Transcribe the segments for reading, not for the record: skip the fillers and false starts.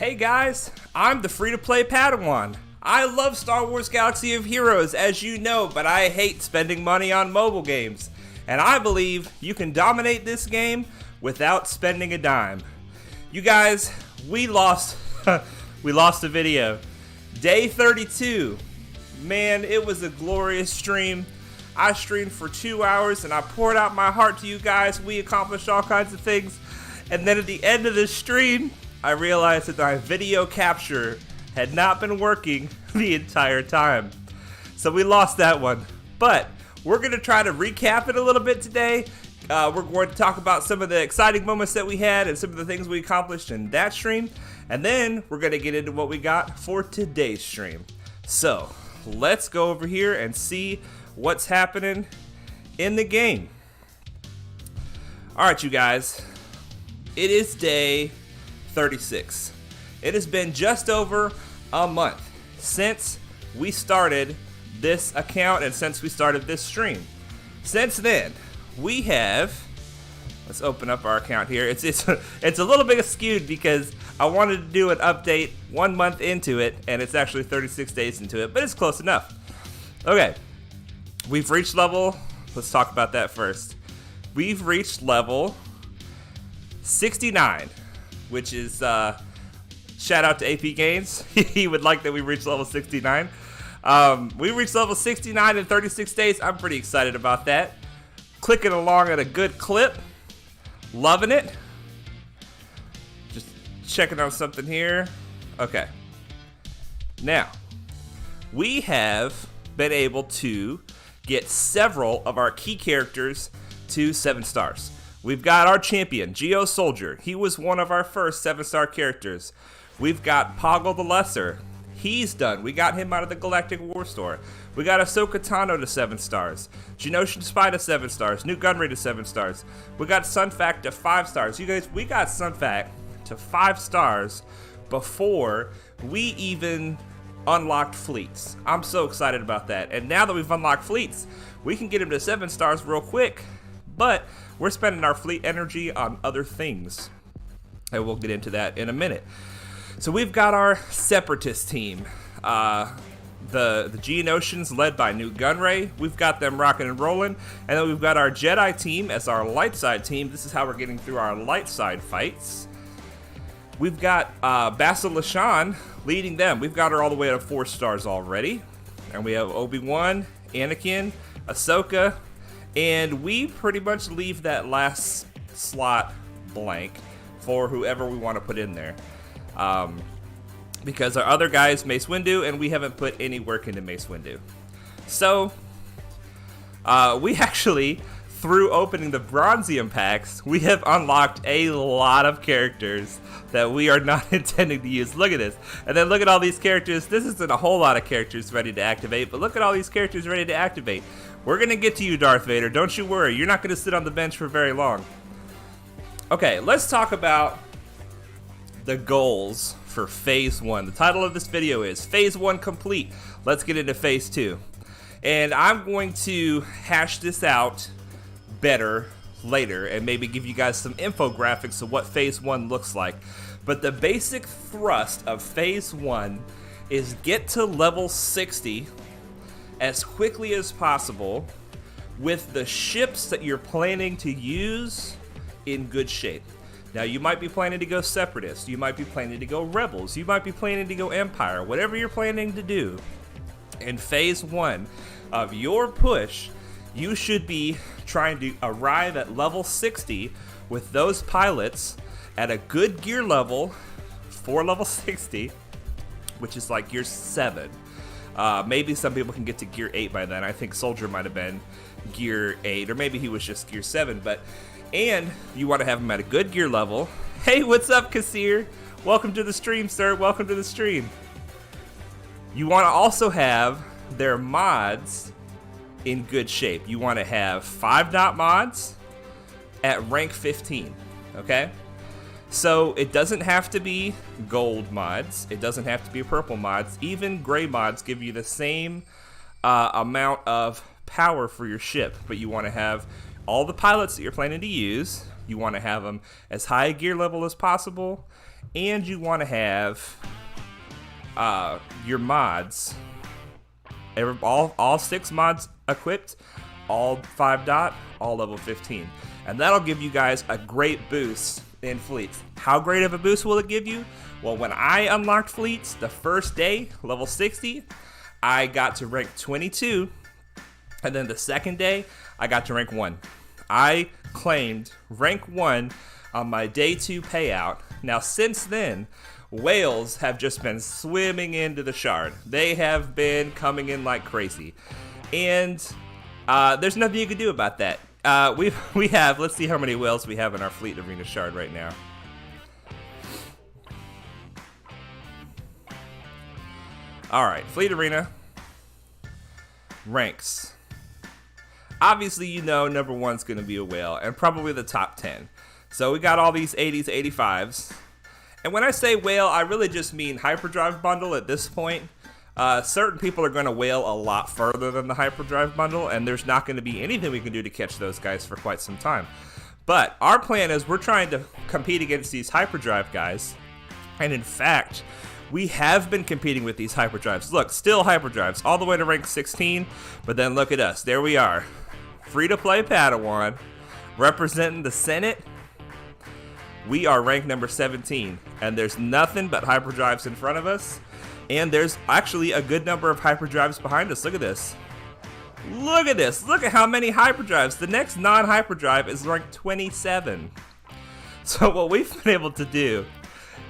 Hey guys, I'm the free-to-play Padawan. I love Star Wars Galaxy of Heroes, as you know, but I hate spending money on mobile games. And I believe you can dominate this game without spending a dime. You guys, we lost a video. Day 32. Man, it was a glorious stream. I streamed for 2 hours and I poured out my heart to you guys. We accomplished all kinds of things. And then at the end of the stream, I realized that my video capture had not been working the entire time. So we lost that one. But we're going to try to recap it a little bit today. We're going to talk about some of the exciting moments that we had and some of the things we accomplished in that stream. And then we're going to get into what we got for today's stream. So let's go over here and see what's happening in the game. Alright, you guys. It is day 36. It has been just over a month since we started this account and since we started this stream. Since then, we have, let's open up our account here. It's a little bit skewed because I wanted to do an update 1 month into it and it's actually 36 days into it, but it's close enough. Okay, we've reached level, let's talk about that first. We've reached level 69, which is, shout out to AP Games. He would like that we reach level 69. We reached level 69 in 36 days. I'm pretty excited about that. Clicking along at a good clip. Loving it. Just checking on something here. Okay. Now, we have been able to get several of our key characters to 7 stars. We've got our champion, Geo Soldier. He was one of our first 7-star characters. We've got Poggle the Lesser. He's done. We got him out of the Galactic War Store. We got Ahsoka Tano to 7 stars. Geonosian Spy to 7 stars. New Gunray to 7 stars. We got Sunfac to 5 stars. You guys, we got Sunfac to 5 stars before we even unlocked fleets. I'm so excited about that. And now that we've unlocked fleets, we can get him to 7 stars real quick. But we're spending our fleet energy on other things. And we'll get into that in a minute. So we've got our Separatist team. The Geonosians led by New Gunray. We've got them rocking and rolling. And then we've got our Jedi team as our light side team. This is how we're getting through our light side fights. We've got Bassa Lashan leading them. We've got her all the way to 4 stars already. And we have Obi-Wan, Anakin, Ahsoka. And we pretty much leave that last slot blank for whoever we want to put in there. Because our other guy is Mace Windu, and we haven't put any work into Mace Windu. So, we actually, through opening the Bronzium packs, we have unlocked a lot of characters that we are not intending to use. Look at this. And then look at all these characters. This isn't a whole lot of characters ready to activate, but look at all these characters ready to activate. We're going to get to you, Darth Vader. Don't you worry. You're not going to sit on the bench for very long. Okay, let's talk about the goals for Phase 1. The title of this video is Phase 1 Complete. Let's get into Phase 2. And I'm going to hash this out better later and maybe give you guys some infographics of what Phase 1 looks like. But the basic thrust of Phase 1 is get to level 60 as quickly as possible with the ships that you're planning to use in good shape. Now, you might be planning to go Separatist, you might be planning to go Rebels, you might be planning to go Empire, whatever you're planning to do. In Phase 1 of your push, you should be trying to arrive at level 60 with those pilots at a good gear level for level 60, which is like gear 7. Maybe some people can get to gear 8 by then. I think Soldier might have been gear 8, or maybe he was just gear 7, and you want to have him at a good gear level. Hey, what's up, Kassir? Welcome to the stream, sir. Welcome to the stream. You want to also have their mods in good shape. You want to have 5-dot mods at rank 15, okay? So it doesn't have to be gold mods. It doesn't have to be purple mods. Even gray mods give you the same amount of power for your ship, but you want to have all the pilots that you're planning to use. You want to have them as high a gear level as possible and you want to have your mods, all 6 mods equipped, all 5 dot, all level 15. And that'll give you guys a great boost in fleets. How great of a boost will it give you? Well, when I unlocked fleets the first day, level 60, I got to rank 22. And then the second day, I got to rank 1. I claimed rank 1 on my day 2 payout. Now, since then, whales have just been swimming into the shard. They have been coming in like crazy. And there's nothing you can do about that. We have, let's see how many whales we have in our fleet arena shard right now. All right, fleet arena ranks. Obviously, you know number 1's going to be a whale, and probably the top 10. So we got all these 80s, 85s. And when I say whale, I really just mean hyperdrive bundle at this point. Certain people are going to whale a lot further than the hyperdrive bundle, and there's not going to be anything we can do to catch those guys for quite some time. But our plan is we're trying to compete against these hyperdrive guys. And in fact, we have been competing with these hyperdrives. Look, still hyperdrives, all the way to rank 16. But then look at us. There we are. Free-to-play Padawan, representing the Senate. We are ranked number 17, and there's nothing but hyperdrives in front of us, and there's actually a good number of hyperdrives behind us. Look at this. Look at this. Look at how many hyperdrives. The next non-hyperdrive is ranked 27. So what we've been able to do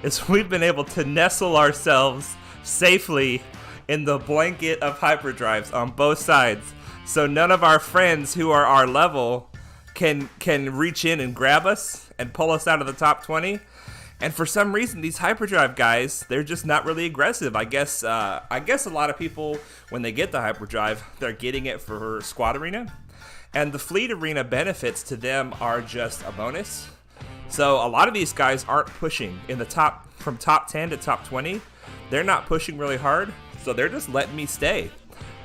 is we've been able to nestle ourselves safely in the blanket of hyperdrives on both sides, so none of our friends who are our level can reach in and grab us and pull us out of the top 20. And for some reason, these hyperdrive guys, they're just not really aggressive. I guess a lot of people, when they get the hyperdrive, they're getting it for squad arena, and the fleet arena benefits to them are just a bonus. So a lot of these guys aren't pushing in the top, from top 10 to top 20. They're not pushing really hard, so they're just letting me stay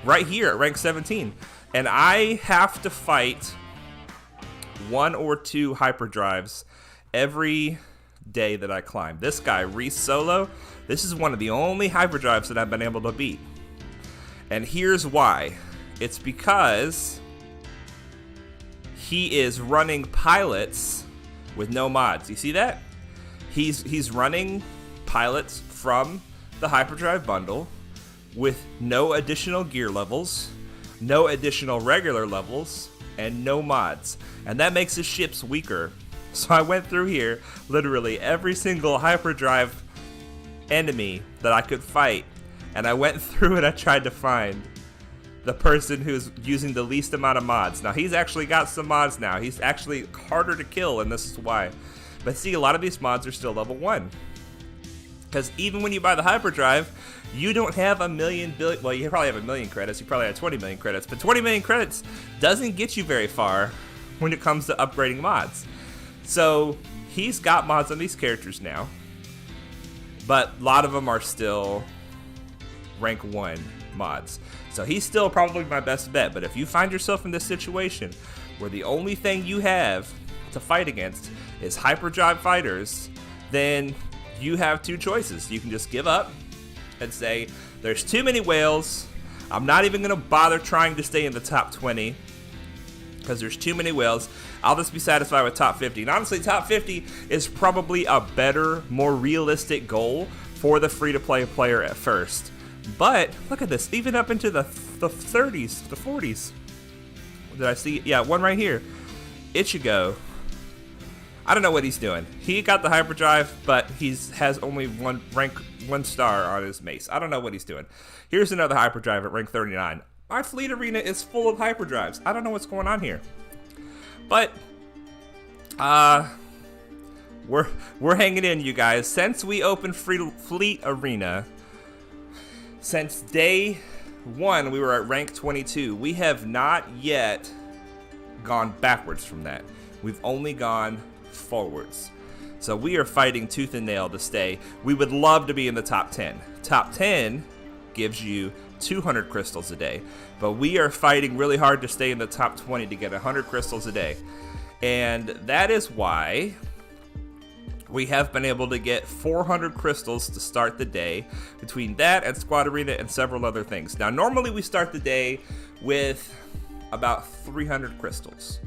right here at rank 17. And I have to fight 1 or 2 hyperdrives every day that I climb. This guy, Reese Solo, this is one of the only hyperdrives that I've been able to beat. And here's why. It's because he is running pilots with no mods. You see that? He's running pilots from the hyperdrive bundle with no additional gear levels, no additional regular levels, and no mods. And that makes his ships weaker. So I went through here, literally every single hyperdrive enemy that I could fight, and I went through and I tried to find the person who's using the least amount of mods. Now, he's actually got some mods now. He's actually harder to kill, and this is why. But see, a lot of these mods are still level 1. Because even when you buy the hyperdrive, you don't have a million, well, you probably have a million credits. You probably have 20 million credits. But 20 million credits doesn't get you very far when it comes to upgrading mods. So he's got mods on these characters now, but a lot of them are still rank 1 mods. So he's still probably my best bet. But if you find yourself in this situation where the only thing you have to fight against is hyperdrive fighters, then you have 2 choices. You can just give up and say, there's too many whales. I'm not even going to bother trying to stay in the top 20 because there's too many whales. I'll just be satisfied with top 50. And honestly, top 50 is probably a better, more realistic goal for the free-to-play player at first. But look at this, even up into the 30s, the 40s. Did I see? Yeah, one right here. Ichigo. I don't know what he's doing. He got the hyperdrive, but has only rank 1 star on his mace. I don't know what he's doing. Here's another hyperdrive at rank 39. My fleet arena is full of hyperdrives. I don't know what's going on here. But we're hanging in, you guys. Since we opened fleet arena, since day 1, we were at rank 22. We have not yet gone backwards from that. We've only gone forwards. So we are fighting tooth and nail to stay. We would love to be in the top 10. Top 10 gives you 200 crystals a day, but we are fighting really hard to stay in the top 20 to get 100 crystals a day. And that is why we have been able to get 400 crystals to start the day between that and Squad Arena and several other things. Now, normally we start the day with about 300 crystals.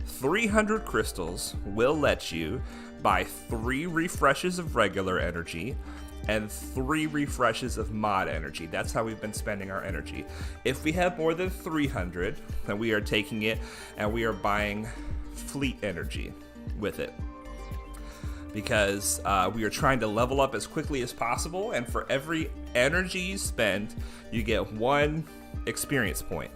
300 crystals will let you buy 3 refreshes of regular energy and 3 refreshes of mod energy. That's how we've been spending our energy. If we have more than 300, then we are taking it and we are buying fleet energy with it, because we are trying to level up as quickly as possible, and for every energy you spend, you get 1 experience point.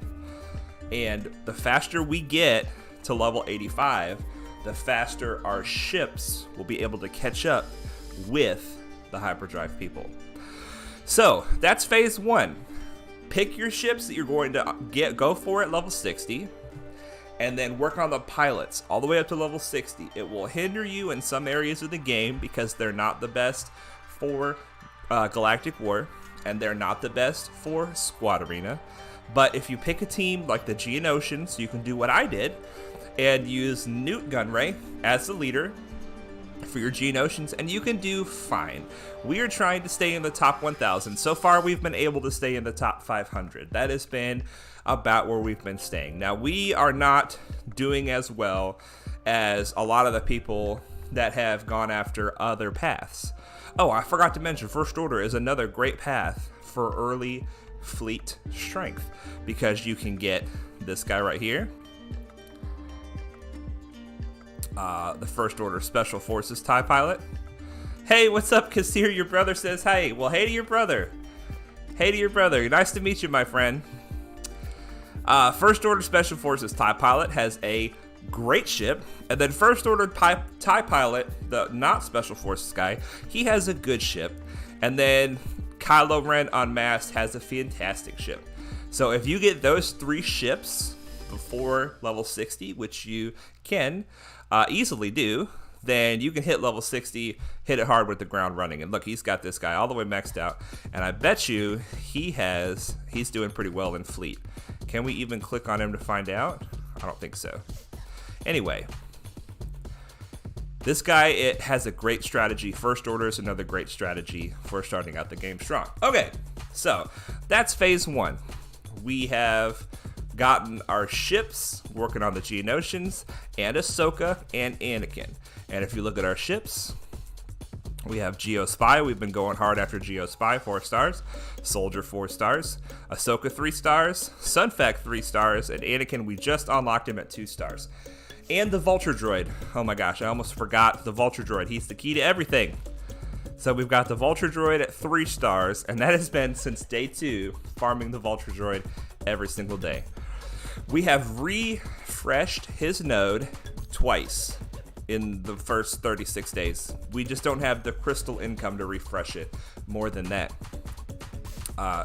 And the faster we get to level 85, the faster our ships will be able to catch up with the hyperdrive people. So that's phase 1. Pick your ships that you're going to go for at level 60, and then work on the pilots all the way up to level 60. It will hinder you in some areas of the game because they're not the best for Galactic War, and they're not the best for Squad Arena. But if you pick a team like the Geonosians, you can do what I did and use Newt Gunray as the leader for your Geonosians, and you can do fine. We are trying to stay in the top 1,000. So far, we've been able to stay in the top 500. That has been about where we've been staying. Now, we are not doing as well as a lot of the people that have gone after other paths. Oh, I forgot to mention, First Order is another great path for early fleet strength, because you can get this guy right here, the First Order Special Forces TIE Pilot. Hey, what's up, Kasir? Your brother says hey. Well, hey to your brother. Hey to your brother. Nice to meet you, my friend. First Order Special Forces TIE Pilot has a great ship, and then First Order TIE Pilot, the not Special Forces guy, he has a good ship, and then Kylo Ren Unmasked has a fantastic ship. So if you get those 3 ships before level 60, which you can easily do, then you can hit level 60, hit it hard with the ground running. And look, he's got this guy all the way maxed out, and I bet you he's doing pretty well in fleet. Can we even click on him to find out? I don't think so. Anyway, this guy, it has a great strategy. First Order is another great strategy for starting out the game strong. Okay, so that's phase 1. We have gotten our ships, working on the Geonosians, and Ahsoka, and Anakin. And if you look at our ships, we have Geospy. We've been going hard after Geospy, 4 stars. Soldier, 4 stars. Ahsoka, 3 stars. Sunfac, 3 stars. And Anakin, we just unlocked him at 2 stars. And the Vulture Droid. Oh my gosh, I almost forgot the Vulture Droid. He's the key to everything. So we've got the Vulture Droid at 3 stars, and that has been since day 2, farming the Vulture Droid every single day. We have refreshed his node twice in the first 36 days. We just don't have the crystal income to refresh it more than that.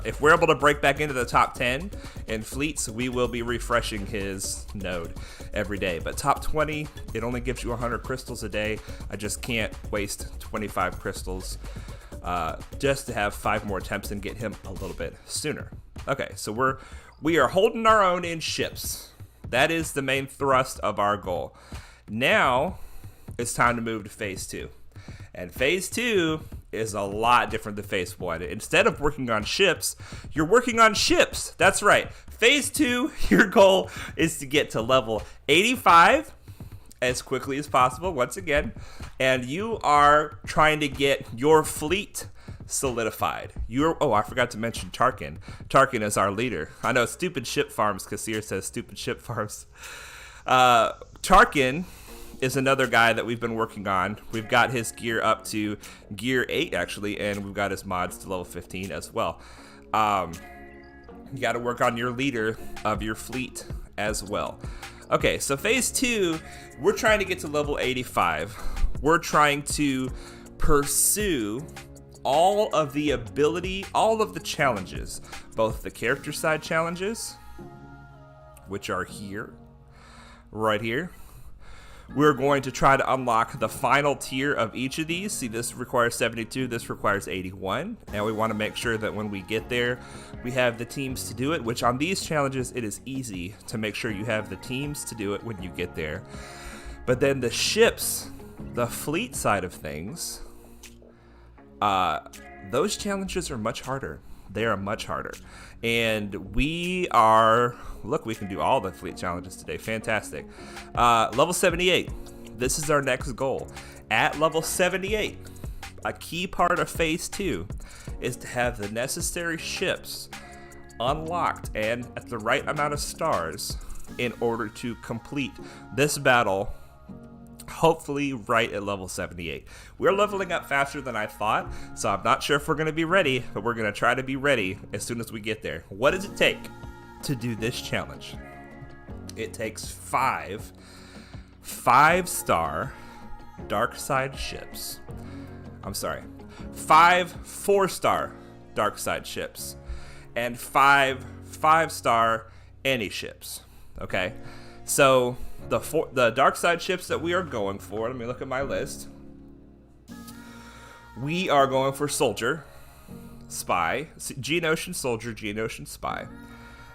If we're able to break back into the top 10 in fleets, we will be refreshing his node every day. But top 20, it only gives you 100 crystals a day. I just can't waste 25 crystals just to have 5 more attempts and get him a little bit sooner. Okay, so we are holding our own in ships. That is the main thrust of our goal. Now it's time to move to phase 2. And phase 2 is a lot different than phase 1. Instead of working on ships, you're working on ships. That's right. Phase 2, your goal is to get to level 85 as quickly as possible, once again. And you are trying to get your fleet solidified. Oh, I forgot to mention Tarkin. Tarkin is our leader. I know, stupid ship farms. Kassir says stupid ship farms. Tarkin is another guy that we've been working on. We've got his gear up to gear 8, actually, and we've got his mods to level 15 as well. You got to work on your leader of your fleet as well. Okay, so phase 2, we're trying to get to level 85. We're trying to pursue all of the ability, all of the challenges, both the character side challenges, which are here, right here. We're going to try to unlock the final tier of each of these. See, this requires 72, this requires 81. And we want to make sure that when we get there, we have the teams to do it, which on these challenges, it is easy to make sure you have the teams to do it when you get there. But then the ships the fleet side of things, those challenges are much harder. They are much harder. And we can do all the fleet challenges today. Fantastic. Level 78. This is our next goal. At level 78, a key part of phase 2 is to have the necessary ships unlocked and at the right amount of stars in order to complete this battle, hopefully right at level 78. We're leveling up faster than I thought, so I'm not sure if we're going to be ready, but we're going to try to be ready as soon as we get there. What does it take to do this challenge? It takes 5 5-star dark side ships. I'm sorry, 5 4-star dark side ships and 5 5-star any ships. Okay, so the dark side ships that we are going for, let me look at my list. We are going for Soldier, Spy, Geonosian Soldier, Geonosian Spy,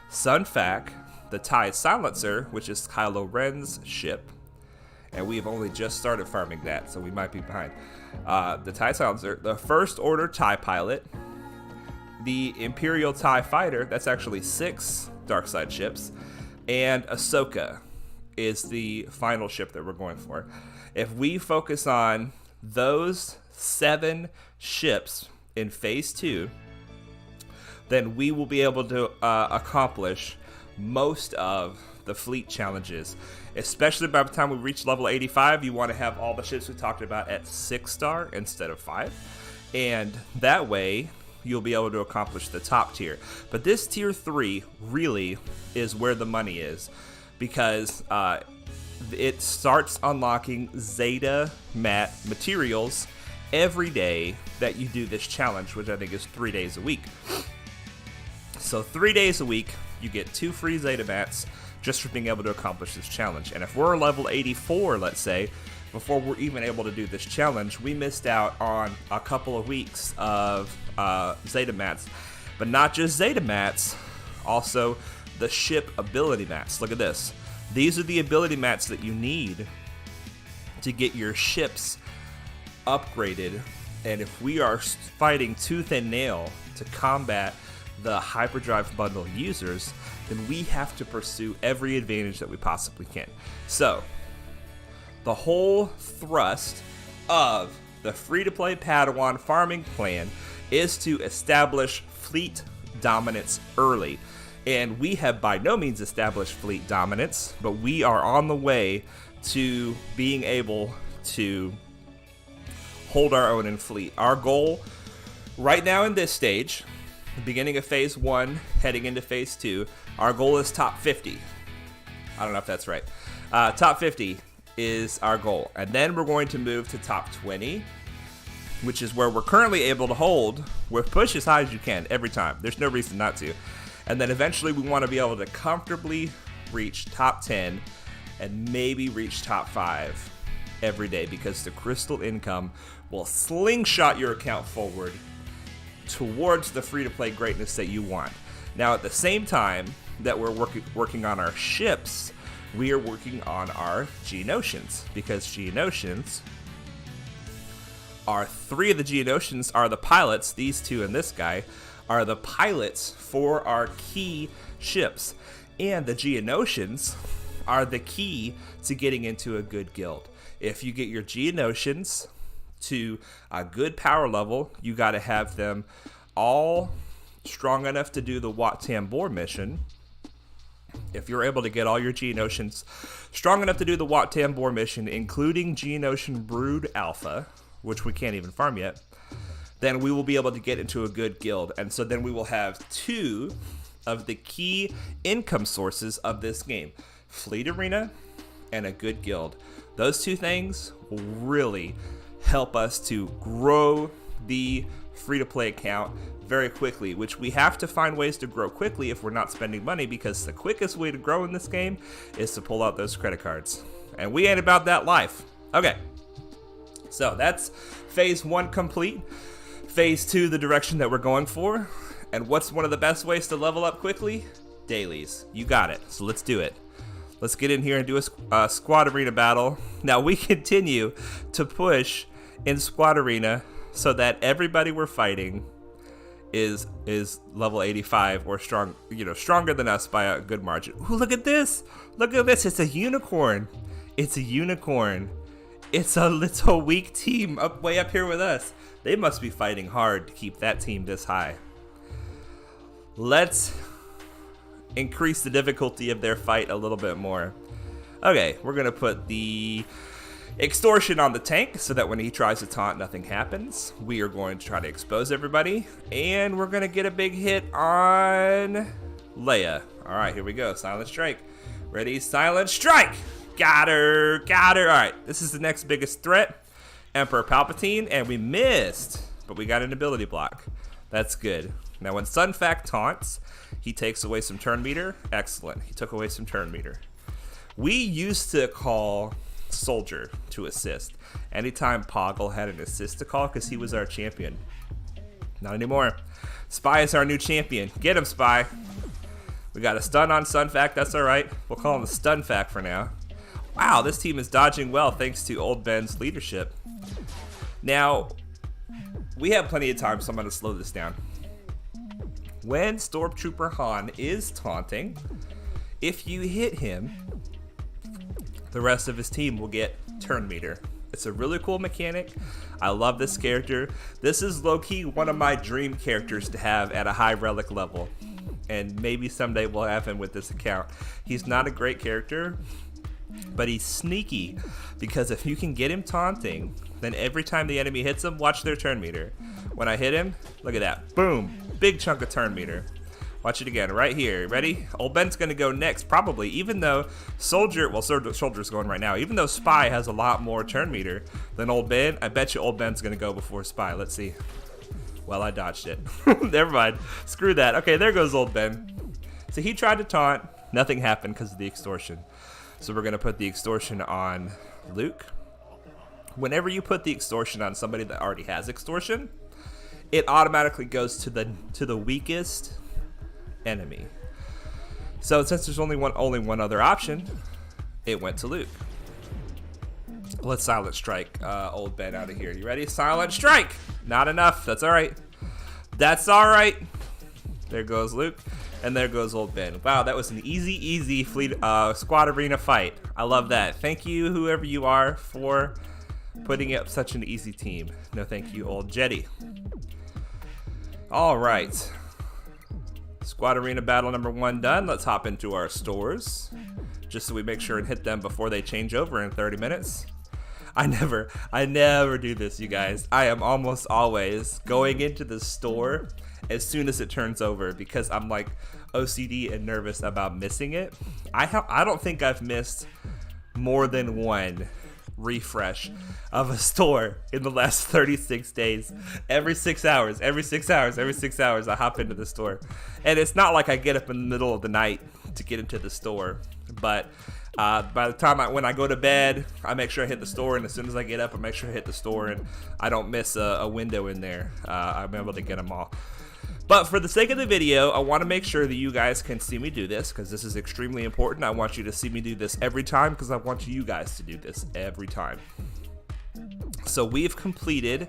Sunfac, the TIE Silencer, which is Kylo Ren's ship, and we've only just started farming that, so we might be behind. The TIE Silencer, the First Order TIE Pilot, the Imperial TIE Fighter, that's actually 6 dark side ships, and Ahsoka is the final ship that we're going for. If we focus on those 7 ships in phase 2, then we will be able to accomplish most of the fleet challenges, especially by the time we reach level 85. You want to have all the ships we talked about at 6-star instead of 5, and that way you'll be able to accomplish the top tier. But this tier 3 really is where the money is, because it starts unlocking Zeta Mat materials every day that you do this challenge, which I think is 3 days a week. So 3 days a week, you get 2 free Zeta Mats just for being able to accomplish this challenge. And if we're level 84, let's say, before we're even able to do this challenge, we missed out on a couple of weeks of Zeta Mats. But not just Zeta Mats, also the ship ability mats. Look at this. These are the ability mats that you need to get your ships upgraded. And if we are fighting tooth and nail to combat the hyperdrive bundle users, then we have to pursue every advantage that we possibly can. So the whole thrust of the free-to-play Padawan farming plan is to establish fleet dominance early. And we have by no means established fleet dominance, but we are on the way to being able to hold our own in fleet. Our goal right now in this stage, the beginning of phase 1, heading into phase 2, our goal is top 50. I don't know if that's right. Top 50 is our goal. And then we're going to move to top 20, which is where we're currently able to hold with push as high as you can every time. There's no reason not to. And then eventually we want to be able to comfortably reach top 10 and maybe reach top 5 every day, because the crystal income will slingshot your account forward towards the free-to-play greatness that you want. Now, at the same time that we're working on our ships, we are working on our Geonosians, because Geonosians are 3 of the Geonosians are the pilots. These 2 and this guy are the pilots for our key ships, and the Geonosians are the key to getting into a good guild. If you get your Geonosians to a good power level, you got to have them all strong enough to do the Wat Tambor mission. If you're able to get all your Geonosians strong enough to do the Wat Tambor mission, including Geonosian Brood Alpha, which we can't even farm yet, then we will be able to get into a good guild. And so then we will have 2 of the key income sources of this game: Fleet Arena and a good guild. Those 2 things will really help us to grow the free-to-play account very quickly, which we have to find ways to grow quickly if we're not spending money, because the quickest way to grow in this game is to pull out those credit cards. And we ain't about that life. Okay, so that's phase 1 complete. Phase 2, the direction that we're going for. And what's one of the best ways to level up quickly? Dailies. You got it. So let's do it. Let's get in here and do a squad arena battle. Now we continue to push in squad arena so that everybody we're fighting is level 85 or strong, stronger than us by a good margin. Ooh, look at this! Look at this! It's a unicorn. It's a unicorn. It's a little weak team way up here with us. They must be fighting hard to keep that team this high. Let's increase the difficulty of their fight a little bit more. Okay, we're gonna put the extortion on the tank so that when he tries to taunt, nothing happens. We are going to try to expose everybody, and we're gonna get a big hit on Leia. All right, here we go. Silent strike. Ready, silent strike. Got her, got her. All right, this is the next biggest threat, Emperor Palpatine, and we missed, but we got an ability block. That's good. Now when Sun Fac taunts, he takes away some turn meter. Excellent, he took away some turn meter. We used to call Soldier to assist anytime Poggle had an assist to call because he was our champion. Not anymore. Spy is our new champion. Get him, Spy. We got a stun on Sun Fac. That's all right. We'll call him the Stun Fac for now. Wow, this team is dodging well thanks to Old Ben's leadership. Now, we have plenty of time, so I'm going to slow this down. When Stormtrooper Han is taunting, if you hit him, the rest of his team will get turn meter. It's a really cool mechanic. I love this character. This is low-key one of my dream characters to have at a high relic level. And maybe someday we'll have him with this account. He's not a great character, but he's sneaky, because if you can get him taunting, then every time the enemy hits him, watch their turn meter. When I hit him, look at that. Boom. Big chunk of turn meter. Watch it again, right here. Ready? Old Ben's gonna go next, probably, even though Soldier's going right now. Even though Spy has a lot more turn meter than Old Ben, I bet you Old Ben's gonna go before Spy. Let's see. Well, I dodged it. Never mind. Screw that. Okay, there goes Old Ben. So he tried to taunt. Nothing happened because of the extortion. So we're gonna put the extortion on Luke. Whenever you put the extortion on somebody that already has extortion, it automatically goes to the weakest enemy. So since there's only one other option, it went to Luke. Let's silent strike Old Ben out of here. You ready? Silent strike. Not enough. That's all right. That's all right. There goes Luke, and there goes Old Ben. Wow, that was an easy fleet squad arena fight. I love that. Thank you, whoever you are, for putting up such an easy team. No, thank you, Old Jetty. All right. Squad arena battle number 1 done. Let's hop into our stores, just so we make sure and hit them before they change over in 30 minutes. I never do this, you guys. I am almost always going into the store as soon as it turns over because I'm like OCD and nervous about missing it. I don't think I've missed more than one refresh of a store in the last 36 days. Every 6 hours I hop into the store, and it's not like I get up in the middle of the night to get into the store, but by the time when I go to bed, I make sure I hit the store, and as soon as I get up, I make sure I hit the store, and I don't miss a window in there. I'm able to get them all. But for the sake of the video, I want to make sure that you guys can see me do this, because this is extremely important. I want you to see me do this every time, because I want you guys to do this every time. So we've completed,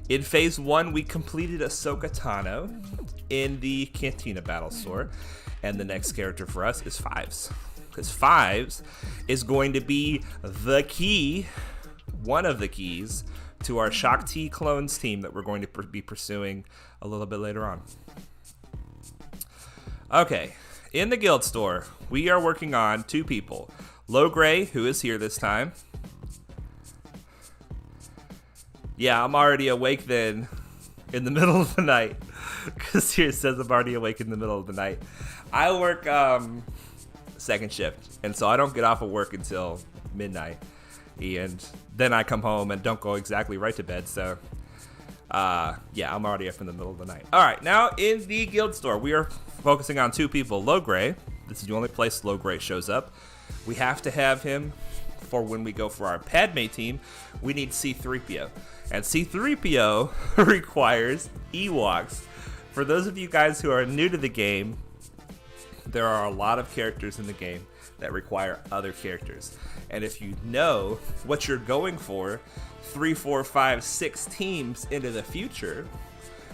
in phase 1, we completed Ahsoka Tano in the Cantina Battle Store, and the next character for us is Fives. Because Fives is going to be the key, one of the keys, to our Shaak Ti clones team that we're going to be pursuing a little bit later on. Okay, in the guild store, we are working on 2 people. Low Gray, who is here this time. Yeah, I'm already awake then in the middle of the night. Because here it says I'm already awake in the middle of the night. I work second shift, and so I don't get off of work until midnight. And then I come home and don't go exactly right to bed, so yeah, I'm already up in the middle of the night. All right, now in the guild store, we are focusing on 2 people. Low Gray, this is the only place Low Gray shows up. We have to have him for when we go for our Padme team. We need C-3PO, and C-3PO requires Ewoks. For those of you guys who are new to the game, there are a lot of characters in the game that require other characters. And if you know what you're going for 3, 4, 5, 6 teams into the future,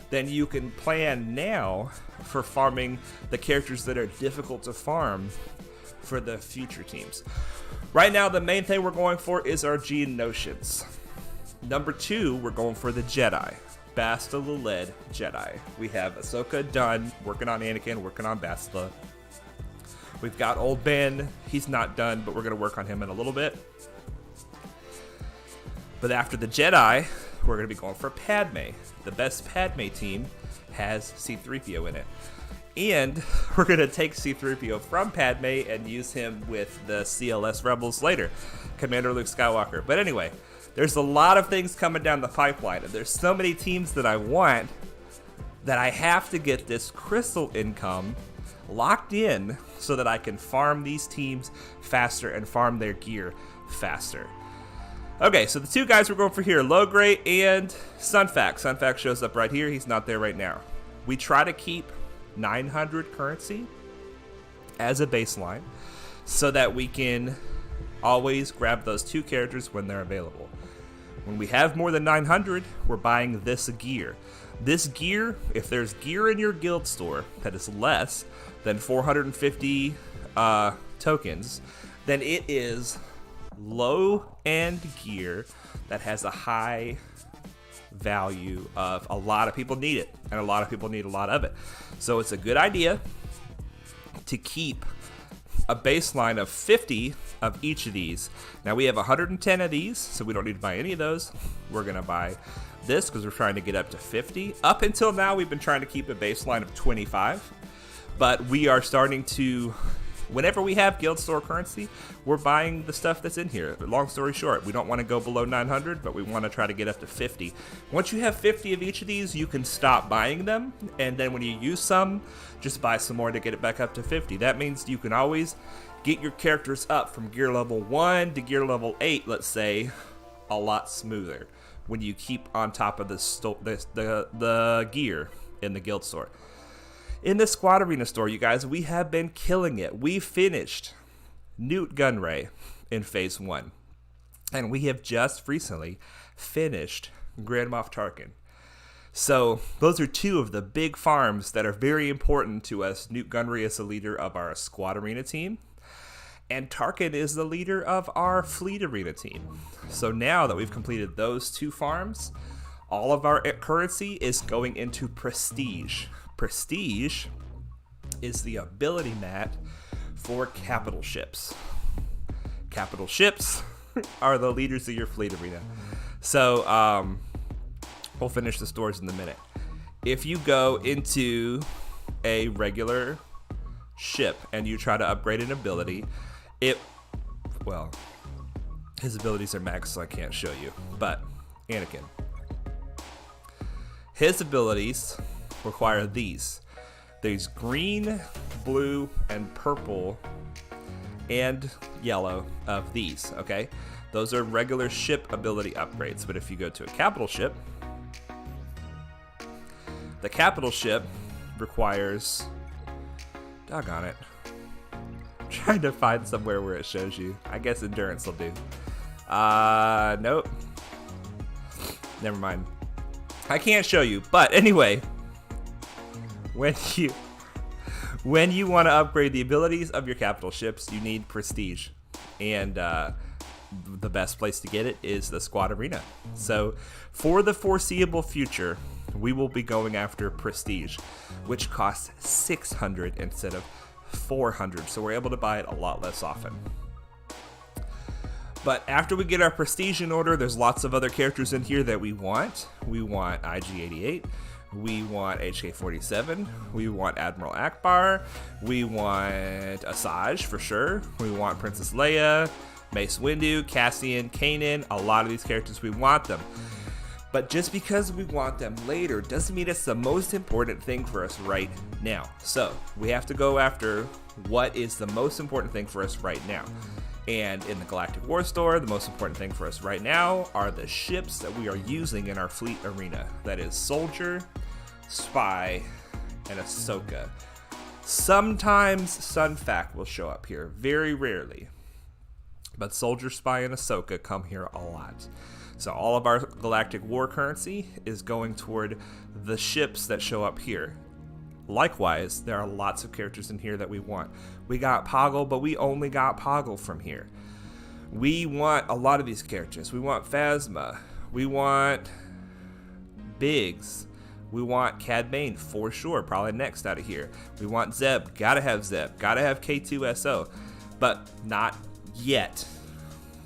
then you can plan now for farming the characters that are difficult to farm for the future teams. Right now, the main thing we're going for is our Geonosians. Number 2, we're going for the Jedi. Bastila-led Jedi. We have Ahsoka done, working on Anakin, working on Bastila. We've got Old Ben. He's not done, but we're going to work on him in a little bit. But after the Jedi, we're going to be going for Padme. The best Padme team has C-3PO in it. And we're going to take C-3PO from Padme and use him with the CLS Rebels later. Commander Luke Skywalker. But anyway, there's a lot of things coming down the pipeline. And there's so many teams that I want that I have to get this crystal income locked in so that I can farm these teams faster and farm their gear faster. Okay, so the 2 guys we're going for here, Logray and Sunfax. Sunfax shows up right here. He's not there right now. We try to keep 900 currency as a baseline so that we can always grab those 2 characters when they're available. When we have more than 900, we're buying this gear. This gear, if there's gear in your guild store that is less than 450 tokens, then it is low-end gear that has a high value of a lot of people need it, and a lot of people need a lot of it. So it's a good idea to keep a baseline of 50 of each of these. Now we have 110 of these, so we don't need to buy any of those. We're gonna buy this because we're trying to get up to 50. Up until now, we've been trying to keep a baseline of 25, but we are starting to, whenever we have guild store currency, we're buying the stuff that's in here. Long story short, we don't want to go below 900, but we want to try to get up to 50. Once you have 50 of each of these, you can stop buying them, and then when you use some, just buy some more to get it back up to 50. That means you can always get your characters up from gear level 1 to gear level 8, let's say, a lot smoother when you keep on top of the gear in the guild store. In the Squad Arena store, you guys, we have been killing it. We finished Newt Gunray in Phase 1. And we have just recently finished Grand Moff Tarkin. So those are 2 of the big farms that are very important to us. Newt Gunray is the leader of our Squad Arena team, and Tarkin is the leader of our Fleet Arena team. So now that we've completed those 2 farms, all of our currency is going into Prestige. Prestige is the ability mat for capital ships. Capital ships are the leaders of your Fleet Arena. So we'll finish the stores in a minute. If you go into a regular ship and you try to upgrade an ability, well, his abilities are max, so I can't show you, but Anakin, his abilities require these. There's green, blue, and purple, and yellow of these, okay? Those are regular ship ability upgrades, but if you go to a capital ship, the capital ship requires, doggone it, I'm trying to find somewhere where it shows you. I guess endurance will do. Nope. Never mind. I can't show you, but anyway, when you want to upgrade the abilities of your capital ships, you need Prestige, and the best place to get it is the Squad Arena. So for the foreseeable future, we will be going after Prestige, which costs 600 instead of 400, so we're able to buy it a lot less often. But after we get our Prestige in order, there's lots of other characters in here that we want. We want IG-88, we want HK-47, we want Admiral Akbar, we want Asajj for sure, we want Princess Leia, Mace Windu, Cassian, Kanan. A lot of these characters, we want them. But just because we want them later doesn't mean it's the most important thing for us right now. So we have to go after what is the most important thing for us right now. And in the Galactic War Store, the most important thing for us right now are the ships that we are using in our Fleet Arena. That is Soldier, Spy, and Ahsoka. Sometimes Sun Fac will show up here, very rarely. But Soldier Spy and Ahsoka come here a lot. So all of our Galactic War currency is going toward the ships that show up here. Likewise, there are lots of characters in here that we want. We got Poggle, but we only got Poggle from here. We want a lot of these characters. We want Phasma. We want Biggs. We want Cad Bane for sure, probably next out of here. We want Zeb. Gotta have Zeb. Gotta have K2SO. But not yet.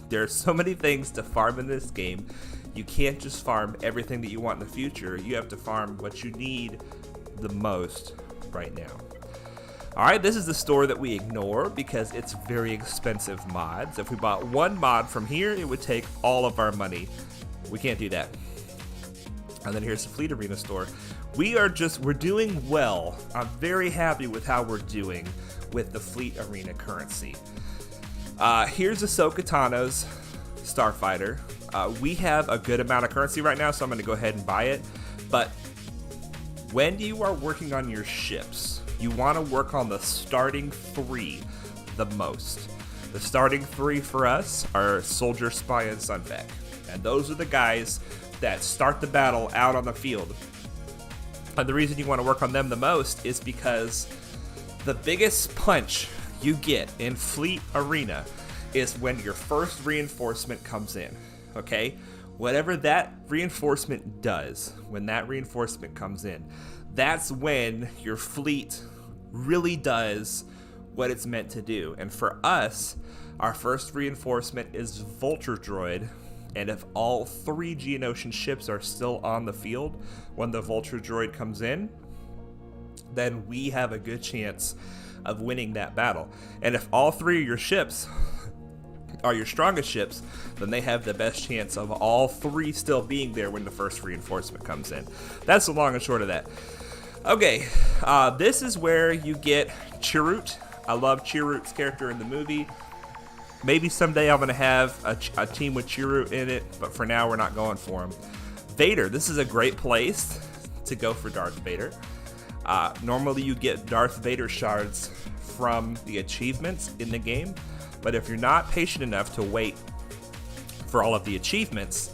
There are so many things to farm in this game. You can't just farm everything that you want in the future. You have to farm what you need the most right now. Alright, this is the store that we ignore because it's very expensive mods. If we bought one mod from here, it would take all of our money. We can't do that. And then here's the Fleet Arena store. We're doing well. I'm very happy with how we're doing with the Fleet Arena currency. Here's Ahsoka Tano's Starfighter. We have a good amount of currency right now, so I'm going to go ahead and buy it. But when you are working on your ships, you want to work on the starting 3 the most. The starting 3 for us are Soldier, Spy, and Sun Fac. And those are the guys that start the battle out on the field. And the reason you want to work on them the most is because the biggest punch you get in Fleet Arena is when your first reinforcement comes in, okay? Whatever that reinforcement does, when that reinforcement comes in, that's when your fleet really does what it's meant to do. And for us, our first reinforcement is Vulture Droid, and if all 3 Geonosian ships are still on the field when the Vulture Droid comes in, then we have a good chance of winning that battle. And if all 3 of your ships are your strongest ships, then they have the best chance of all 3 still being there when the first reinforcement comes in. That's the long and short of that. Okay, this is where you get Chirrut. I love Chirrut's character in the movie. Maybe someday I'm going to have a team with Chirrut in it, but for now we're not going for him. Vader, this is a great place to go for Darth Vader. Normally you get Darth Vader shards from the achievements in the game, but if you're not patient enough to wait for all of the achievements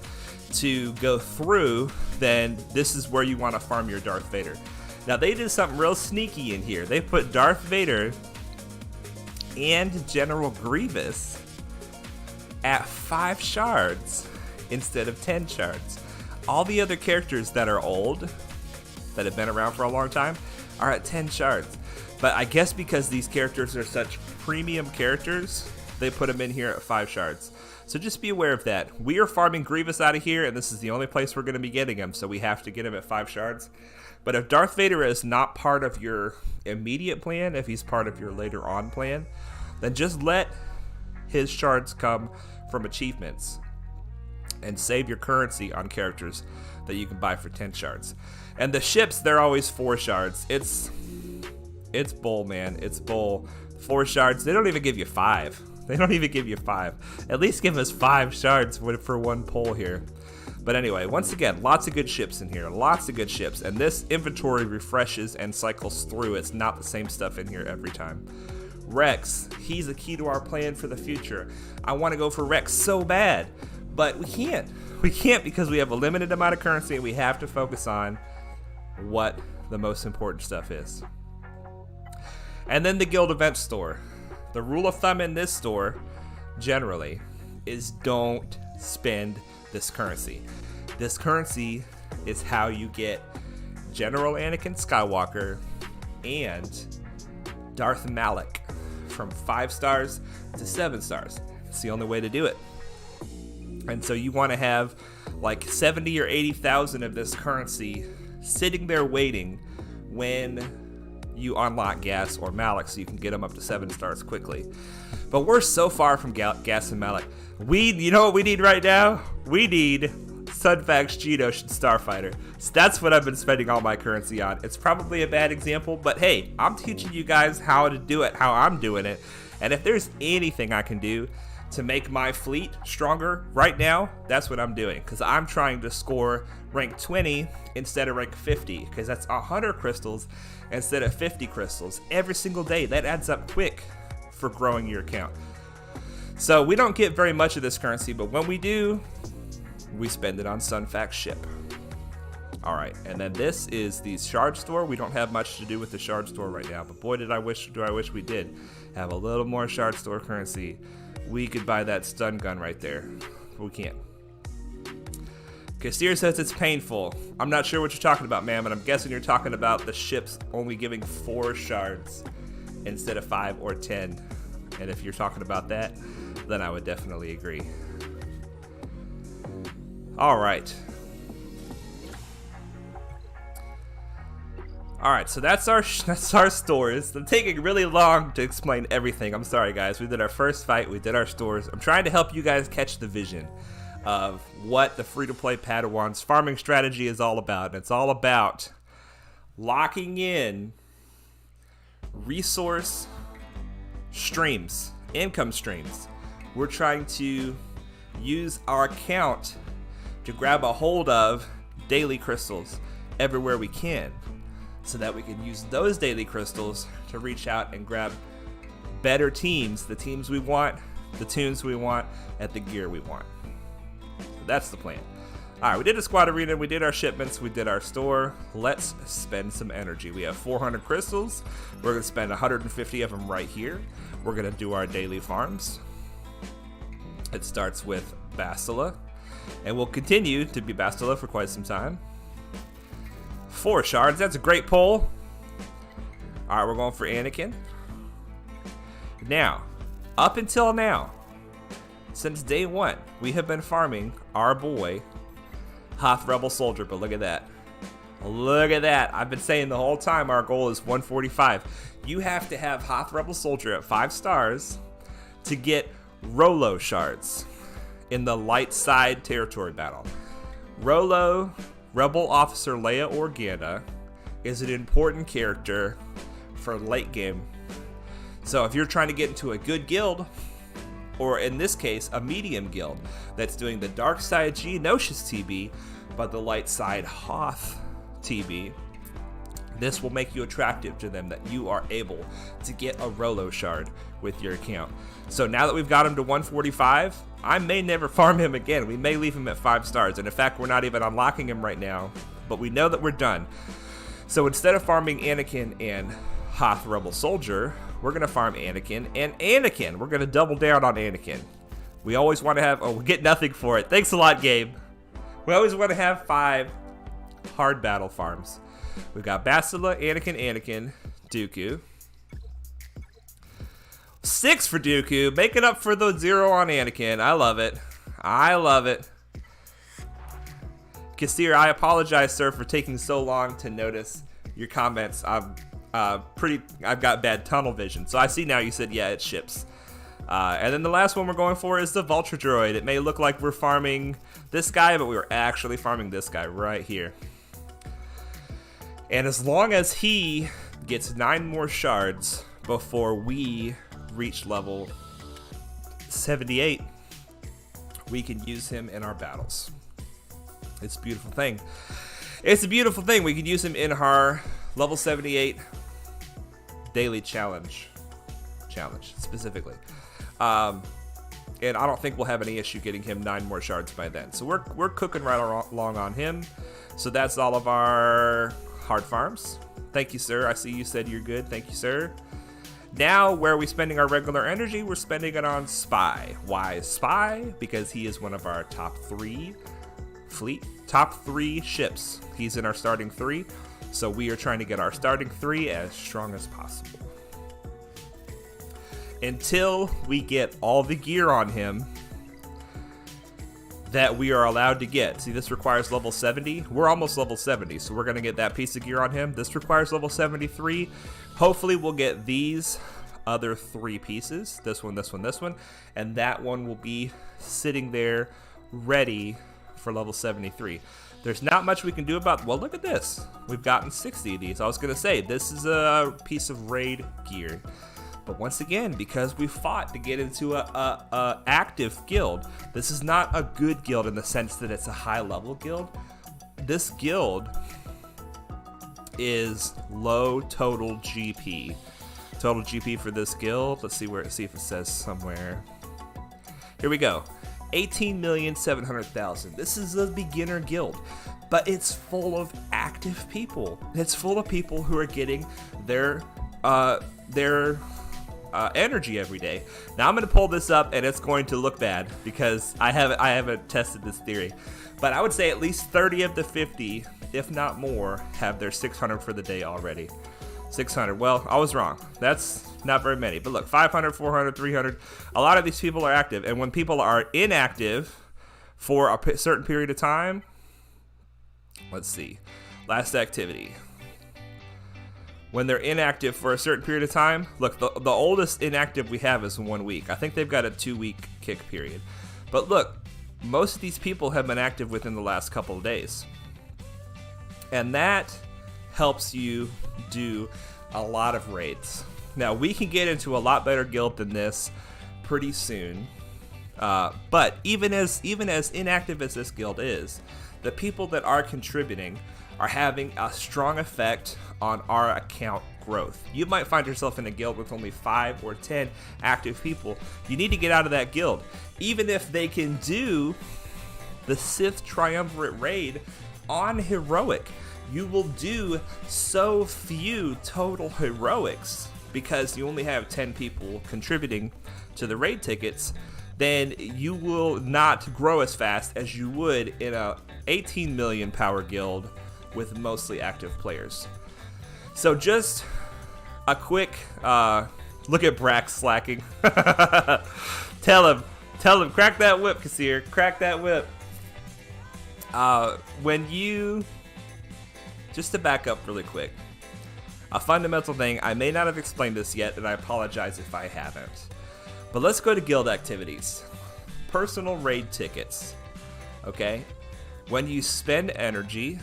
to go through, then this is where you want to farm your Darth Vader. Now they did something real sneaky in here. They put Darth Vader and General Grievous at 5 shards instead of 10 shards. All the other characters that are old, that have been around for a long time, are at 10 shards. But I guess because these characters are such premium characters, they put them in here at 5 shards. So just be aware of that. We are farming Grievous out of here, and this is the only place we're going to be getting him, so we have to get him at 5 shards. But if Darth Vader is not part of your immediate plan, if he's part of your later on plan, then just let his shards come from achievements and save your currency on characters that you can buy for 10 shards. And the ships, they're always 4 shards. It's bull, man. It's bull. 4 shards. They don't even give you 5. They don't even give you 5. At least give us 5 shards for one pull here. But anyway, once again, lots of good ships in here. Lots of good ships. And this inventory refreshes and cycles through. It's not the same stuff in here every time. Rex, he's a key to our plan for the future. I want to go for Rex so bad, but we can't. We can't because we have a limited amount of currency and we have to focus on what the most important stuff is. And then the guild event store. The rule of thumb in this store, generally, is don't spend this currency. This currency is how you get General Anakin Skywalker and Darth Malak from 5 stars to 7 stars. It's the only way to do it. And so you want to have like 70 or 80,000 of this currency sitting there waiting when you unlock Gas or Malak so you can get them up to 7 stars quickly. But we're so far from Gas and Malak. You know what we need right now? We need Sun Fac's Geonosian Starfighter. So that's what I've been spending all my currency on. It's probably a bad example, but hey, I'm teaching you guys how to do it, how I'm doing it. And if there's anything I can do to make my fleet stronger right now, that's what I'm doing, because I'm trying to score rank 20 instead of rank 50, because that's 100 crystals instead of 50 crystals every single day. That adds up quick for growing your account. So we don't get very much of this currency, but when we do, we spend it on Sunfax ship. All right, and then this is the shard store. We don't have much to do with the shard store right now, but boy, do I wish we did have a little more shard store currency. We could buy that stun gun right there, but we can't. Kassir says it's painful. I'm not sure what you're talking about, ma'am, and I'm guessing you're talking about the ships only giving 4 shards instead of 5 or 10. And if you're talking about that, then I would definitely agree. All right. All right, so that's our stores. I'm taking really long to explain everything. I'm sorry, guys. We did our first fight. We did our stores. I'm trying to help you guys catch the vision of what the free-to-play Padawan's farming strategy is all about. And it's all about locking in resource streams, income streams. We're trying to use our account to grab a hold of daily crystals everywhere we can, so that we can use those daily crystals to reach out and grab better teams, the teams we want, the tunes we want, at the gear we want. So that's the plan. All right, we did a squad arena, we did our shipments, we did our store. Let's spend some energy. We have 400 crystals. We're gonna spend 150 of them right here. We're gonna do our daily farms. It starts with Bastila, and we'll continue to be Bastila for quite some time. 4 shards, that's a great pull. All right, we're going for Anakin. Now, up until now, since day 1, we have been farming our boy, Hoth Rebel Soldier, but look at that. Look at that. I've been saying the whole time our goal is 145. You have to have Hoth Rebel Soldier at 5 stars to get Rolo shards in the light side territory battle. Rolo, Rebel Officer Leia Organa, is an important character for late game. So if you're trying to get into a good guild, or in this case, a medium guild that's doing the dark side Geonosius TB, but the light side Hoth TB, this will make you attractive to them, that you are able to get a Rolo shard with your account. So now that we've got him to 145, I may never farm him again. We may leave him at 5 stars. And in fact, we're not even unlocking him right now, but we know that we're done. So instead of farming Anakin and Hoth Rebel Soldier, we're going to farm Anakin and Anakin. We're going to double down on Anakin. We always want to have, oh, we get nothing for it. Thanks a lot, Gabe. We always want to have 5 hard battle farms. We've got Bastila, Anakin, Dooku. 6 for Dooku, making up for the 0 on Anakin. I love it. I love it. Kassir, I apologize, sir, for taking so long to notice your comments. I've got bad tunnel vision. So I see now you said, yeah, it ships. And then the last one we're going for is the Vulture Droid. It may look like we're farming this guy, but we were actually farming this guy right here. And as long as he gets 9 more shards before we reach level 78, we can use him in our battles. It's a beautiful thing. It's a beautiful thing. We can use him in our level 78 daily challenge specifically. And I don't think we'll have any issue getting him 9 more shards by then. So we're cooking right along on him. So that's all of our hard farms. Thank you, sir. I see you said you're good. Thank you, sir. Now, where are we spending our regular energy? We're spending it on Spy. Why Spy? Because he is one of our top 3 ships. He's in our starting 3. So we are trying to get our starting 3 as strong as possible. Until we get all the gear on him that we are allowed to get. See, this requires level 70. We're almost level 70, so we're going to get that piece of gear on him. This requires level 73. Hopefully we'll get these other 3 pieces. This one, this one, this one. And that one will be sitting there ready for level 73. There's not much we can do about, well, look at this. We've gotten 60 of these. I was going to say, this is a piece of raid gear. But once again, because we fought to get into a active guild, this is not a good guild in the sense that it's a high level guild. This guild is low total GP. Total GP for this guild. Let's see if it says somewhere. Here we go. 18,700,000. This is a beginner guild, but it's full of active people. It's full of people who are getting their energy every day. Now I'm going to pull this up, and it's going to look bad because I haven't tested this theory, but I would say at least 30 of the 50, if not more, have their 600 for the day already. 600. Well, I was wrong. That's not very many. But look, 500, 400, 300. A lot of these people are active. And when people are inactive for a certain period of time, let's see. Last activity. When they're inactive for a certain period of time, look, the oldest inactive we have is 1 week. I think they've got a 2-week kick period. But look, most of these people have been active within the last couple of days. And that helps you do a lot of raids. Now, we can get into a lot better guild than this pretty soon. But even as inactive as this guild is, the people that are contributing are having a strong effect on our account growth. You might find yourself in a guild with only 5 or 10 active people. You need to get out of that guild. Even if they can do the Sith Triumvirate raid on Heroic, you will do so few total heroics because you only have 10 people contributing to the raid tickets, then you will not grow as fast as you would in a 18 million power guild with mostly active players. So just a quick look at Brax slacking. Tell him, crack that whip, Kassir, crack that whip. Just to back up really quick, a fundamental thing, I may not have explained this yet, and I apologize if I haven't. But let's go to guild activities. Personal raid tickets, okay? When you spend energy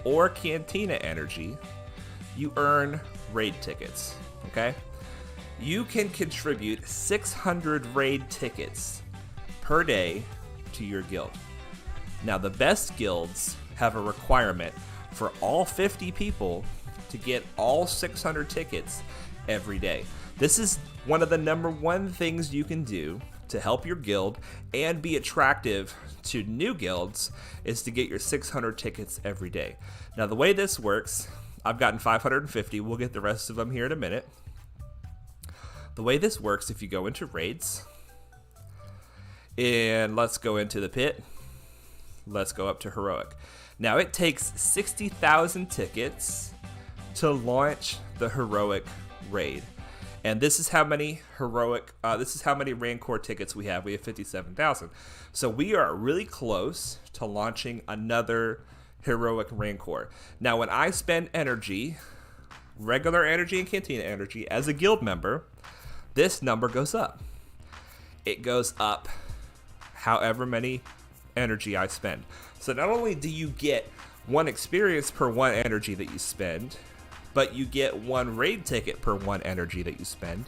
or Cantina energy, you earn raid tickets, okay? You can contribute 600 raid tickets per day to your guild. Now, the best guilds have a requirement for all 50 people to get all 600 tickets every day. This is one of the #1 things you can do to help your guild and be attractive to new guilds is to get your 600 tickets every day. Now, the way this works, I've gotten 550. We'll get the rest of them here in a minute. The way this works, if you go into raids, and let's go into the pit, let's go up to Heroic. Now, it takes 60,000 tickets to launch the Heroic raid. And this is how many Rancor tickets we have. We have 57,000. So we are really close to launching another Heroic Rancor. Now, when I spend energy, regular energy and Cantina energy, as a guild member, this number goes up. It goes up however many energy I spend. So not only do you get 1 experience per 1 energy that you spend, but you get 1 raid ticket per 1 energy that you spend,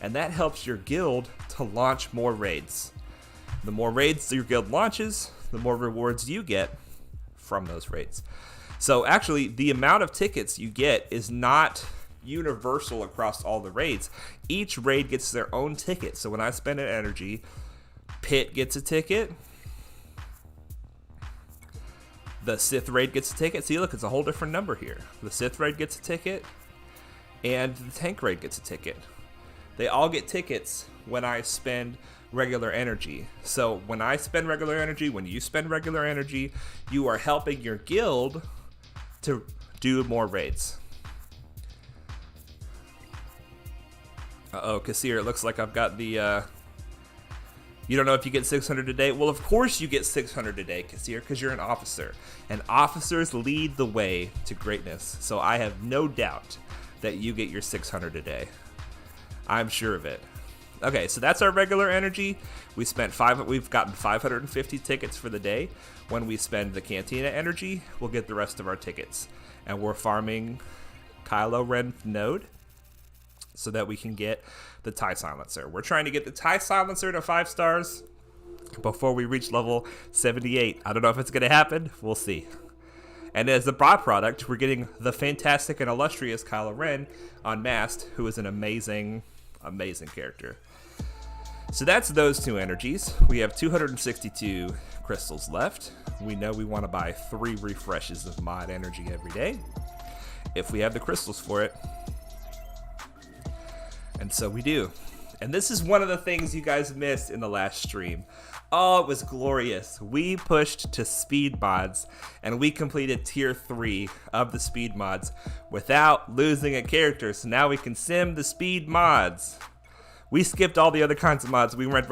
and that helps your guild to launch more raids. The more raids your guild launches, the more rewards you get from those raids. So actually, the amount of tickets you get is not universal across all the raids. Each raid gets their own ticket. So when I spend an energy, Pit gets a ticket, the Sith raid gets a ticket. See, look, it's a whole different number here. The Sith raid gets a ticket, and the tank raid gets a ticket. They all get tickets when I spend regular energy. So when I spend regular energy, when you spend regular energy, you are helping your guild to do more raids. Uh-oh, Kassir, it looks like I've got the... You don't know if you get 600 a day? Well, of course you get 600 a day, Kassir, because you're an officer. And officers lead the way to greatness. So I have no doubt that you get your 600 a day. I'm sure of it. Okay, so that's our regular energy. We've gotten 550 tickets for the day. When we spend the Cantina energy, we'll get the rest of our tickets. And we're farming Kylo Ren node. so that we can get the TIE Silencer. We're trying to get the TIE Silencer to 5 stars before we reach level 78. I don't know if it's going to happen. We'll see. And as a byproduct, we're getting the fantastic and illustrious Kylo Ren unmasked, who is an amazing, amazing character. So that's those 2 energies. We have 262 crystals left. We know we want to buy 3 refreshes of mod energy every day, if we have the crystals for it. And so we do. And this is one of the things you guys missed in the last stream. Oh, it was glorious. We pushed to speed mods, and we completed tier 3 of the speed mods without losing a character. So now we can sim the speed mods. We skipped all the other kinds of mods. We went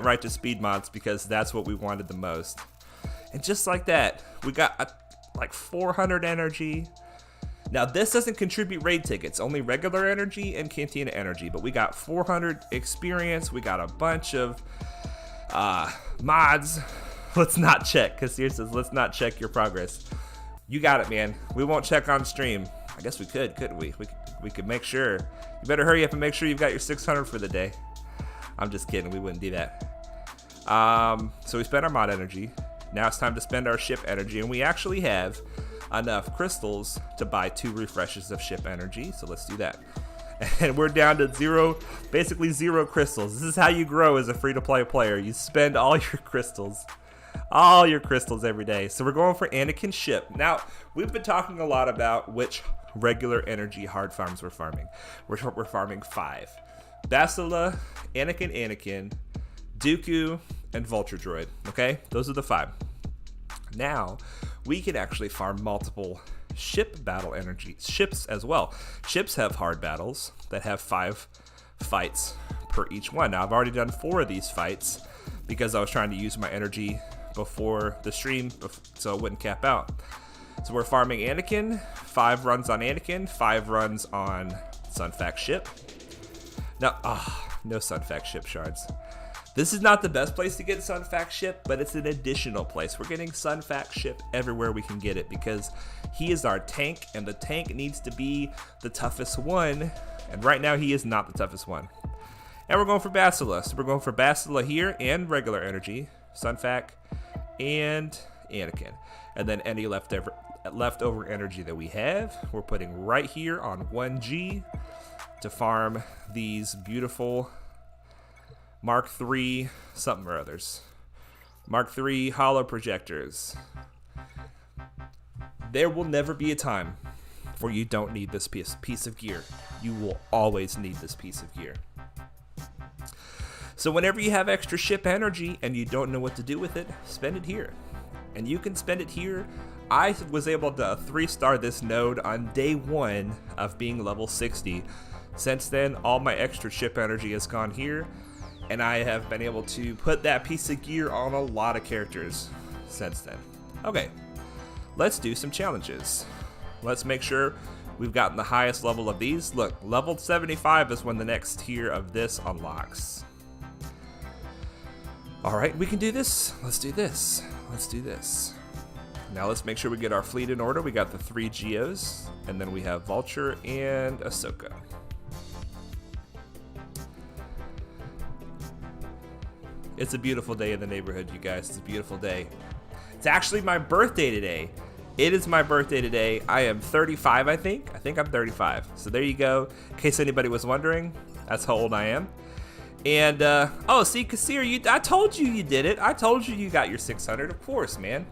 right to speed mods because that's what we wanted the most. And just like that, we got like 400 energy. Now this doesn't contribute raid tickets, only regular energy and Cantina energy, but we got 400 experience. We got a bunch of mods. Let's not check, because here says let's not check your progress. You got it, man. We won't check on stream. I guess we could, couldn't we? We could make sure. You better hurry up and make sure you've got your 600 for the day. I'm just kidding, we wouldn't do that. So we spent our mod energy. Now it's time to spend our ship energy, and we actually have enough crystals to buy 2 refreshes of ship energy, so let's do that. And we're down to 0, basically 0 crystals. This is how you grow as a free-to-play player. You spend all your crystals every day. So we're going for Anakin ship. Now, we've been talking a lot about which regular energy hard farms we're farming. We're farming 5. Bastila, Anakin, Dooku, and Vulture Droid. Okay, those are the 5. Now, we can actually farm multiple ship battle energy ships as well. Ships have hard battles that have 5 fights per each one. Now, I've already done 4 of these fights because I was trying to use my energy before the stream so it wouldn't cap out. So we're farming Anakin, 5 runs on Anakin, 5 runs on Sunfac ship. Now, no Sunfac ship shards. This is not the best place to get Sunfac ship, but it's an additional place. We're getting Sunfac ship everywhere we can get it because he is our tank, and the tank needs to be the toughest one. And right now, he is not the toughest one. And we're going for Bastila. So we're going for Bastila here and regular energy, Sunfac, and Anakin. And then any leftover energy that we have, we're putting right here on 1G to farm these beautiful Mark III something or others. Mark III hollow projectors. There will never be a time where you don't need this piece of gear. You will always need this piece of gear. So whenever you have extra ship energy and you don't know what to do with it, spend it here. And you can spend it here. I was able to 3-star this node on day 1 of being level 60. Since then, all my extra ship energy has gone here, and I have been able to put that piece of gear on a lot of characters since then. Okay, let's do some challenges. Let's make sure we've gotten the highest level of these. Look, level 75 is when the next tier of this unlocks. All right, we can do this. Let's do this. Let's do this. Now let's make sure we get our fleet in order. We got the 3 Geos, and then we have Vulture and Ahsoka. It's a beautiful day in the neighborhood, you guys. It's a beautiful day. It's actually my birthday today. It is my birthday today. I am 35, I think. I think I'm 35. So there you go. In case anybody was wondering, that's how old I am. And, oh, see, Kasir, I told you you did it. I told you you got your 600, of course, man.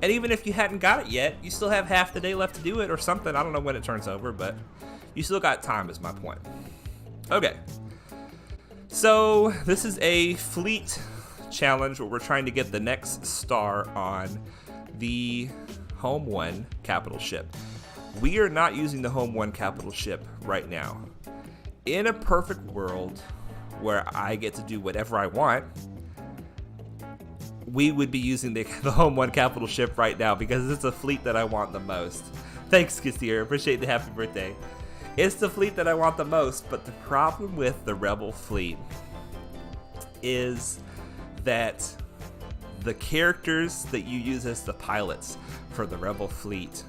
And even if you hadn't got it yet, you still have half the day left to do it or something. I don't know when it turns over, but you still got time is my point. Okay. So this is a fleet challenge where we're trying to get the next star on the Home 1 capital ship. We are not using the Home 1 capital ship right now. In a perfect world where I get to do whatever I want, we would be using the Home 1 capital ship right now because it's a fleet that I want the most. Thanks, Kassir. Appreciate the happy birthday. It's the fleet that I want the most, but the problem with the Rebel fleet is that the characters that you use as the pilots for the Rebel fleet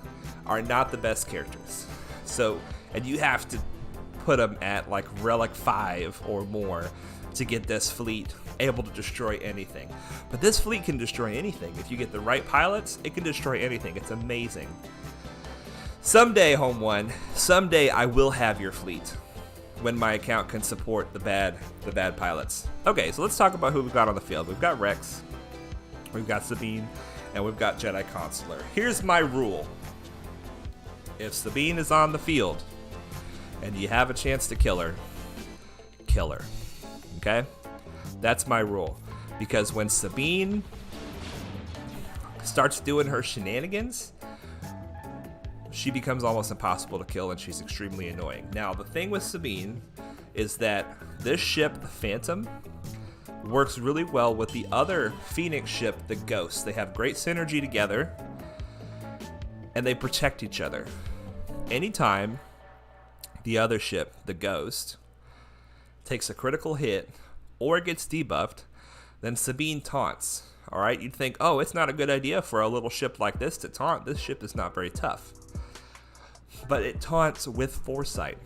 are not the best characters. So, and you have to put them at like Relic 5 or more to get this fleet able to destroy anything. But this fleet can destroy anything. If you get the right pilots, it can destroy anything. It's amazing. Someday, Home One, someday I will have your fleet when my account can support the bad pilots. Okay, so let's talk about who we've got on the field. We've got Rex, we've got Sabine, and we've got Jedi Consular. Here's my rule. If Sabine is on the field and you have a chance to kill her, kill her. Okay? That's my rule. Because when Sabine starts doing her shenanigans, she becomes almost impossible to kill, and she's extremely annoying. Now, the thing with Sabine is that this ship, the Phantom, works really well with the other Phoenix ship, the Ghost. They have great synergy together, and they protect each other. Anytime the other ship, the Ghost, takes a critical hit or gets debuffed, then Sabine taunts. All right, you'd think, oh, it's not a good idea for a little ship like this to taunt. This ship is not very tough. But it taunts with foresight.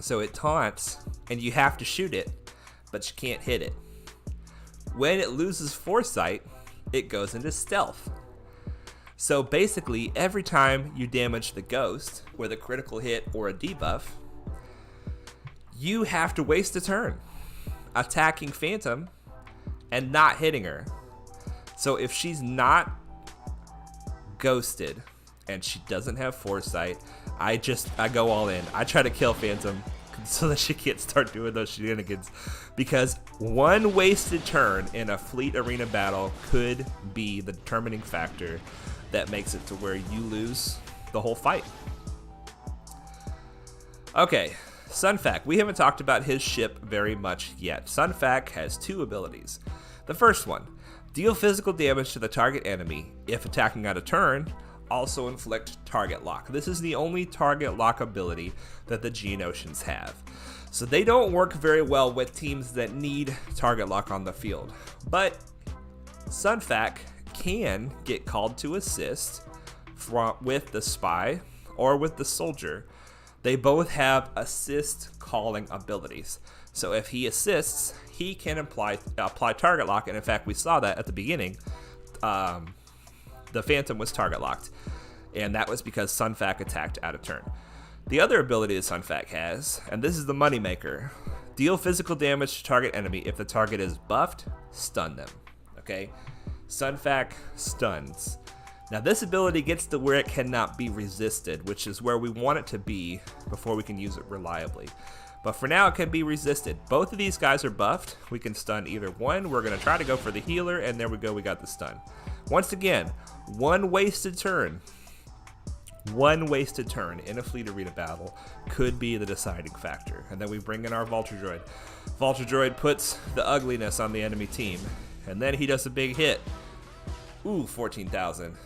So it taunts, and you have to shoot it, but you can't hit it. When it loses foresight, it goes into stealth. So basically, every time you damage the Ghost with a critical hit or a debuff, you have to waste a turn attacking Phantom and not hitting her. So if she's not ghosted and she doesn't have foresight, I go all in. I try to kill Phantom so that she can't start doing those shenanigans, because one wasted turn in a fleet arena battle could be the determining factor that makes it to where you lose the whole fight. Okay, Sunfac. We haven't talked about his ship very much yet. Sunfac has two abilities. The first one, deal physical damage to the target enemy if attacking on a turn. Also inflict target lock. This is the only target lock ability that the Geonosians have. So they don't work very well with teams that need target lock on the field. But Sunfac can get called to assist with the spy or with the soldier. They both have assist calling abilities. So if he assists, he can apply target lock. And in fact, we saw that at the beginning. The Phantom was target locked, and that was because Sunfac attacked out of turn. The other ability that Sunfac has, and this is the moneymaker, deal physical damage to target enemy. If the target is buffed, stun them. Okay? Sunfac stuns. Now this ability gets to where it cannot be resisted, which is where we want it to be before we can use it reliably. But for now, it can be resisted. Both of these guys are buffed. We can stun either one. We're going to try to go for the healer, and there we go. We got the stun. Once again, one wasted turn in a fleet arena battle could be the deciding factor. And then we bring in our Vulture Droid. Vulture Droid puts the ugliness on the enemy team, and then he does a big hit. Ooh, 14,000.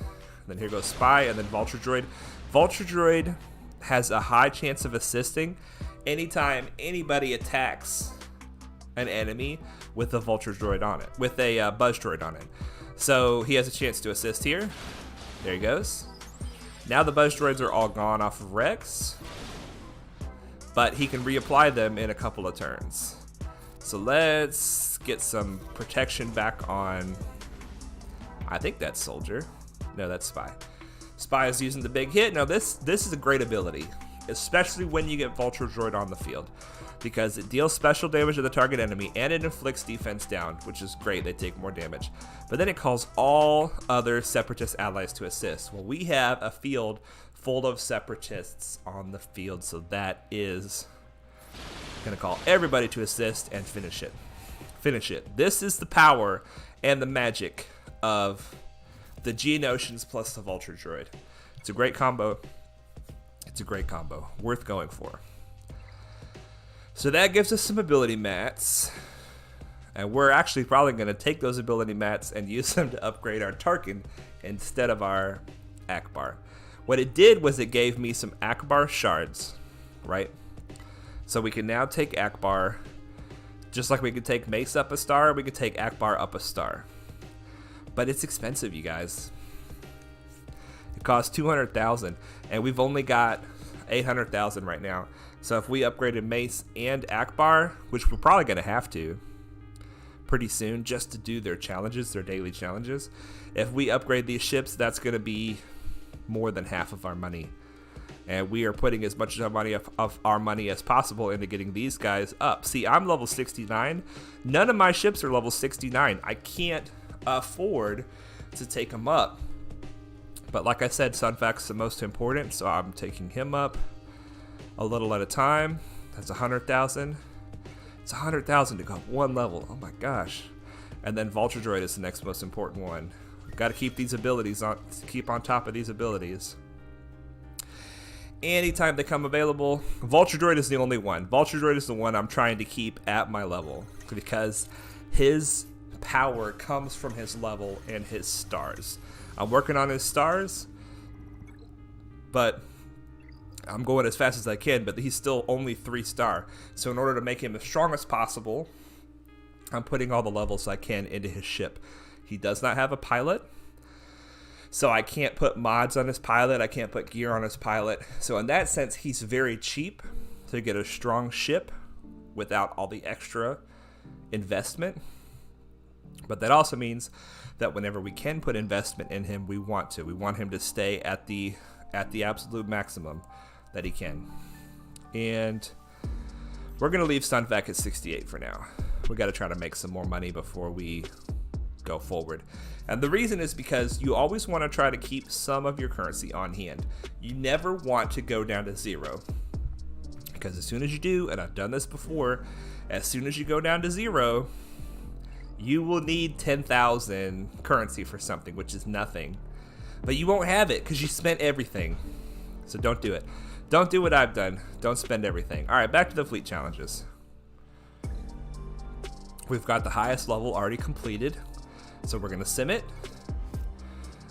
Then here goes Spy, and then Vulture Droid. Vulture Droid has a high chance of assisting anytime anybody attacks an enemy with a Vulture Droid on it, with a Buzz Droid on it. So he has a chance to assist here. There he goes. Now the Buzz Droids are all gone off of Rex, but he can reapply them in a couple of turns. So let's get some protection back on, I think that's Soldier. No, that's Spy. Spy is using the big hit. Now this is a great ability, especially when you get Vulture Droid on the field, because it deals special damage to the target enemy and it inflicts defense down, which is great. They take more damage. But then it calls all other Separatist allies to assist. Well, we have a field full of Separatists on the field, so that is going to call everybody to assist and finish it. Finish it. This is the power and the magic of the Geonosians plus the Vulture Droid. It's a great combo. It's a great combo. Worth going for. So that gives us some ability mats. And we're actually probably going to take those ability mats and use them to upgrade our Tarkin instead of our Akbar. What it did was it gave me some Akbar shards, right? So we can now take Akbar, just like we could take Mace up a star, we could take Akbar up a star. But it's expensive, you guys. It costs 200,000, and we've only got 800,000 right now. So if we upgraded Mace and Akbar, which we're probably going to have to pretty soon just to do their challenges, their daily challenges, if we upgrade these ships, that's going to be more than half of our money. And we are putting as much of our money as possible into getting these guys up. See, I'm level 69. None of my ships are level 69. I can't afford to take them up. But like I said, Sunfac's the most important, so I'm taking him up a little at a time. That's 100,000. It's 100,000 to go one level. Oh my gosh. And then Vulture Droid is the next most important one. We've got to keep these abilities on, keep on top of these abilities. Anytime they come available, Vulture Droid is the only one. Vulture Droid is the one I'm trying to keep at my level because his power comes from his level and his stars. I'm working on his stars, but I'm going as fast as I can, but he's still only 3-star. So in order to make him as strong as possible, I'm putting all the levels I can into his ship. He does not have a pilot, so I can't put mods on his pilot. I can't put gear on his pilot. So in that sense, he's very cheap to get a strong ship without all the extra investment. But that also means that whenever we can put investment in him, we want to. We want him to stay at the absolute maximum that he can. And we're going to leave Sunfac at 68 for now. We got to try to make some more money before we go forward. And the reason is because you always want to try to keep some of your currency on hand. You never want to go down to 0. Because as soon as you do, and I've done this before, as soon as you go down to 0, you will need 10,000 currency for something, which is nothing. But you won't have it because you spent everything. So don't do it. Don't do what I've done. Don't spend everything. All right, back to the fleet challenges. We've got the highest level already completed. So we're going to sim it.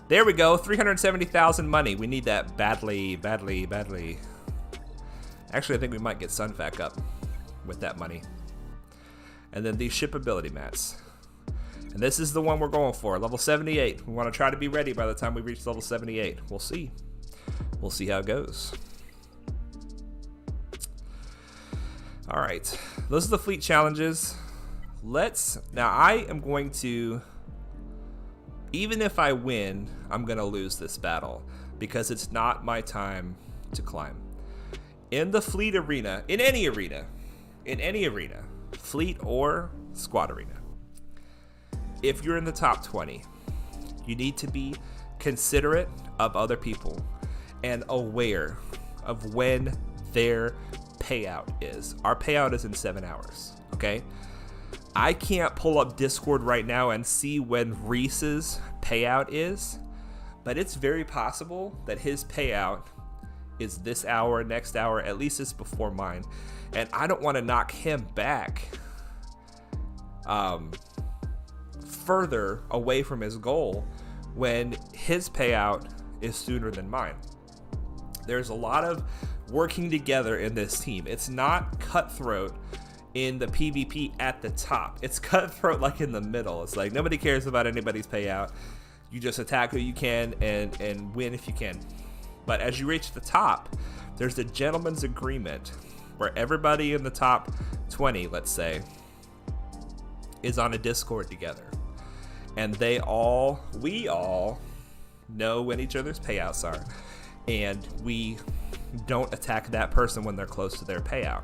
There we go. 370,000 money. We need that badly, badly, badly. Actually, I think we might get Sunfac up with that money. And then these ship ability mats. And this is the one we're going for, level 78. We want to try to be ready by the time we reach level 78. We'll see. We'll see how it goes. All right, those are the fleet challenges. Now I am going to, even if I win, I'm going to lose this battle because it's not my time to climb. In the fleet arena, in any arena, fleet or squad arena, if you're in the top 20, you need to be considerate of other people and aware of when their payout is. Our payout is in 7 hours, okay? I can't pull up Discord right now and see when Reese's payout is, but it's very possible that his payout is this hour, next hour, at least it's before mine. And I don't want to knock him back further away from his goal when his payout is sooner than mine. There's a lot of working together in this team. It's not cutthroat in the PvP at the top. It's cutthroat like in the middle. It's like nobody cares about anybody's payout. You just attack who you can and win if you can. But as you reach the top, there's a gentleman's agreement where everybody in the top 20, let's say, is on a Discord together. And we all know when each other's payouts are. And we don't attack that person when they're close to their payout.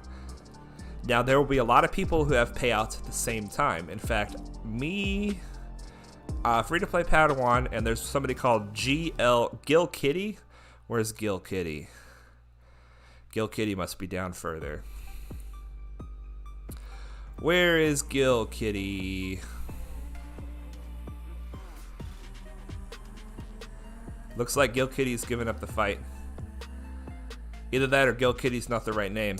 Now, there will be a lot of people who have payouts at the same time. In fact, me, free-to-play Padawan, and there's somebody called Gil Kitty. Where's Gil Kitty? Gil Kitty must be down further. Where is Gil Kitty? Looks like Gil Kitty's giving up the fight. Either that or Gil Kitty's not the right name.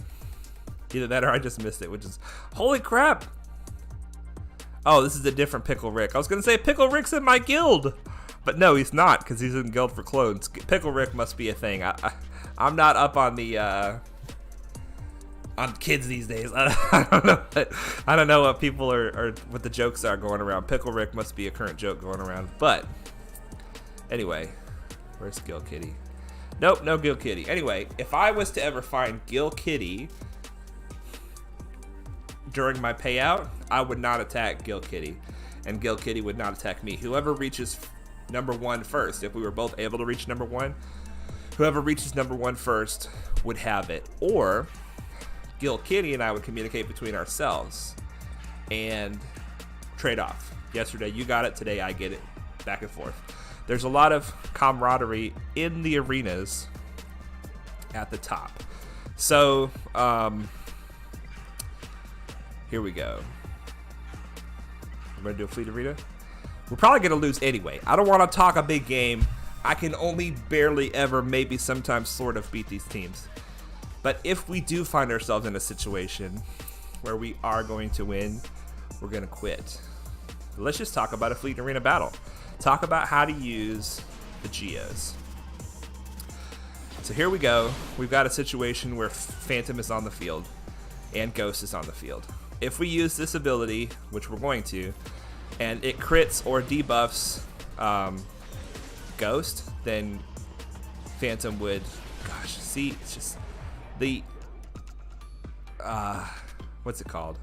Either that or I just missed it, which is... Holy crap! Oh, this is a different Pickle Rick. I was going to say Pickle Rick's in my guild! But no, he's not, because he's in Guild for Clones. Pickle Rick must be a thing. I'm not up on the... on kids these days. I don't know what people are what the jokes are going around. Pickle Rick must be a current joke going around. But anyway, where's Skill Kitty? Nope, no Gil Kitty. Anyway, if I was to ever find Gil Kitty during my payout, I would not attack Gil Kitty, and Gil Kitty would not attack me. Whoever reaches number 1 first, if we were both able to reach number 1, whoever reaches number 1 first would have it. Or Gil Kitty and I would communicate between ourselves and trade off. Yesterday you got it, today I get it, back and forth. There's a lot of camaraderie in the arenas at the top. So, here we go. We're going to do a fleet arena. We're probably going to lose anyway. I don't want to talk a big game. I can only barely ever, maybe sometimes sort of beat these teams. But if we do find ourselves in a situation where we are going to win, we're going to quit. Let's just talk about a fleet arena battle. Talk about how to use the geos. So here we go. We've got a situation where Phantom is on the field and Ghost is on the field. If we use this ability, which we're going to, and it crits or debuffs Ghost, then Phantom would, gosh, see, it's just the, what's it called?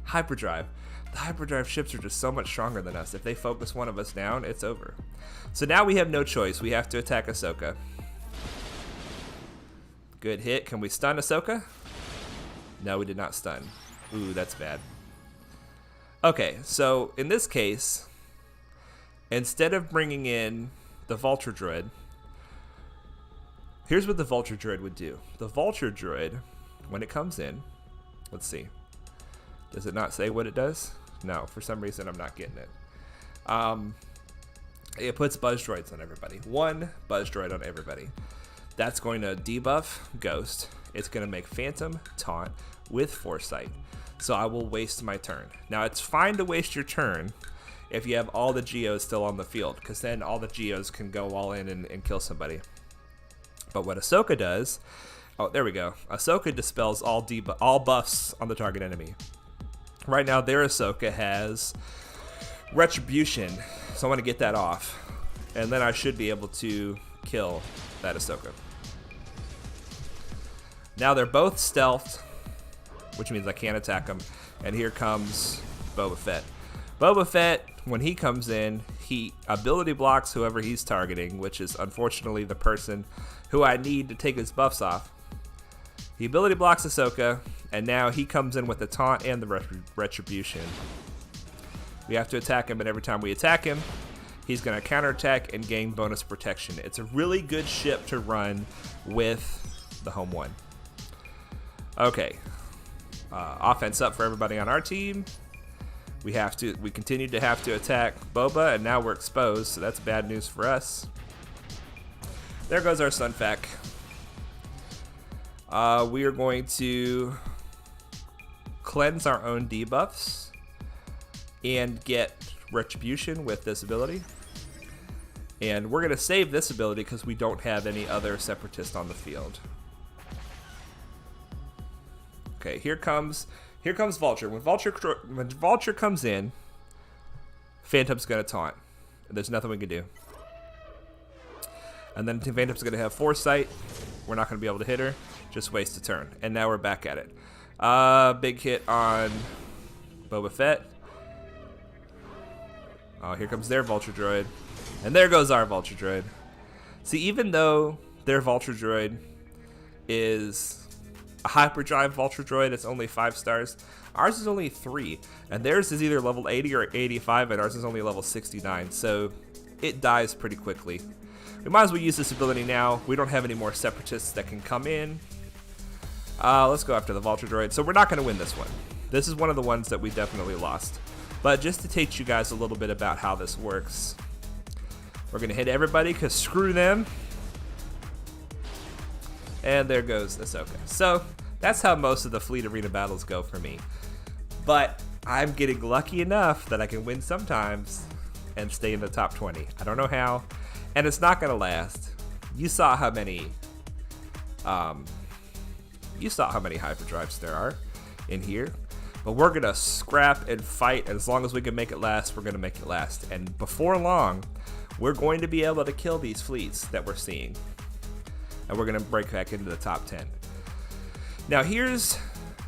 Hyperdrive. The hyperdrive ships are just so much stronger than us. If they focus one of us down, it's over. So now we have no choice. We have to attack Ahsoka. Good hit. Can we stun Ahsoka? No, we did not stun. Ooh, that's bad. Okay, so in this case, instead of bringing in the Vulture Droid, here's what the Vulture Droid would do. The Vulture Droid, when it comes in, let's see. Does it not say what it does? No, for some reason I'm not getting it. It puts buzz droids on everybody. 1 buzz droid on everybody. That's going to debuff Ghost. It's going to make Phantom taunt with Foresight. So I will waste my turn. Now it's fine to waste your turn if you have all the Geos still on the field, because then all the Geos can go all in and kill somebody. But what Ahsoka does, oh, there we go. Ahsoka dispels all buffs on the target enemy. Right now, their Ahsoka has Retribution, so I want to get that off. And then I should be able to kill that Ahsoka. Now they're both stealthed, which means I can't attack them. And here comes Boba Fett. Boba Fett, when he comes in, he ability blocks whoever he's targeting, which is unfortunately the person who I need to take his buffs off. He ability blocks Ahsoka, and now he comes in with the taunt and the retribution. We have to attack him, and every time we attack him, he's going to counterattack and gain bonus protection. It's a really good ship to run with the home one. Okay, offense up for everybody on our team. We continue to have to attack Boba, and now we're exposed, so that's bad news for us. There goes our Sunfac. We are going to cleanse our own debuffs and get retribution with this ability. And we're going to save this ability because we don't have any other separatists on the field. Okay, here comes Vulture. When Vulture comes in, Phantom's going to taunt. There's nothing we can do. And then Phantom's going to have Foresight. We're not going to be able to hit her. Just waste a turn. And now we're back at it. Big hit on Boba Fett. Oh, here comes their Vulture Droid. And there goes our Vulture Droid. See, even though their Vulture Droid is a hyperdrive Vulture Droid, it's only 5 stars. Ours is only 3. And theirs is either level 80 or 85, and ours is only level 69. So it dies pretty quickly. We might as well use this ability now. We don't have any more separatists that can come in. Let's go after the Vulture Droid. So we're not going to win this one. This is one of the ones that we definitely lost. But just to teach you guys a little bit about how this works, we're going to hit everybody because screw them. And there goes Ahsoka. So that's how most of the Fleet Arena battles go for me. But I'm getting lucky enough that I can win sometimes and stay in the top 20. I don't know how. And it's not going to last. You saw how many hyperdrives there are in here. But we're going to scrap and fight. And as long as we can make it last, we're going to make it last. And before long, we're going to be able to kill these fleets that we're seeing. and we're going to break back into the top 10. Now, here's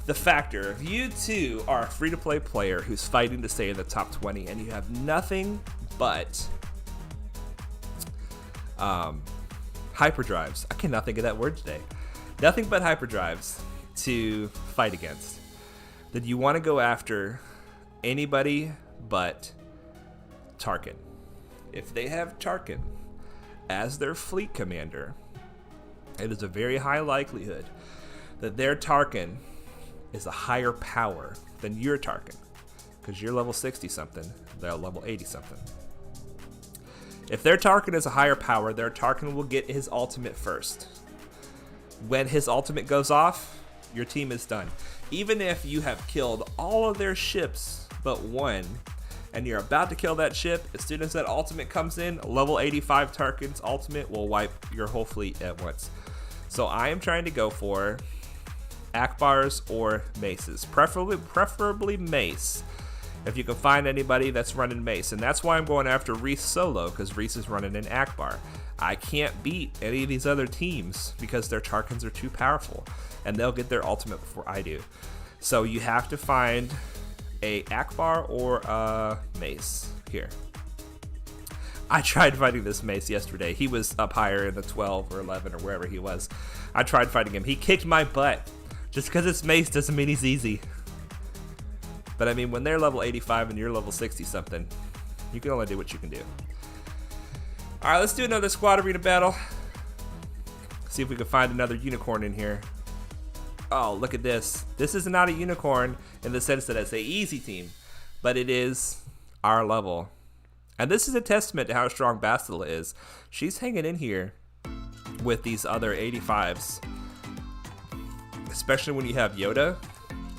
the factor. If you two are a free-to-play player who's fighting to stay in the top 20 and you have nothing but hyperdrives, I cannot think of that word today, nothing but hyperdrives to fight against, then you want to go after anybody but Tarkin. If they have Tarkin as their fleet commander, it is a very high likelihood that their Tarkin is a higher power than your Tarkin, because you're level 60 something, they're level 80 something. If their Tarkin is a higher power, their Tarkin will get his ultimate first. When his ultimate goes off, your team is done. Even if you have killed all of their ships but one, and you're about to kill that ship, as soon as that ultimate comes in, level 85 Tarkin's ultimate will wipe your whole fleet at once. So I am trying to go for Akbars or Maces, preferably Mace, if you can find anybody that's running Mace. And that's why I'm going after Reese solo, because Reese is running an Akbar. I can't beat any of these other teams because their Tarkins are too powerful, and they'll get their ultimate before I do. So you have to find a Akbar or a Mace here. I tried fighting this Mace yesterday. He was up higher in the 12 or 11 or wherever he was. I tried fighting him. He kicked my butt. Just because it's Mace doesn't mean he's easy. But I mean, when they're level 85 and you're level 60 something, you can only do what you can do. All right, let's do another squad arena battle. See if we can find another unicorn in here. Oh, look at this. This is not a unicorn in the sense that it's a easy team, but it is our level. And this is a testament to how strong Bastila is. She's hanging in here with these other 85s. Especially when you have Yoda.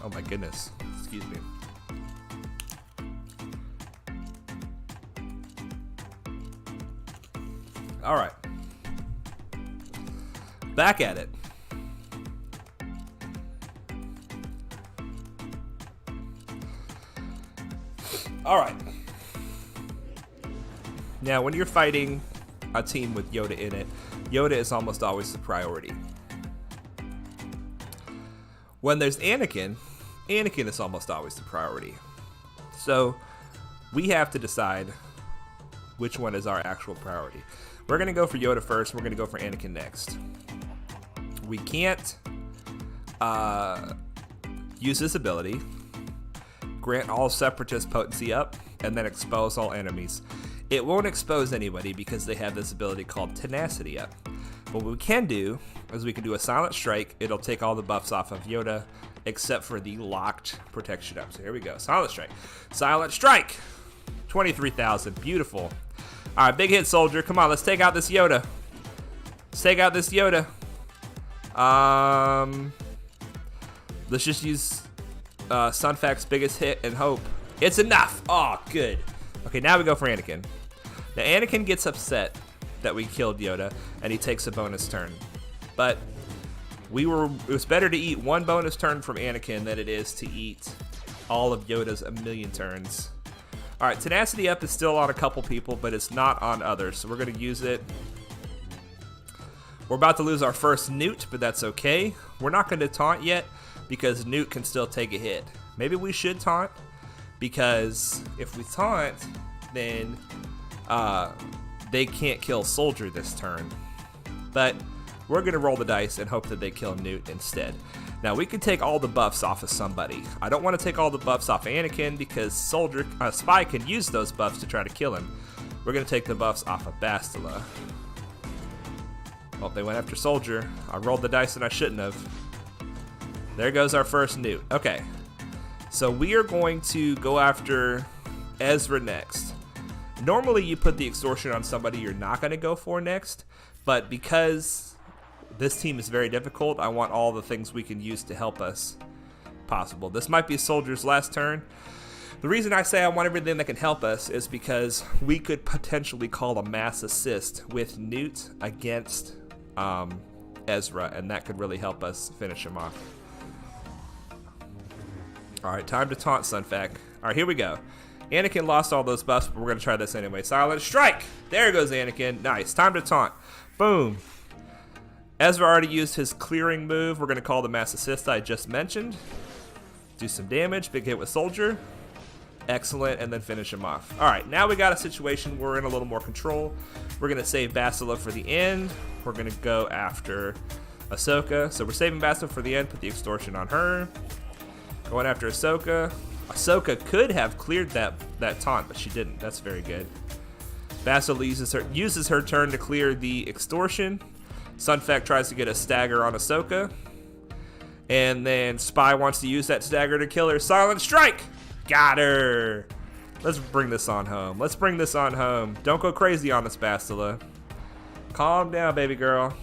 Oh my goodness. Excuse me. All right. Back at it. All right. Now, when you're fighting a team with Yoda in it, Yoda is almost always the priority. When there's Anakin, Anakin is almost always the priority. So we have to decide which one is our actual priority. We're going to go for Yoda first. We're going to go for Anakin next. We can't use this ability, grant all separatist potency up, and then expose all enemies. It won't expose anybody because they have this ability called tenacity up. What we can do is we can do a silent strike. It'll take all the buffs off of Yoda except for the locked protection up. So here we go. Silent strike. Silent strike. 23,000. Beautiful. All right, big hit, soldier. Come on, let's take out this Yoda. Let's take out this Yoda. Let's just use Sunfac's biggest hit and hope. It's enough. Oh, good. Okay, now we go for Anakin. Now, Anakin gets upset that we killed Yoda, and he takes a bonus turn. But it was better to eat one bonus turn from Anakin than it is to eat all of Yoda's a million turns. All right, tenacity up is still on a couple people, but it's not on others, so we're going to use it. We're about to lose our first Newt, but that's okay. We're not going to taunt yet because Newt can still take a hit. Maybe we should taunt, because if we taunt, then they can't kill Soldier this turn. But we're going to roll the dice and hope that they kill Newt instead. Now, we can take all the buffs off of somebody. I don't want to take all the buffs off of Anakin because Spy can use those buffs to try to kill him. We're going to take the buffs off of Bastila. Well, they went after Soldier. I rolled the dice and I shouldn't have. There goes our first Newt. Okay. So we are going to go after Ezra next. Normally you put the extortion on somebody you're not going to go for next, but because this team is very difficult, I want all the things we can use to help us possible. This might be Soldier's last turn. The reason I say I want everything that can help us is because we could potentially call a mass assist with Newt against Ezra, and that could really help us finish him off. Alright, time to taunt Sunfac. Alright, here we go. Anakin lost all those buffs, but we're going to try this anyway. Silent strike! There goes Anakin. Nice. Time to taunt. Boom. Ezra already used his clearing move. We're going to call the mass assist I just mentioned. Do some damage. Big hit with Soldier. Excellent. And then finish him off. All right. Now we got a situation where we're in a little more control. We're going to save Bastila for the end. We're going to go after Ahsoka. So we're saving Bastila for the end. Put the extortion on her. Going after Ahsoka. Ahsoka could have cleared that taunt, but she didn't. That's very good. Bastila uses her turn to clear the extortion. Sunfac tries to get a stagger on Ahsoka. And then Spy wants to use that stagger to kill her. Silent strike! Got her! Let's bring this on home. Let's bring this on home. Don't go crazy on us, Bastila. Calm down, baby girl.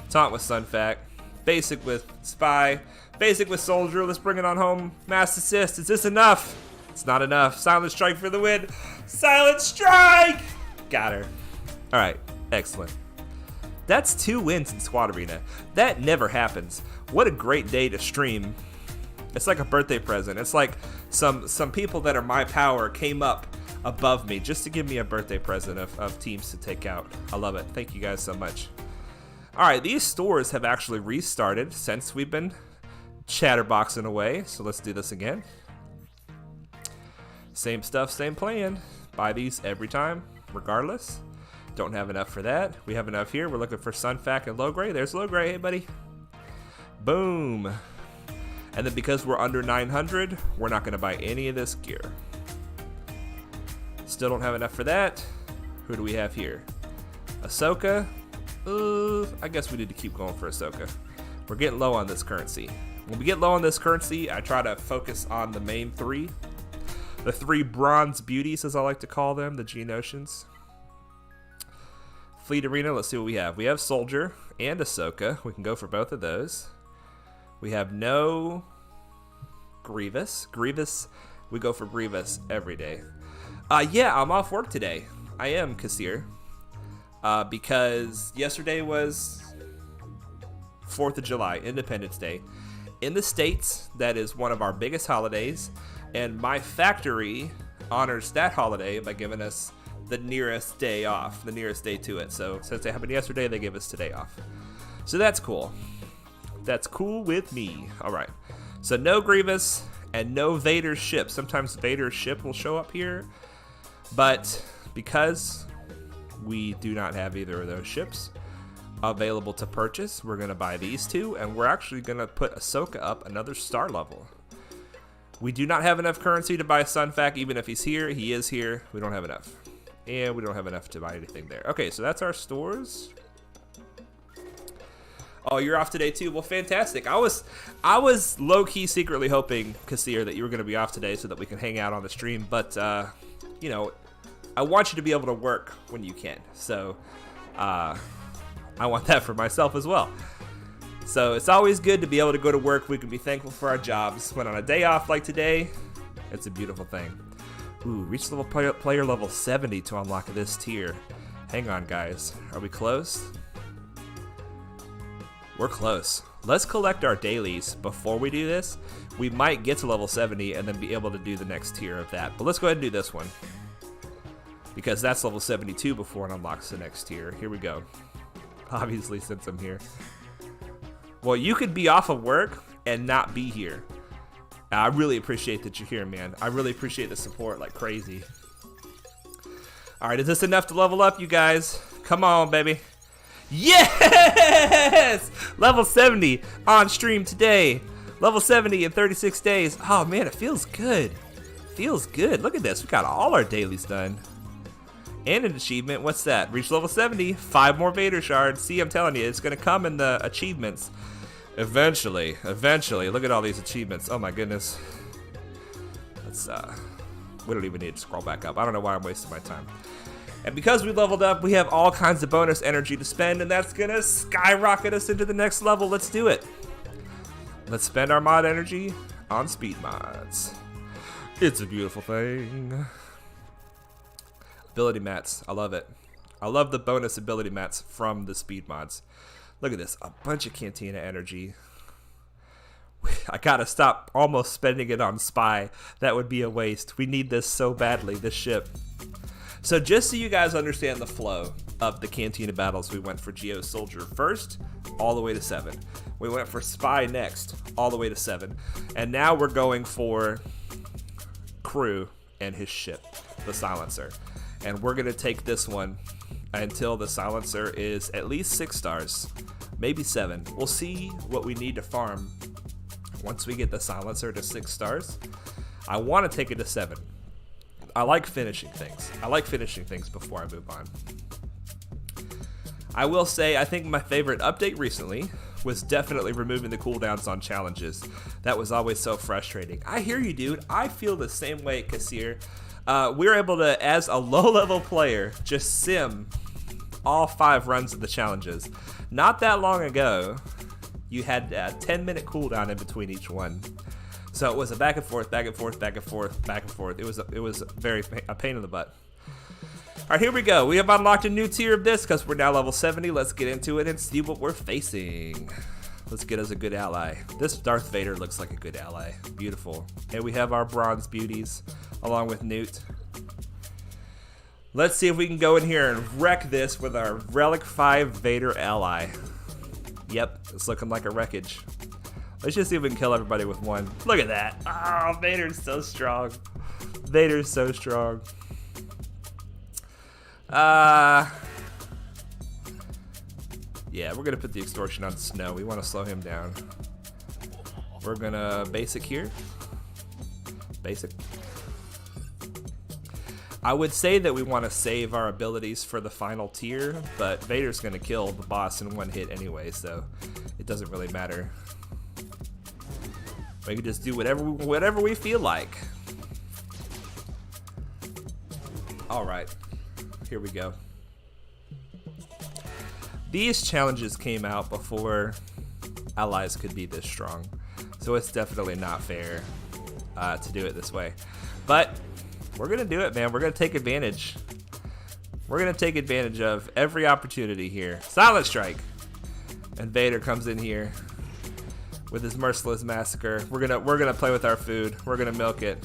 Taunt with Sunfac. Basic with Spy. Basic with Soldier. Let's bring it on home. Mass assist. Is this enough? It's not enough. Silent strike for the win. Silent strike! Got her. Alright. Excellent. That's 2 wins in Squad Arena. That never happens. What a great day to stream. It's like a birthday present. It's like some people that are my power came up above me just to give me a birthday present of teams to take out. I love it. Thank you guys so much. Alright, these stores have actually restarted since we've been chatterboxing away. So let's do this again. Same stuff, same plan. Buy these every time, regardless. Don't have enough for that. We have enough here. We're looking for Sunfac and Logray. There's Logray. Hey, buddy. Boom. And then because we're under 900, we're not going to buy any of this gear. Still don't have enough for that. Who do we have here? Ahsoka. I guess we need to keep going for Ahsoka. We're getting low on this currency. When we get low on this currency, I try to focus on the main 3. The 3 bronze beauties, as I like to call them, the Geonosians. Fleet Arena, let's see what we have. We have Soldier and Ahsoka. We can go for both of those. We have no Grievous. Grievous, we go for Grievous every day. Yeah, I'm off work today. I am, Kassir. Because yesterday was 4th of July, Independence Day. In the States, that is one of our biggest holidays. And my factory honors that holiday by giving us the nearest day off, the nearest day to it. So since it happened yesterday, they gave us today off. So that's cool. That's cool with me. All right. So no Grievous and no Vader's ship. Sometimes Vader's ship will show up here, but because we do not have either of those ships available to purchase, we're going to buy these 2, and we're actually going to put Ahsoka up another star level. We do not have enough currency to buy Sunfac, even if he's here. He is here. We don't have enough. And we don't have enough to buy anything there. Okay, so that's our stores. Oh, you're off today too? Well, fantastic. I was low-key secretly hoping, Kassir, that you were going to be off today so that we can hang out on the stream. But, you know, I want you to be able to work when you can. So, I want that for myself as well. So it's always good to be able to go to work. We can be thankful for our jobs. When on a day off like today, it's a beautiful thing. Ooh, reach level player level 70 to unlock this tier. Hang on, guys. Are we close? We're close. Let's collect our dailies before we do this. We might get to level 70 and then be able to do the next tier of that. But let's go ahead and do this one, because that's level 72 before it unlocks the next tier. Here we go. Obviously, since I'm here. Well, you could be off of work and not be here. I really appreciate that you're here, man. I really appreciate the support like crazy. All right, is this enough to level up, you guys? Come on, baby. Yes! Level 70 on stream today. Level 70 in 36 days. Oh, man, it feels good. Feels good. Look at this. We got all our dailies done. And an achievement. What's that? Reach level 70. 5 more Vader shards. See, I'm telling you, it's going to come in the achievements. Eventually. Look at all these achievements. Oh my goodness. Let's, we don't even need to scroll back up. I don't know why I'm wasting my time. And because we leveled up, we have all kinds of bonus energy to spend, and that's gonna skyrocket us into the next level. Let's do it. Let's spend our mod energy on speed mods. It's a beautiful thing. Ability mats. I love it. I love the bonus ability mats from the speed mods. Look at this, a bunch of Cantina energy. I gotta stop almost spending it on Spy. That would be a waste. We need this so badly, this ship. So just so you guys understand the flow of the Cantina battles, we went for Geo Soldier first, all the way to 7. We went for Spy next, all the way to 7. And now we're going for Crew and his ship, the Silencer. And we're going to take this one until the Silencer is at least 6 stars, maybe 7. We'll see what we need to farm once we get the Silencer to 6 stars. I want to take it to 7. I like finishing things. I like finishing things before I move on. I will say, I think my favorite update recently was definitely removing the cooldowns on challenges. That was always so frustrating. I hear you, dude. I feel the same way, Kassir. We were able to, as a low-level player, just sim all 5 runs of the challenges. Not that long ago, you had a 10-minute cooldown in between each one. So it was a back and forth, back and forth, back and forth, back and forth. It was a pain in the butt. All right, here we go. We have unlocked a new tier of this because we're now level 70. Let's get into it and see what we're facing. Let's get us a good ally. This Darth Vader looks like a good ally. Beautiful. And we have our bronze beauties along with Newt. Let's see if we can go in here and wreck this with our Relic 5 Vader ally. Yep, it's looking like a wreckage. Let's just see if we can kill everybody with one. Look at that. Oh, Vader's so strong. Vader's so strong. Yeah, we're going to put the extortion on Snow. We want to slow him down. We're going to basic here. Basic. I would say that we want to save our abilities for the final tier, but Vader's going to kill the boss in one hit anyway, so it doesn't really matter. We can just do whatever we feel like. All right, here we go. These challenges came out before allies could be this strong, so it's definitely not fair to do it this way. But we're gonna do it, man. We're gonna take advantage. We're gonna take advantage of every opportunity here. Silent Strike, and Vader comes in here with his merciless massacre. We're gonna play with our food. We're gonna milk it.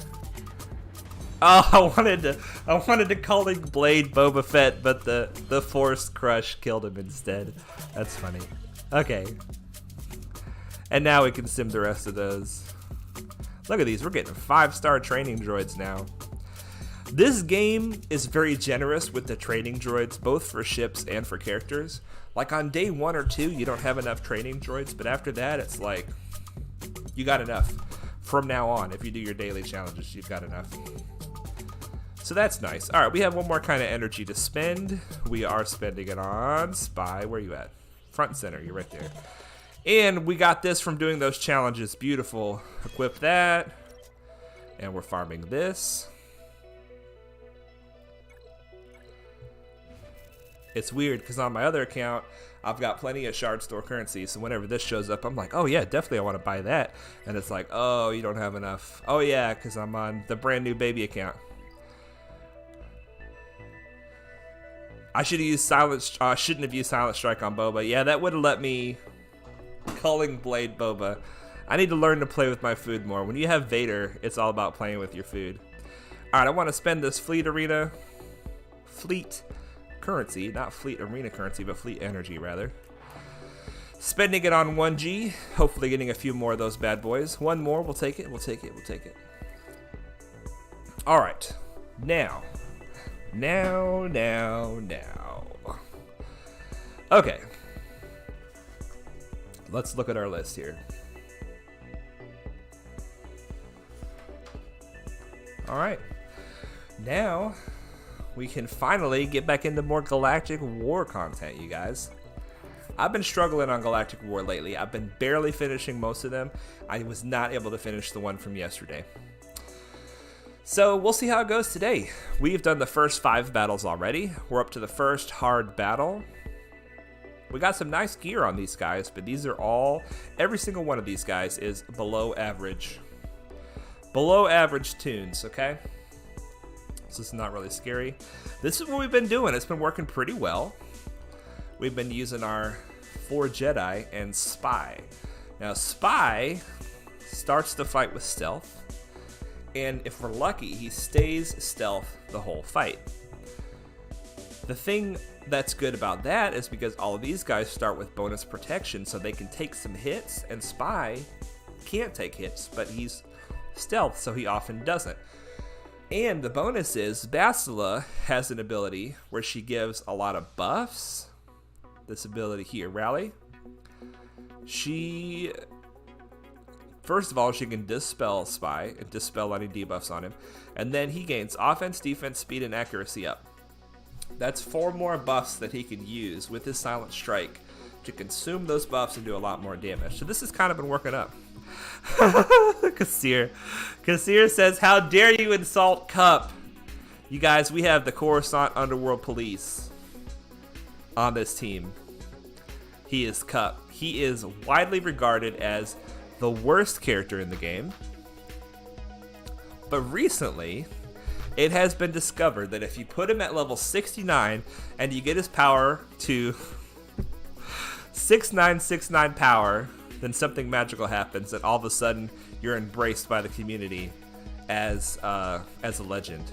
Oh, I wanted to calling Blade Boba Fett, but the Force Crush killed him instead. That's funny. Okay. And now we can sim the rest of those. Look at these. We're getting 5-star training droids now. This game is very generous with the training droids, both for ships and for characters. Like on day 1 or 2, you don't have enough training droids, but after that, it's like, you got enough. From now on, if you do your daily challenges, you've got enough. So that's nice. All right, we have one more kind of energy to spend. We are spending it on Spy. Where are you at? Front and center, you're right there. And we got this from doing those challenges. Beautiful. Equip that. And we're farming this. It's weird because on my other account, I've got plenty of shard store currency. So whenever this shows up, I'm like, oh yeah, definitely I want to buy that. And it's like, oh, you don't have enough. Oh yeah, because I'm on the brand new baby account. I should have used shouldn't have used Silent Strike on Boba. Yeah, that would have let me Culling Blade Boba. I need to learn to play with my food more. When you have Vader, it's all about playing with your food. All right, I want to spend this fleet currency, not fleet arena currency, but fleet energy rather. Spending it on 1G, hopefully getting a few more of those bad boys. One more, we'll take it, we'll take it, we'll take it. All right, now. Okay. Let's look at our list here. All right. Now, we can finally get back into more Galactic War content, you guys. I've been struggling on Galactic War lately. I've been barely finishing most of them. I was not able to finish the one from yesterday. So we'll see how it goes today. We've done the first 5 battles already. We're up to the first hard battle. We got some nice gear on these guys, but these are all, every single one of these guys is below average. Below average tunes, okay? So it's not really scary. This is what we've been doing. It's been working pretty well. We've been using our 4 Jedi and Spy. Now Spy starts the fight with stealth. And if we're lucky, he stays stealth the whole fight. The thing that's good about that is because all of these guys start with bonus protection, so they can take some hits, and Spy can't take hits, but he's stealth, so he often doesn't. And the bonus is Bastila has an ability where she gives a lot of buffs. This ability here, Rally. First of all, she can dispel Spy and dispel any debuffs on him. And then he gains offense, defense, speed, and accuracy up. That's 4 more buffs that he can use with his Silent Strike to consume those buffs and do a lot more damage. So this has kind of been working up. Kassir says, how dare you insult Cup? You guys, we have the Coruscant Underworld Police on this team. He is Cup. He is widely regarded as the worst character in the game. But recently, it has been discovered that if you put him at level 69 and you get his power to 6969 power, then something magical happens, and all of a sudden you're embraced by the community as a legend.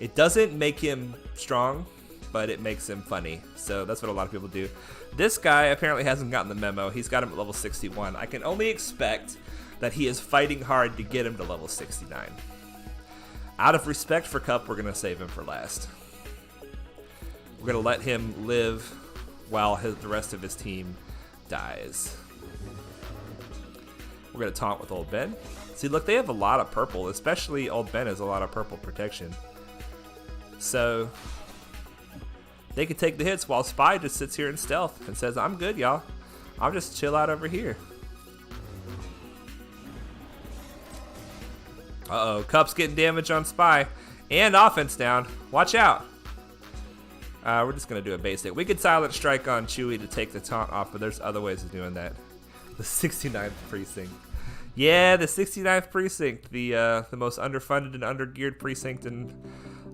It doesn't make him strong, but it makes him funny. So that's what a lot of people do. This guy apparently hasn't gotten the memo. He's got him at level 61. I can only expect that he is fighting hard to get him to level 69. Out of respect for Cup, we're going to save him for last. We're going to let him live while the rest of his team dies. We're going to taunt with Old Ben. See, look, they have a lot of purple, especially Old Ben has a lot of purple protection. So they can take the hits while Spy just sits here in stealth and says, I'm good, y'all. I'll just chill out over here. Uh-oh, Cup's getting damage on Spy and offense down. Watch out. We're just going to do a basic. We could Silent Strike on Chewie to take the taunt off, but there's other ways of doing that. The 69th Precinct. Yeah, the 69th Precinct, the most underfunded and undergeared precinct in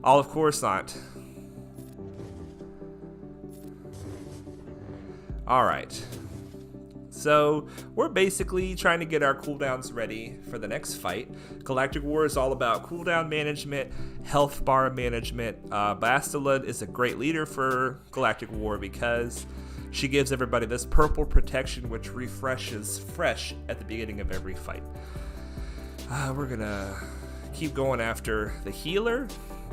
all of Coruscant. Alright. So, we're basically trying to get our cooldowns ready for the next fight. Galactic War is all about cooldown management, health bar management. Bastila is a great leader for Galactic War because she gives everybody this purple protection which refreshes fresh at the beginning of every fight. We're going to keep going after the healer,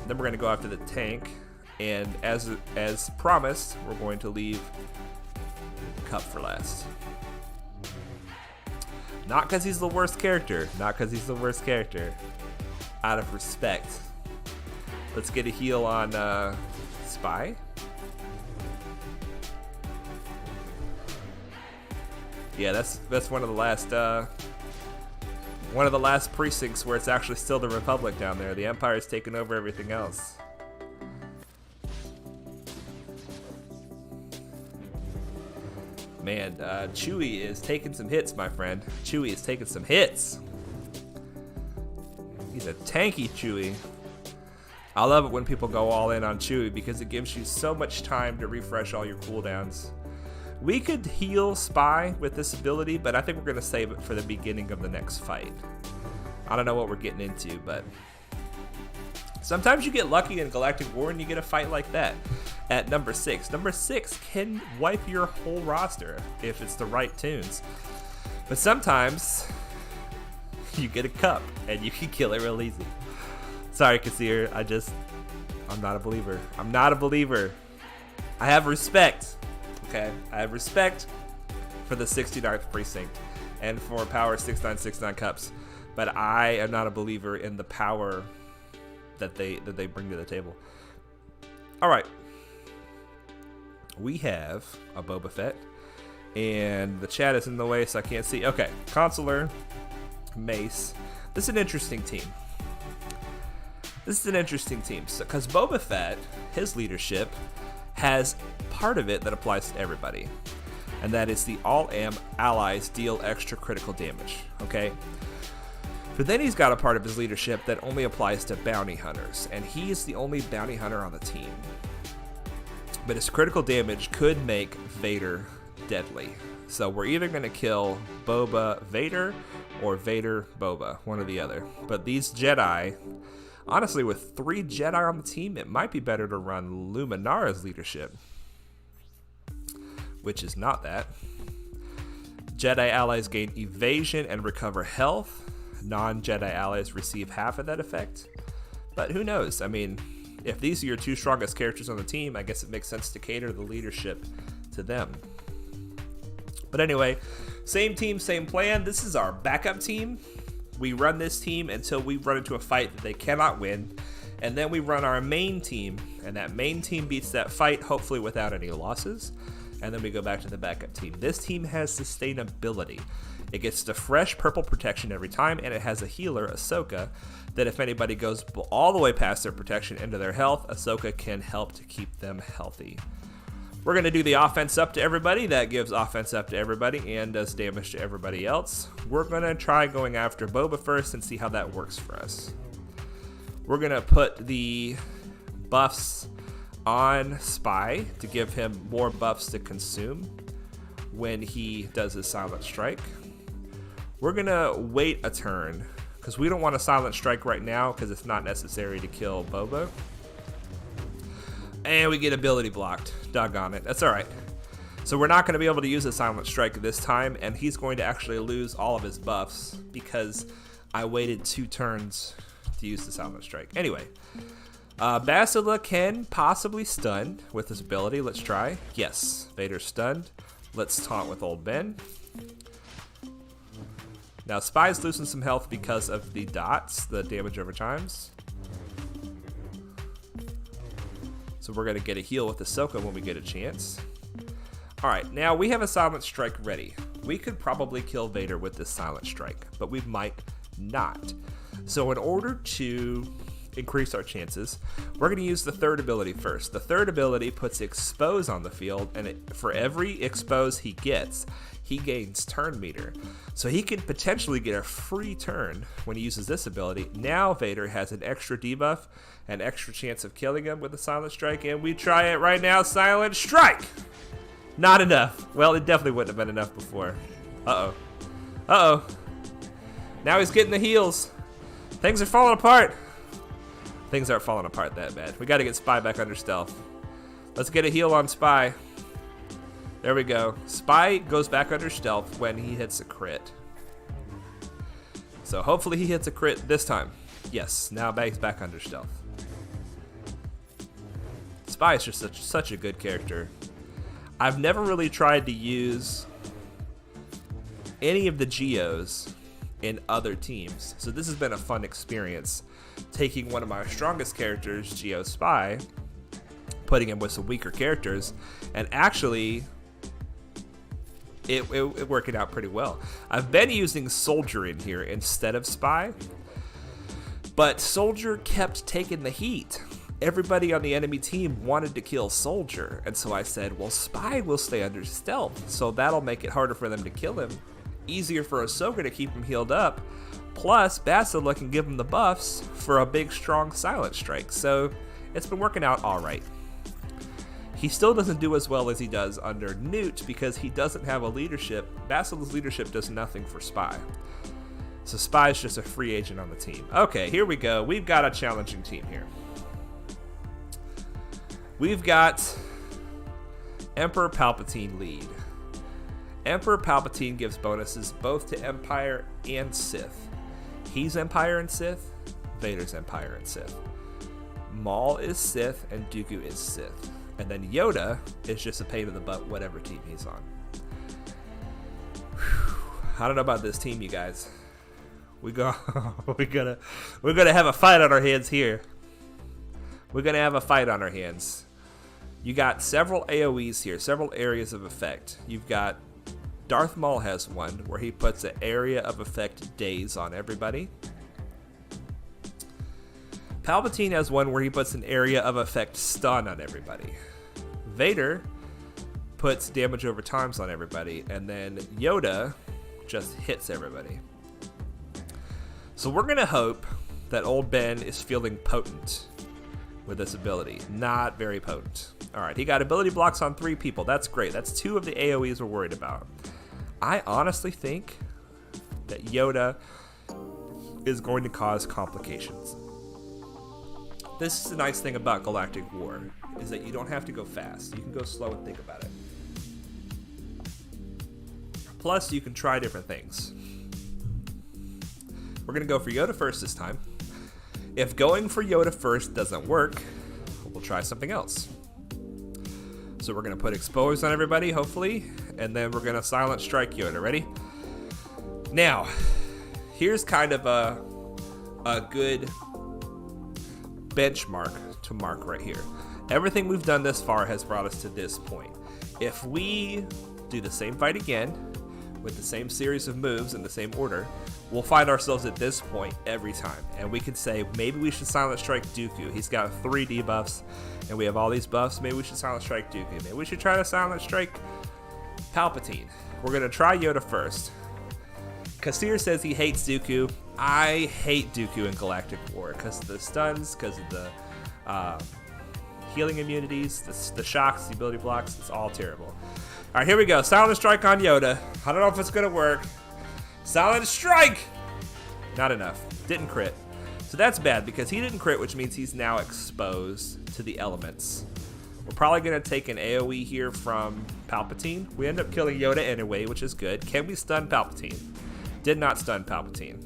then we're going to go after the tank, and as promised, we're going to leave Cup for last. Not because he's the worst character. Not because he's the worst character. Out of respect. Let's get a heal on Spy. Yeah, that's one of the last precincts where it's actually still the Republic down there. The Empire's taken over everything else. Man, Chewie is taking some hits, my friend. Chewie is taking some hits. He's a tanky Chewie. I love it when people go all in on Chewie because it gives you so much time to refresh all your cooldowns. We could heal Spy with this ability, but I think we're going to save it for the beginning of the next fight. I don't know what we're getting into, but sometimes you get lucky in Galactic War and you get a fight like that. At number 6. Number 6 can wipe your whole roster if it's the right tunes. But sometimes you get a Cup and you can kill it real easy. Sorry, Kassir. I'm not a believer. I'm not a believer. I have respect. Okay? I have respect for the 69th Precinct and for Power 6969 Cups. But I am not a believer in the power that they bring to the table. Alright. We have a Boba Fett, and the chat is in the way, so I can't see. Okay, Consular, Mace. This is an interesting team. Because Boba Fett, his leadership, has part of it that applies to everybody, and that is the all-am allies deal extra critical damage, okay? But then he's got a part of his leadership that only applies to bounty hunters, and he is the only bounty hunter on the team. But his critical damage could make Vader deadly. So we're either going to kill Boba Vader or Vader Boba, one or the other. But these Jedi Honestly, with 3 Jedi on the team, it might be better to run Luminara's leadership, which is not that. Jedi allies gain evasion and recover health. Non-Jedi allies receive half of that effect. But who knows? I mean, if these are your 2 strongest characters on the team, I guess it makes sense to cater the leadership to them. But anyway, same team, same plan. This is our backup team. We run this team until we run into a fight that they cannot win. And then we run our main team, and that main team beats that fight, hopefully without any losses. And then we go back to the backup team. This team has sustainability. It gets the fresh purple protection every time, and it has a healer, Ahsoka, that if anybody goes all the way past their protection into their health, Ahsoka can help to keep them healthy. We're going to do the offense up to everybody. That gives offense up to everybody and does damage to everybody else. We're going to try going after Boba first and see how that works for us. We're going to put the buffs on Spy to give him more buffs to consume when he does his silent strike. We're going to wait a turn because we don't want a silent strike right now because it's not necessary to kill Boba. And we get ability blocked. Doggone it. That's alright. So we're not going to be able to use a silent strike this time, and he's going to actually lose all of his buffs because I waited 2 turns to use the silent strike. Anyway, Bastila can possibly stun with his ability. Let's try. Yes, Vader's stunned. Let's taunt with Old Ben. Now Spy's losing some health because of the dots, the damage over times. So we're going to get a heal with Ahsoka when we get a chance. Alright, now we have a silent strike ready. We could probably kill Vader with this silent strike, but we might not. So in order to increase our chances, we're going to use the 3rd ability first. The 3rd ability puts expose on the field, and for every expose he gets, he gains turn meter. So he can potentially get a free turn when he uses this ability. Now Vader has an extra debuff, an extra chance of killing him with a silent strike, and we try it right now. Silent strike! Not enough. Well, it definitely wouldn't have been enough before. Uh-oh. Uh-oh. Now he's getting the heals. Things are falling apart. Things aren't falling apart that bad. We got to get Spy back under stealth. Let's get a heal on Spy. There we go. Spy goes back under stealth when he hits a crit. So hopefully he hits a crit this time. Yes, now he's back under stealth. Spy is just such a good character. I've never really tried to use any of the Geos in other teams, so this has been a fun experience. Taking one of my strongest characters, Geo Spy, putting him with some weaker characters, and actually it working out pretty well. I've been using Soldier in here instead of Spy, but Soldier kept taking the heat. Everybody on the enemy team wanted to kill Soldier, and so I said, well, Spy will stay under stealth, so that'll make it harder for them to kill him. Easier for Ahsoka to keep him healed up, plus Bastila can give him the buffs for a big strong silent strike, so it's been working out alright. He still doesn't do as well as he does under Newt because he doesn't have a leadership. Bastila's leadership does nothing for Spy. So Spy is just a free agent on the team. Okay, here we go. We've got a challenging team here. We've got Emperor Palpatine lead. Emperor Palpatine gives bonuses both to Empire and Sith. He's Empire and Sith. Vader's Empire and Sith. Maul is Sith and Dooku is Sith. And then Yoda is just a pain in the butt whatever team he's on. Whew. I don't know about this team, you guys. We're gonna have a fight on our hands here. We're gonna have a fight on our hands. You got several AoEs here, several areas of effect. You've got Darth Maul has one where he puts an area of effect daze on everybody. Palpatine has one where he puts an area of effect stun on everybody. Vader puts damage over times on everybody, and then Yoda just hits everybody. So we're gonna hope that Old Ben is feeling potent with this ability. Not very potent. Alright, he got ability blocks on 3 people. That's great. That's 2 of the AoEs we're worried about. I honestly think that Yoda is going to cause complications. This is the nice thing about Galactic War, is that you don't have to go fast. You can go slow and think about it. Plus, you can try different things. We're going to go for Yoda first this time. If going for Yoda first doesn't work, we'll try something else. So we're going to put Expose on everybody, hopefully, and then we're going to Silent Strike Yoda. Ready? Now, here's kind of a good benchmark to mark right here. Everything we've done this far has brought us to this point. If we do the same fight again, with the same series of moves in the same order, we'll find ourselves at this point every time. And we can say, maybe we should Silent Strike Dooku. He's got 3 debuffs, and we have all these buffs. Maybe we should Silent Strike Dooku. Maybe we should try to Silent Strike Palpatine. We're going to try Yoda first. Kasir says he hates Dooku. I hate Dooku in Galactic War because of the stuns, because of the healing immunities, the shocks, the ability blocks. It's all terrible. All right, here we go. Silent Strike on Yoda. I don't know if it's going to work. Silent Strike! Not enough. Didn't crit. So that's bad because he didn't crit, which means he's now exposed to the elements. We're probably going to take an AoE here from Palpatine. We end up killing Yoda anyway, which is good. Can we stun Palpatine? Did not stun Palpatine.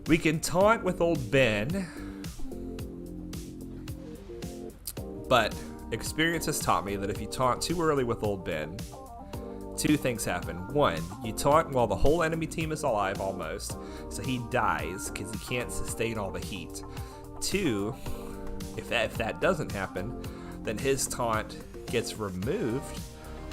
We can taunt with old Ben, but experience has taught me that if you taunt too early with old Ben, 2 things happen. 1, you taunt while the whole enemy team is alive almost, so he dies because he can't sustain all the heat. 2, if that doesn't happen, then his taunt gets removed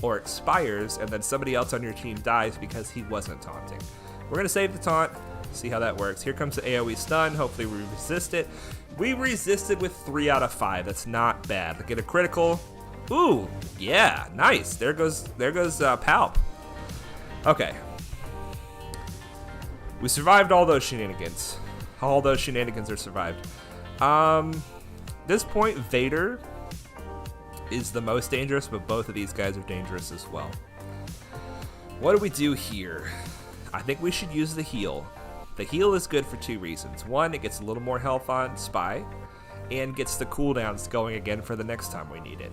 or expires, and then somebody else on your team dies because he wasn't taunting. We're going to save the taunt, see how that works. Here comes the AoE stun. Hopefully we resist it. We resisted with 3 out of 5. That's not bad. Get a critical. Ooh, yeah, nice. There goes Palp. Okay. We survived all those shenanigans. All those shenanigans are survived. This point, Vader is the most dangerous, but both of these guys are dangerous as well. What do we do here? I think we should use the heal. The heal is good for 2 reasons. 1, it gets a little more health on Spy, and gets the cooldowns going again for the next time we need it.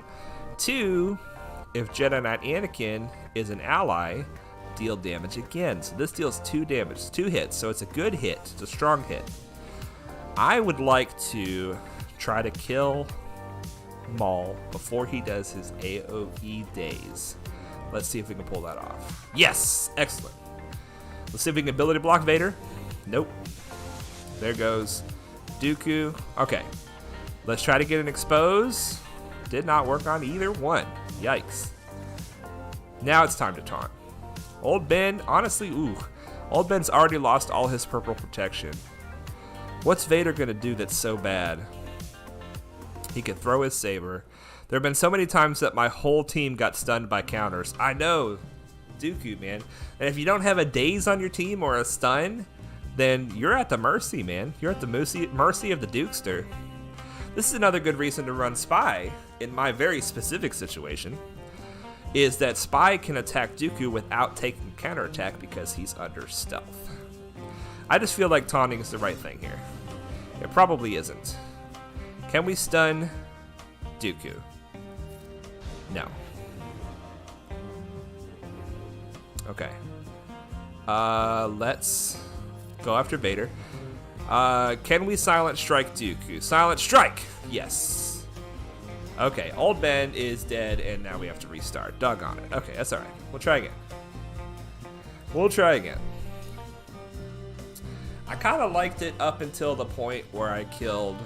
2, if Jedi Knight Anakin is an ally, deal damage again. So this deals 2 damage, 2 hits, so it's a good hit. It's a strong hit. I would like to try to kill Maul before he does his AoE days. Let's see if we can pull that off. Yes! Excellent. Let's see if we can ability block Vader. Nope. There goes Dooku. Okay. Let's try to get an expose. Did not work on either one. Yikes. Now it's time to taunt. Old Ben, honestly, Old Ben's already lost all his purple protection. What's Vader gonna do that's so bad? He could throw his saber. There have been so many times that my whole team got stunned by counters. I know, Dooku, man. And if you don't have a daze on your team or a stun, then you're at the mercy, man. You're at the mercy of the Dukester. This is another good reason to run Spy in my very specific situation, is that Spy can attack Dooku without taking counterattack because he's under stealth. I just feel like taunting is the right thing here. It probably isn't. Can we stun Dooku? No. Okay. Let's go after Vader. Can we Silent Strike Dooku? Silent Strike! Yes. Okay, Old Ben is dead, and now we have to restart. Doggone it. Okay, that's alright. We'll try again. We'll try again. I kind of liked it up until the point where I killed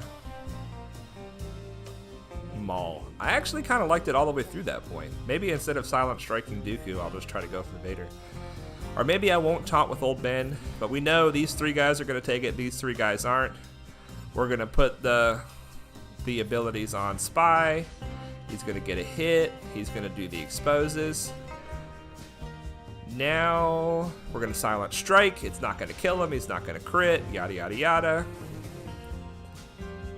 Maul. I actually kind of liked it all the way through that point. Maybe instead of Silent Striking Dooku, I'll just try to go for Vader. Or maybe I won't taunt with Old Ben, but we know these 3 guys are going to take it, these 3 guys aren't. We're going to put the abilities on Spy. He's going to get a hit. He's going to do the exposes. Now we're going to Silent Strike. It's not going to kill him. He's not going to crit. Yada, yada, yada.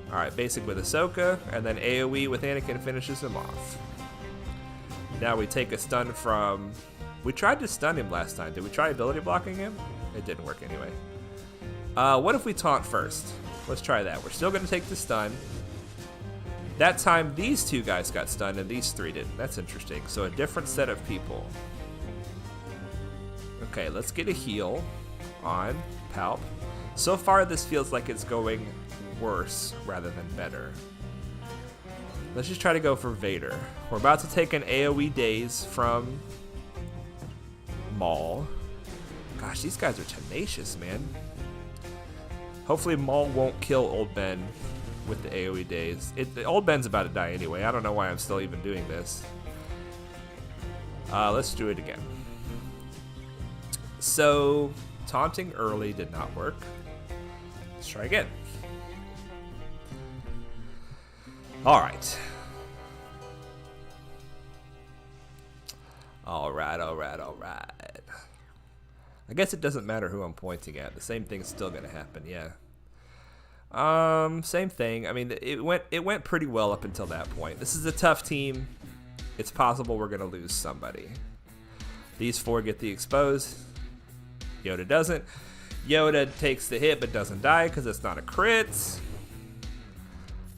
Alright, basic with Ahsoka, and then AoE with Anakin finishes him off. Now we take a stun from... We tried to stun him last time. Did we try ability blocking him? It didn't work anyway. What if we taunt first? Let's try that. We're still going to take the stun. That time, these two guys got stunned and these three didn't. That's interesting. So a different set of people. Okay, let's get a heal on Palp. So far, this feels like it's going worse rather than better. Let's just try to go for Vader. We're about to take an AoE daze from Maul. Gosh, these guys are tenacious, man. Hopefully Maul won't kill Old Ben with the AoE daze. Old Ben's about to die anyway. I don't know why I'm still even doing this. Let's do it again. So, taunting early did not work. Let's try again. Alright. Alright. I guess it doesn't matter who I'm pointing at. The same thing's still gonna happen, yeah. Same thing. I mean, it went pretty well up until that point. This is a tough team. It's possible we're gonna lose somebody. These four get the exposed. Yoda doesn't. Yoda takes the hit but doesn't die because it's not a crit.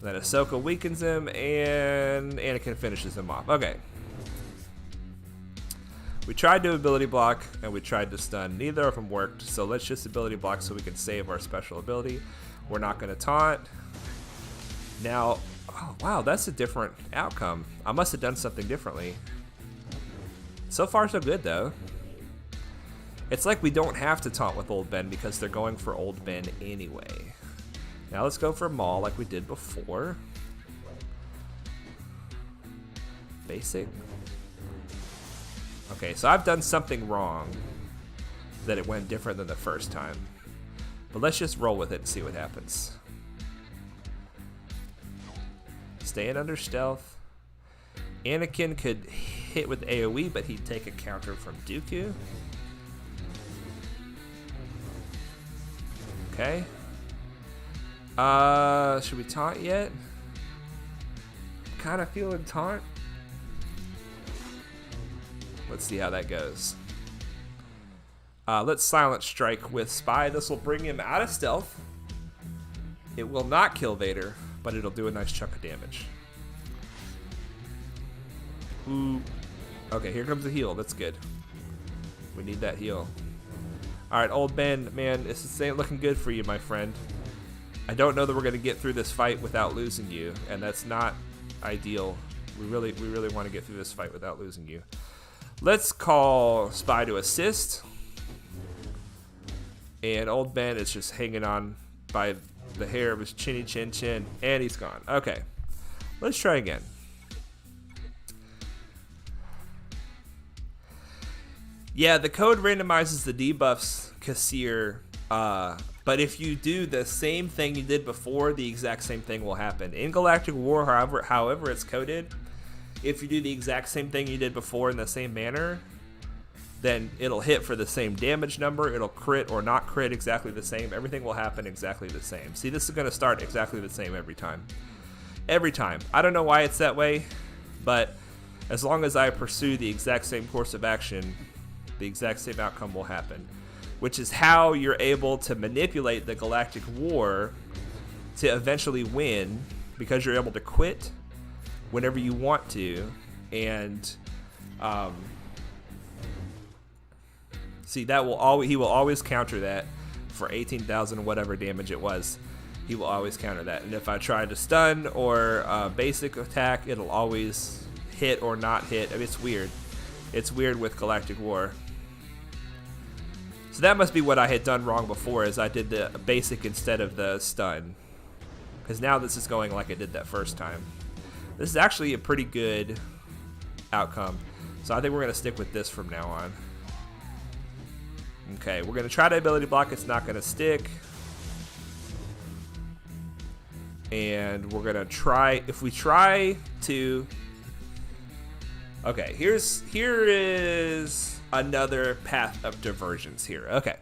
Then Ahsoka weakens him and Anakin finishes him off. Okay. We tried to ability block and we tried to stun. Neither of them worked, so let's just ability block so we can save our special ability. We're not going to taunt. Now, oh, wow, that's a different outcome. I must have done something differently. So far, so good, though. It's like we don't have to taunt with Old Ben because they're going for Old Ben anyway. Now let's go for Maul like we did before. Basic. Okay, so I've done something wrong that it went different than the first time. But let's just roll with it and see what happens. Staying under stealth. Anakin could hit with AoE, but he'd take a counter from Dooku. Okay. Should we taunt yet? Kind of feeling taunt. Let's see how that goes. Let's silent strike with Spy. This will bring him out of stealth. It will not kill Vader, but it'll do a nice chunk of damage. Ooh. Okay, here comes the heal. That's good. We need that heal. Alright, Old Ben, man, this ain't looking good for you, my friend. I don't know that we're going to get through this fight without losing you, and that's not ideal. We really want to get through this fight without losing you. Let's call Spy to assist. And Old Ben is just hanging on by the hair of his chinny chin chin, and he's gone. Okay, let's try again. Yeah, the code randomizes the debuffs, Kassir, but if you do the same thing you did before, the exact same thing will happen. In Galactic War, however it's coded, if you do the exact same thing you did before in the same manner, then it'll hit for the same damage number, it'll crit or not crit exactly the same, everything will happen exactly the same. See, this is going to start exactly the same every time. Every time. I don't know why it's that way, but as long as I pursue the exact same course of action, the exact same outcome will happen. Which is how you're able to manipulate the Galactic War to eventually win, because you're able to quit whenever you want to, and see, that will he will always counter that for 18,000 whatever damage it was. He will always counter that, and if I try to stun or basic attack, it'll always hit or not hit. I mean, it's weird. It's weird with Galactic War. So that must be what I had done wrong before, is I did the basic instead of the stun. Because now this is going like I did that first time. This is actually a pretty good outcome. So I think we're going to stick with this from now on. Okay, we're going to try to ability block. It's not going to stick. And we're going to try, if we try to... Okay, here is another path of divergence here. Okay.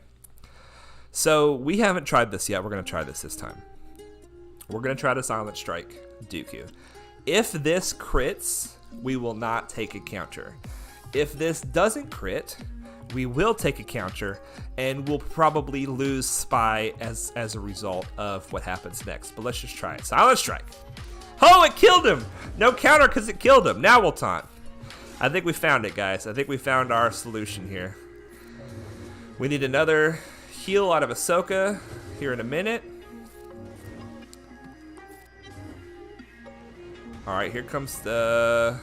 So we haven't tried this yet. We're going to try this time. We're going to try to silent strike Dooku. If this crits, we will not take a counter. If this doesn't crit, we will take a counter, and we'll probably lose Spy as a result of what happens next. But let's just try it. Silent Strike. Oh, it killed him! No counter because it killed him. Now we'll taunt. I think we found it, guys. I think we found our solution here. We need another heal out of Ahsoka here in a minute. Alright, here comes the...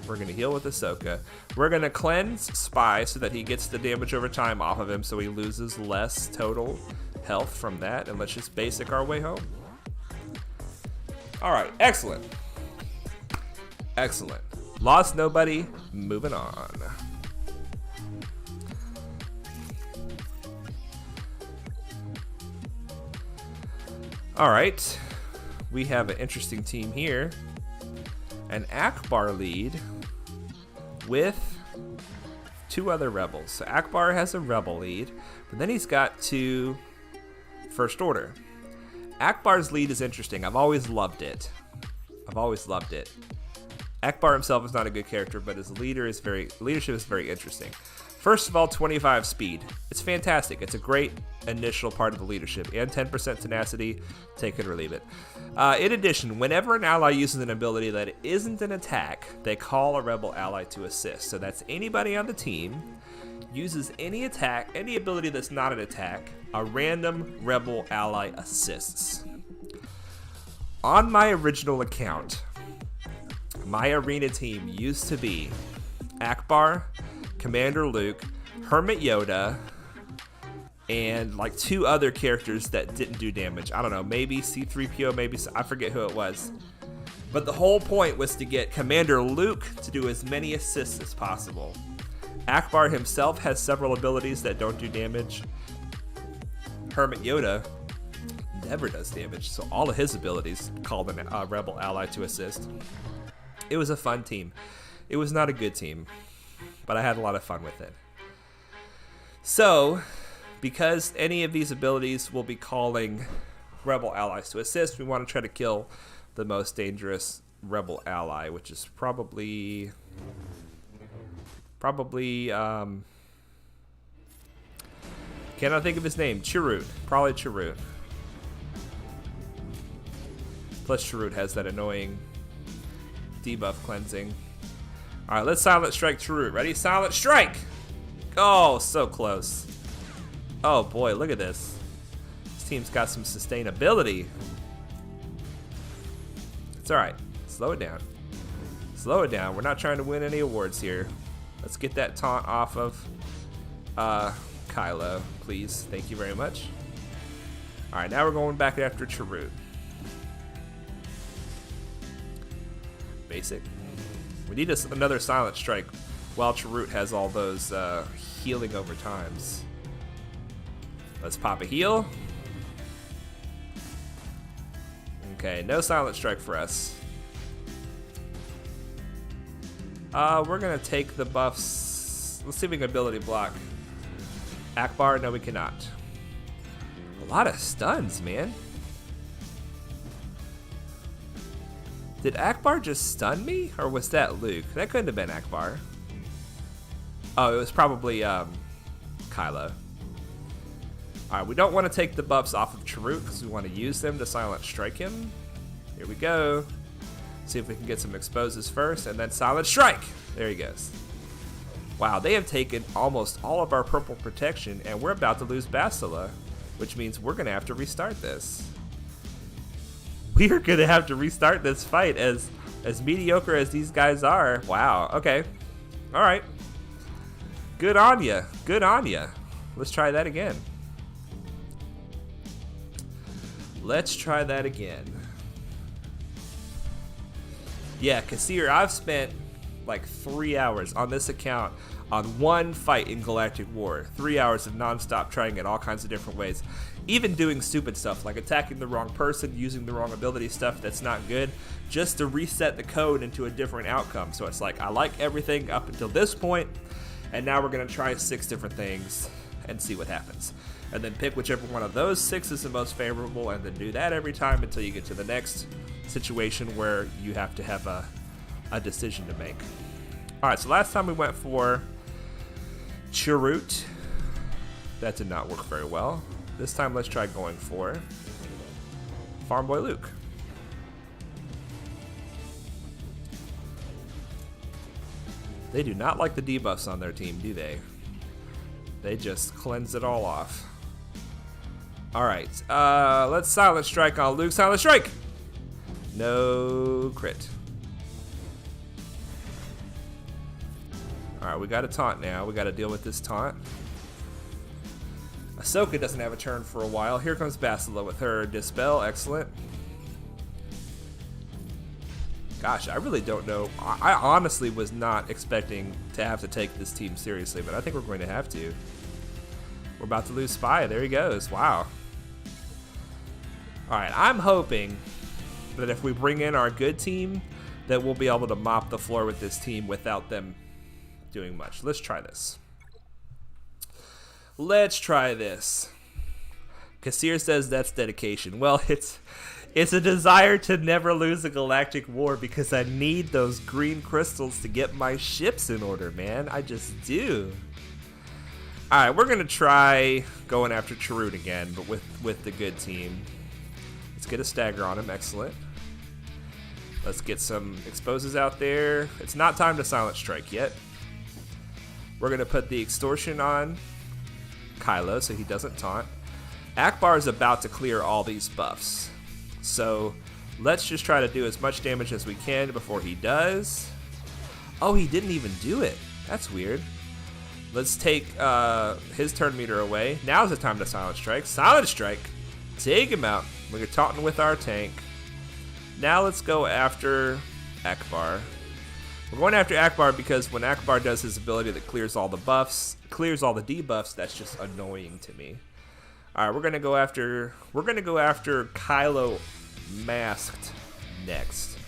We're going to heal with Ahsoka. We're going to cleanse Spy so that he gets the damage over time off of him so he loses less total health from that. And let's just basic our way home. Alright, excellent. Excellent. Lost nobody, moving on. Alright, we have an interesting team here. An Akbar lead with 2 other rebels. So Akbar has a rebel lead, but then he's got 2 First Order. Akbar's lead is interesting. I've always loved it. I've always loved it. Akbar himself is not a good character, but his leadership is very interesting. First of all, 25 speed. It's fantastic. It's a great initial part of the leadership. And 10% tenacity, take it or leave it. In addition, whenever an ally uses an ability that isn't an attack, they call a rebel ally to assist. So that's anybody on the team uses any attack, any ability that's not an attack, a random rebel ally assists. On my original account, my arena team used to be Akbar, Commander Luke, Hermit Yoda, and like 2 other characters that didn't do damage. I don't know, maybe C-3PO, maybe, I forget who it was. But the whole point was to get Commander Luke to do as many assists as possible. Akbar himself has several abilities that don't do damage. Hermit Yoda never does damage, so all of his abilities called a rebel ally to assist. It was a fun team. It was not a good team, but I had a lot of fun with it. So, because any of these abilities will be calling rebel allies to assist, we want to try to kill the most dangerous rebel ally, which is probably cannot think of his name. Chirrut. Probably Chirrut. Plus Chirrut has that annoying debuff cleansing. Alright, let's Silent Strike Chirrut. Ready? Silent Strike! Oh, so close. Oh boy, look at this. This team's got some sustainability. It's alright. Slow it down. Slow it down. We're not trying to win any awards here. Let's get that taunt off of Kylo, please. Thank you very much. Alright, now we're going back after Chirrut. Basic. We need another Silent Strike while Chirrut has all those healing over times. Let's pop a heal. Okay, no Silent Strike for us. We're gonna take the buffs. Let's see if we can ability block Akbar. No, we cannot. A lot of stuns, man. Did Akbar just stun me, or was that Luke? That couldn't have been Akbar. Oh, it was probably Kylo. Alright, we don't want to take the buffs off of Chirrut because we want to use them to Silent Strike him. Here we go. See if we can get some exposes first, and then Silent Strike! There he goes. Wow, they have taken almost all of our purple protection, and we're about to lose Bastila, which means we're going to have to restart this. We are going to have to restart this fight as mediocre as these guys are. Wow, okay. Alright. Good on ya. Good on ya. Let's try that again. Let's try that again. Yeah, Kassir, I've spent like 3 hours on this account on one fight in Galactic War. 3 hours of non-stop trying it all kinds of different ways. Even doing stupid stuff like attacking the wrong person, using the wrong ability stuff that's not good, just to reset the code into a different outcome. So it's like, I like everything up until this point, and now we're going to try 6 different things and see what happens. And then pick whichever one of those 6 is the most favorable, and then do that every time until you get to the next situation where you have to have a decision to make. Alright, so last time we went for Chirrut. That did not work very well. This time let's try going for Farm Boy Luke. They do not like the debuffs on their team, do they? They just cleanse it all off. Alright, let's Silent Strike on Luke. Silent Strike! No crit. Alright, we got a taunt now. We got to deal with this taunt. Ahsoka doesn't have a turn for a while. Here comes Bastila with her Dispel. Excellent. Gosh, I really don't know. I honestly was not expecting to have to take this team seriously, but I think we're going to have to. We're about to lose Spy. There he goes. Wow. Alright, I'm hoping that if we bring in our good team, that we'll be able to mop the floor with this team without them doing much. Let's try this. Let's try this. Kassir says that's dedication. Well, it's a desire to never lose a galactic war because I need those green crystals to get my ships in order, man. I just do. Alright, we're going to try going after Chirrut again, but with the good team. Let's get a stagger on him. Excellent. Let's get some exposes out there. It's not time to Silent Strike yet. We're going to put the extortion on Kylo so he doesn't taunt. Akbar is about to clear all these buffs. So let's just try to do as much damage as we can before he does. Oh, he didn't even do it. That's weird. Let's take his turn meter away. Now's the time to Silent Strike. Silent Strike. Take him out. We're taunting with our tank. Now let's go after Akbar. We're going after Akbar because when Akbar does his ability that clears all the buffs, clears all the debuffs, that's just annoying to me. All right, we're gonna go after Kylo masked next.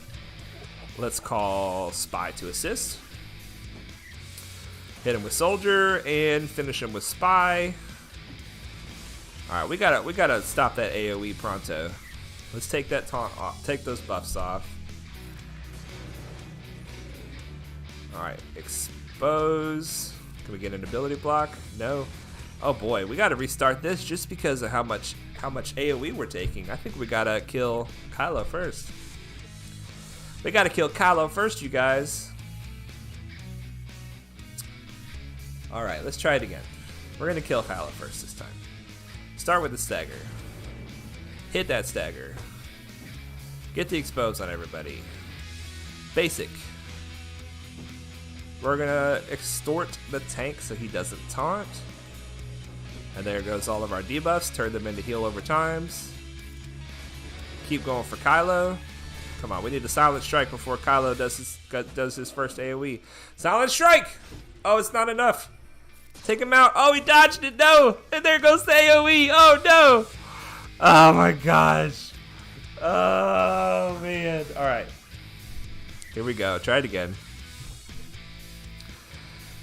Let's call Spy to assist. Hit him with Soldier and finish him with Spy. All right, we gotta stop that AOE pronto. Let's take that taunt off. Take those buffs off. All right, expose. Can we get an ability block? No. Oh boy, we gotta restart this just because of how much AOE we're taking. I think we gotta kill Kylo first. We gotta kill Kylo first, you guys. All right, let's try it again. We're gonna kill Kylo first this time. Start with the stagger. Hit that stagger. Get the expose on everybody. Basic. We're gonna extort the tank so he doesn't taunt. And there goes all of our debuffs. Turn them into heal over times. Keep going for Kylo. Come on, we need to Silent Strike before Kylo does his first AoE. Silent Strike! Oh, it's not enough. Take him out. Oh, he dodged it. No! And there goes the AoE. Oh, no! Oh, my gosh. Oh, man. All right. Here we go. Try it again.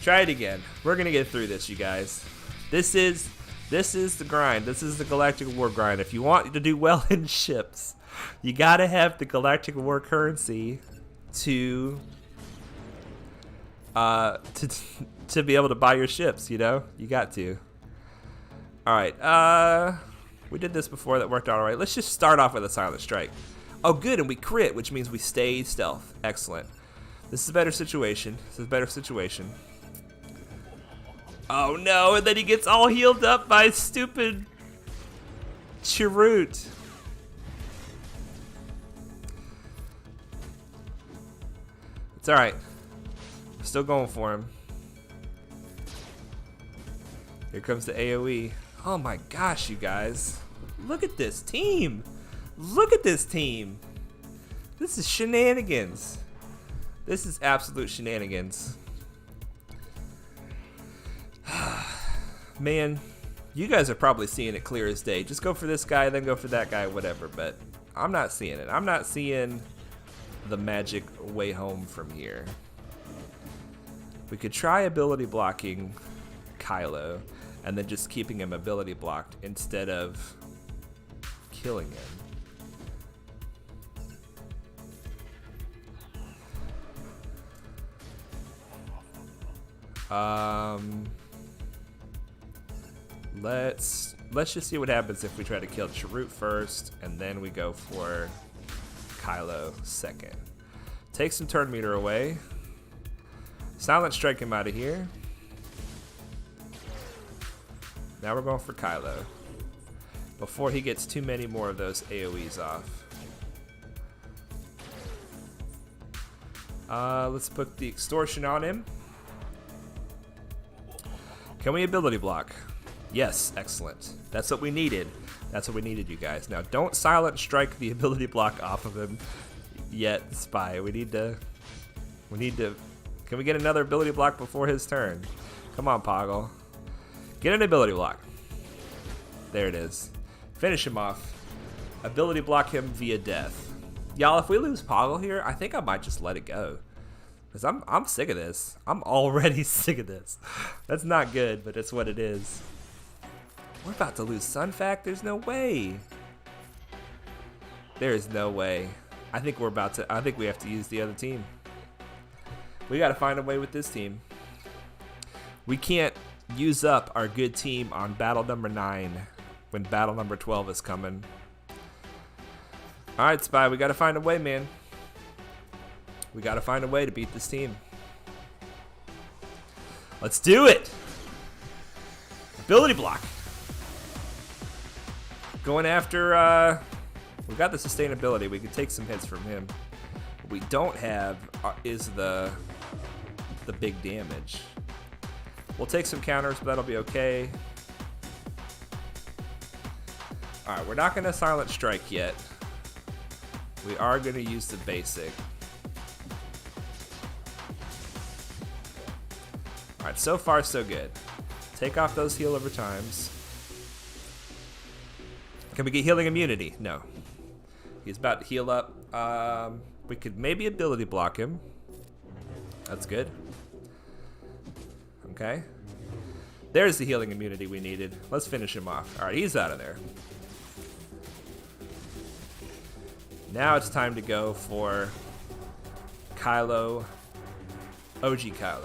Try it again. We're going to get through this, you guys. This is the grind. This is the Galactic War grind. If you want to do well in ships, you got to have the Galactic War currency to be able to buy your ships, you know? You got to. All right. We did this before. That worked out all right. Let's just start off with a Silent Strike. Oh, good. And we crit, which means we stay stealth. Excellent. This is a better situation. This is a better situation. Oh, no. And then he gets all healed up by stupid Chirrut. It's all right. Still going for him. Here comes the AoE. Oh my gosh, you guys. Look at this team. Look at this team. This is shenanigans. This is absolute shenanigans. Man, you guys are probably seeing it clear as day. Just go for this guy, then go for that guy, whatever. But I'm not seeing it. I'm not seeing the magic way home from here. We could try ability blocking Kylo and then just keeping him ability blocked instead of killing him. Let's just see what happens if we try to kill Chirrut first, and then we go for Kylo second. Take some turn meter away. Silent strike him out of here. Now we're going for Kylo before he gets too many more of those AoEs off. Let's put the extortion on him. Can we ability block? Yes, excellent. That's what we needed. That's what we needed, you guys. Now, don't silent strike the ability block off of him yet, Spy. We need to. Can we get another ability block before his turn? Come on, Poggle. Get an ability block. There it is. Finish him off. Ability block him via death. Y'all, if we lose Poggle here, I think I might just let it go. Because I'm sick of this. I'm already sick of this. That's not good, but it's what it is. We're about to lose Sunfac. There's no way. There is no way. I think we have to use the other team. We got to find a way with this team. We can't use up our good team on battle number 9 when battle number 12 is coming. All right, Spy, we got to find a way, man. We got to find a way to beat this team. Let's do it. Ability block. Going after, we got the sustainability. We can take some hits from him. What we don't have is the big damage. We'll take some counters, but that'll be okay. All right, we're not going to silent strike yet. We are going to use the basic. All right, so far so good. Take off those heal over times. Can we get healing immunity? No. He's about to heal up. We could maybe ability block him. That's good. Okay. There's the healing immunity we needed. Let's finish him off. All right, he's out of there. Now it's time to go for Kylo, OG Kylo.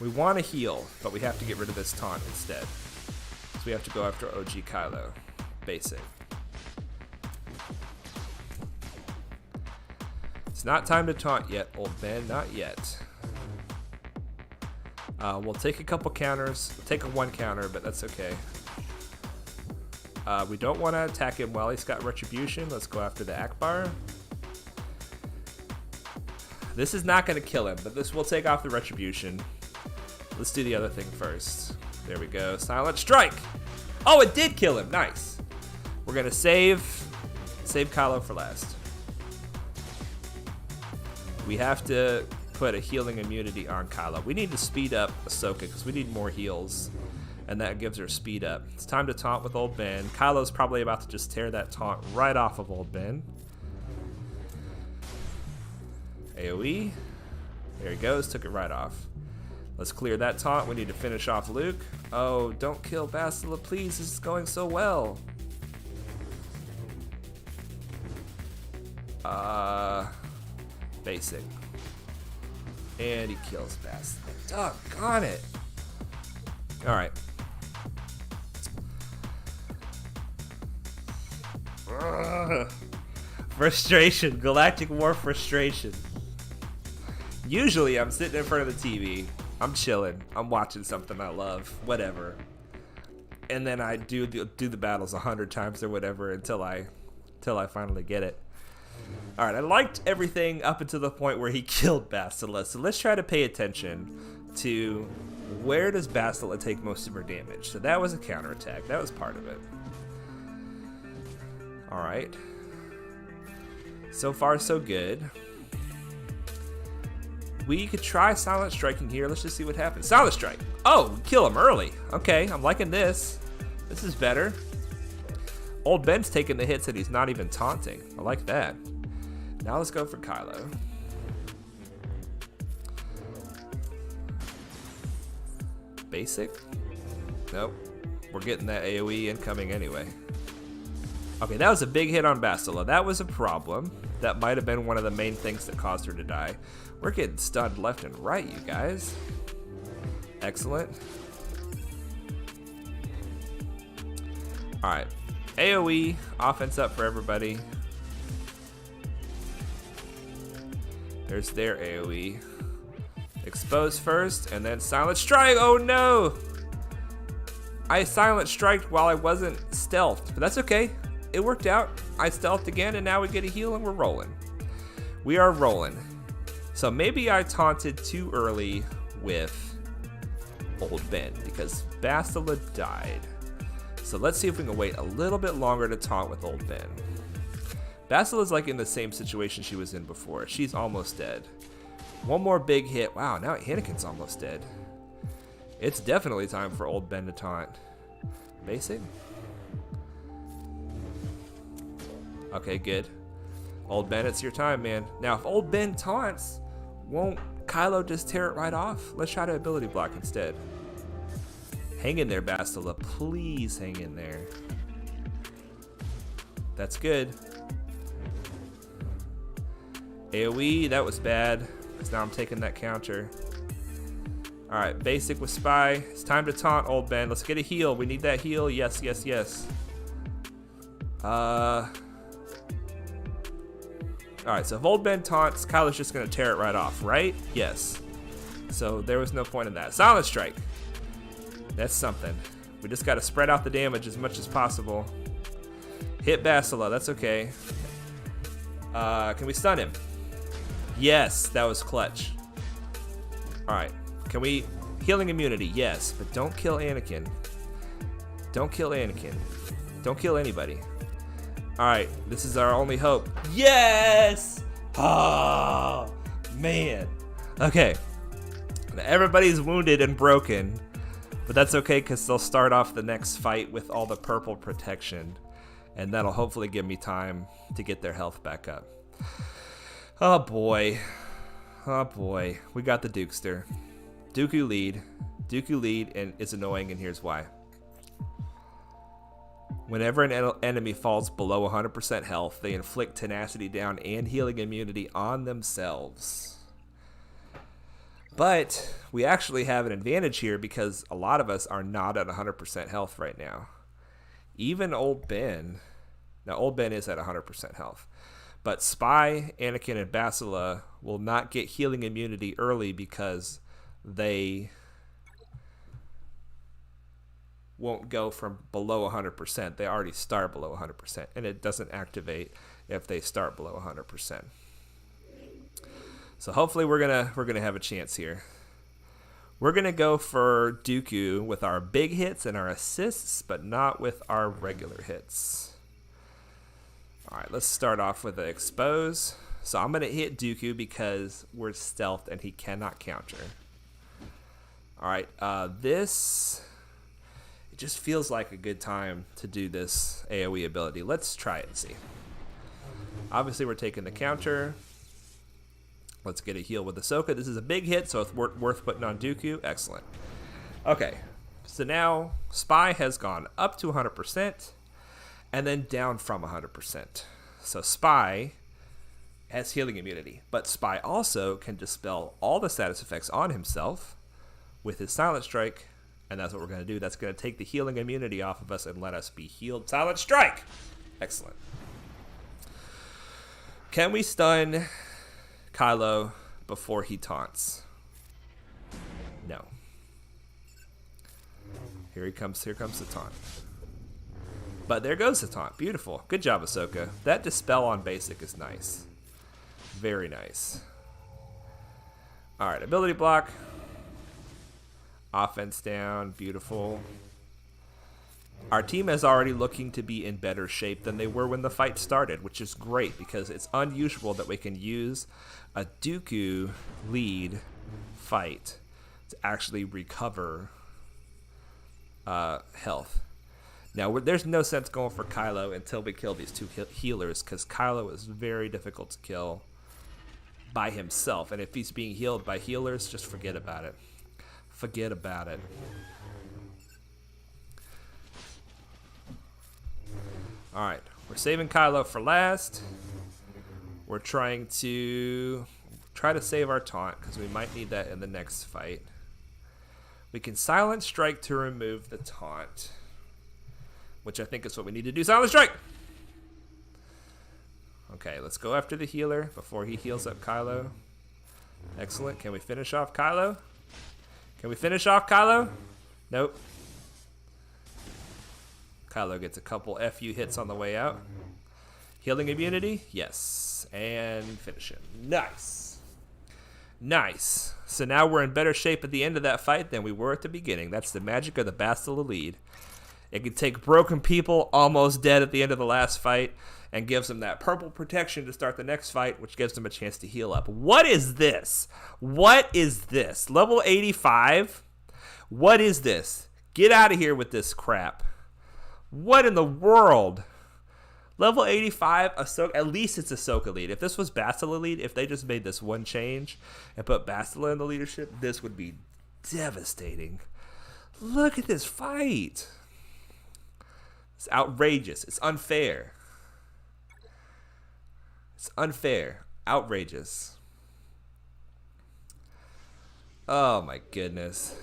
We want to heal, but we have to get rid of this taunt instead. So we have to go after OG Kylo. Basic. It's not time to taunt yet, old man. Not yet. We'll take a couple counters. We'll take a 1 counter, but that's okay. We don't want to attack him while he's got Retribution. Let's go after the Akbar. This is not going to kill him, but this will take off the Retribution. Let's do the other thing first. There we go. Silent Strike! Oh, it did kill him. Nice. We're going to save Kylo for last. We have to put a healing immunity on Kylo. We need to speed up Ahsoka because we need more heals. And that gives her speed up. It's time to taunt with Old Ben. Kylo's probably about to just tear that taunt right off of Old Ben. AoE. There he goes. Took it right off. Let's clear that taunt. We need to finish off Luke. Oh, don't kill Bastila, please. This is going so well. Basic. And he kills Bastila. Doggone it. Alright. Frustration. Galactic War frustration. Usually I'm sitting in front of the TV. I'm chilling. I'm watching something I love. Whatever. And then I do the battles 100 times or whatever until I finally get it. Alright, I liked everything up until the point where he killed Bastila. So let's try to pay attention to where does Bastila take most of her damage. So that was a counterattack. That was part of it. Alright. So far, so good. We could try Silent Striking here. Let's just see what happens. Silent Strike. Oh, kill him early. Okay, I'm liking this. This is better. Old Ben's taking the hits and he's not even taunting. I like that. Now let's go for Kylo. Basic? Nope. We're getting that AoE incoming anyway. Okay, that was a big hit on Bastila. That was a problem. That might have been one of the main things that caused her to die. We're getting stunned left and right, you guys. Excellent. Alright. AoE, offense up for everybody. There's their AoE. Expose first, and then Silent Strike. Oh no! I Silent Striked while I wasn't stealthed, but that's okay. It worked out. I stealthed again, and now we get a heal, and we're rolling. We are rolling. So maybe I taunted too early with Old Ben, because Bastila died. So let's see if we can wait a little bit longer to taunt with Old Ben. Bastila's like in the same situation she was in before. She's almost dead. One more big hit. Wow, now Anakin's almost dead. It's definitely time for Old Ben to taunt. Basic? Okay, good. Old Ben, it's your time, man. Now, if Old Ben taunts, won't Kylo just tear it right off? Let's try to ability block instead. Hang in there, Bastila. Please hang in there. That's good. AoE, that was bad. Because now I'm taking that counter. Alright, basic with Spy. It's time to taunt Old Ben. Let's get a heal. We need that heal. Yes, yes, yes. Alright, so if Old Ben taunts, Kylo's just going to tear it right off, right? Yes. So there was no point in that. Silent Strike. That's something. We just got to spread out the damage as much as possible. Hit Bastila. That's okay. Can we stun him? Yes, that was clutch. Alright. Can we... Healing immunity, yes. But don't kill Anakin. Don't kill Anakin. Don't kill anybody. Alright, this is our only hope. Yes! Oh, man. Okay. Now everybody's wounded and broken. But that's okay, because they'll start off the next fight with all the purple protection. And that'll hopefully give me time to get their health back up. Oh boy. Oh boy. We got the Dukester. Dooku lead. Dooku lead, and it's annoying, and here's why. Whenever an enemy falls below 100% health, they inflict tenacity down and healing immunity on themselves. But we actually have an advantage here because a lot of us are not at 100% health right now. Even Old Ben. Now, Old Ben is at 100% health. But Spy, Anakin, and Bastila will not get healing immunity early because they won't go from below 100%. They already start below 100%, and it doesn't activate if they start below 100%. So hopefully we're gonna have a chance here. We're gonna go for Dooku with our big hits and our assists, but not with our regular hits. All right, let's start off with the expose. So I'm gonna hit Dooku because we're stealthed and he cannot counter. All right, this. It just feels like a good time to do this AoE ability. Let's try it and see. Obviously, we're taking the counter. Let's get a heal with Ahsoka. This is a big hit, so it's worth putting on Dooku. Excellent. Okay, so now Spy has gone up to 100% and then down from 100%. So Spy has healing immunity, but Spy also can dispel all the status effects on himself with his Silent Strike, and that's what we're going to do. That's going to take the healing immunity off of us and let us be healed. Silent Strike! Excellent. Can we stun Kylo before he taunts? No. Here comes the taunt. But there goes the taunt. Beautiful. Good job, Ahsoka. That dispel on basic is nice. Very nice. Alright, ability block. Offense down. Beautiful. Our team is already looking to be in better shape than they were when the fight started, which is great because it's unusual that we can use a Dooku lead fight to actually recover health. Now, there's no sense going for Kylo until we kill these two healers because Kylo is very difficult to kill by himself. And if he's being healed by healers, just forget about it. Forget about it. Alright, we're saving Kylo for last. We're trying to save our taunt because we might need that in the next fight. We can Silent Strike to remove the taunt. which I think is what we need to do. Silent Strike! Okay, let's go after the healer before he heals up Kylo. Excellent. Can we finish off Kylo? Can we finish off Kylo? Nope. Kylo gets a couple FU hits on the way out. Healing immunity? Yes. And finish him. Nice. Nice. So now we're in better shape at the end of that fight than we were at the beginning. That's the magic of the Bastila lead. It can take broken people almost dead at the end of the last fight and gives them that purple protection to start the next fight, which gives them a chance to heal up. What is this? What is this? Level 85? What is this? Get out of here with this crap. What in the world? Level 85, Ahsoka, at least it's Ahsoka lead. If this was Bastila lead, if they just made this one change and put Bastila in the leadership, this would be devastating. Look at this fight. It's outrageous. It's unfair. It's unfair. Outrageous. Oh my goodness.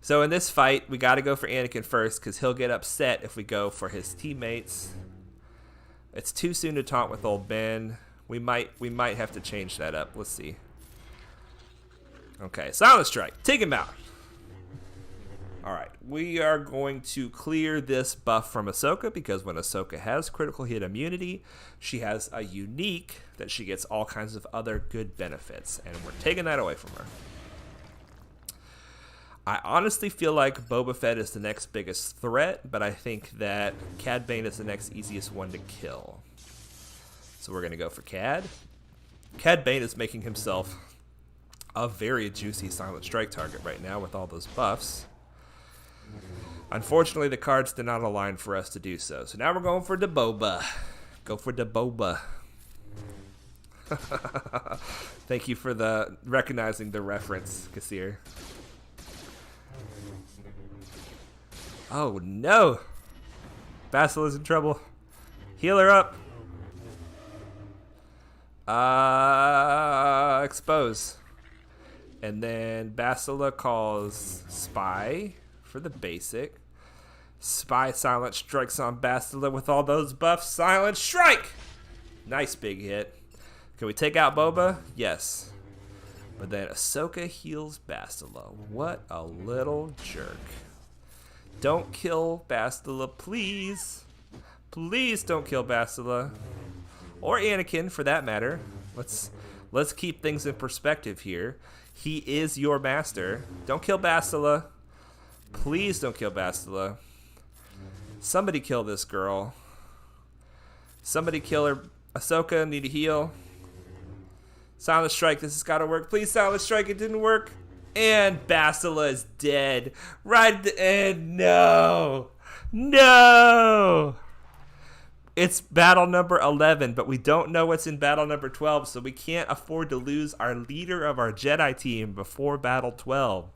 So in this fight, we got to go for Anakin first because he'll get upset if we go for his teammates. It's too soon to taunt with old Ben. We might have to change that up. Let's see. Okay, Silent Strike. Take him out. All right, we are going to clear this buff from Ahsoka because when Ahsoka has critical hit immunity, she has a unique that she gets all kinds of other good benefits, and we're taking that away from her. I honestly feel like Boba Fett is the next biggest threat, but I think that Cad Bane is the next easiest one to kill. So we're going to go for Cad. Cad Bane is making himself a very juicy Silent Strike target right now with all those buffs. Unfortunately, the cards did not align for us to do so. So now we're going for the Boba. Go for the Boba. Thank you for the recognizing the reference, Kassir. Oh no! Bastila is in trouble. Heal her up. Expose. And then Bastila calls Spy for the basic. Spy Silent Strikes on Bastila with all those buffs. Silent Strike! Nice big hit. Can we take out Boba? Yes. But then Ahsoka heals Bastila. What a little jerk. Don't kill Bastila, please. Please don't kill Bastila. Or Anakin, for that matter. Let's keep things in perspective here. He is your master. Don't kill Bastila. Please don't kill Bastila. Somebody kill this girl. Somebody kill her. Ahsoka, need a heal. Silent Strike, this has got to work. Please, Silent Strike, it didn't work. And Bastila is dead. Right at the end. No. No. It's battle number 11, but we don't know what's in battle number 12, so we can't afford to lose our leader of our Jedi team before battle 12.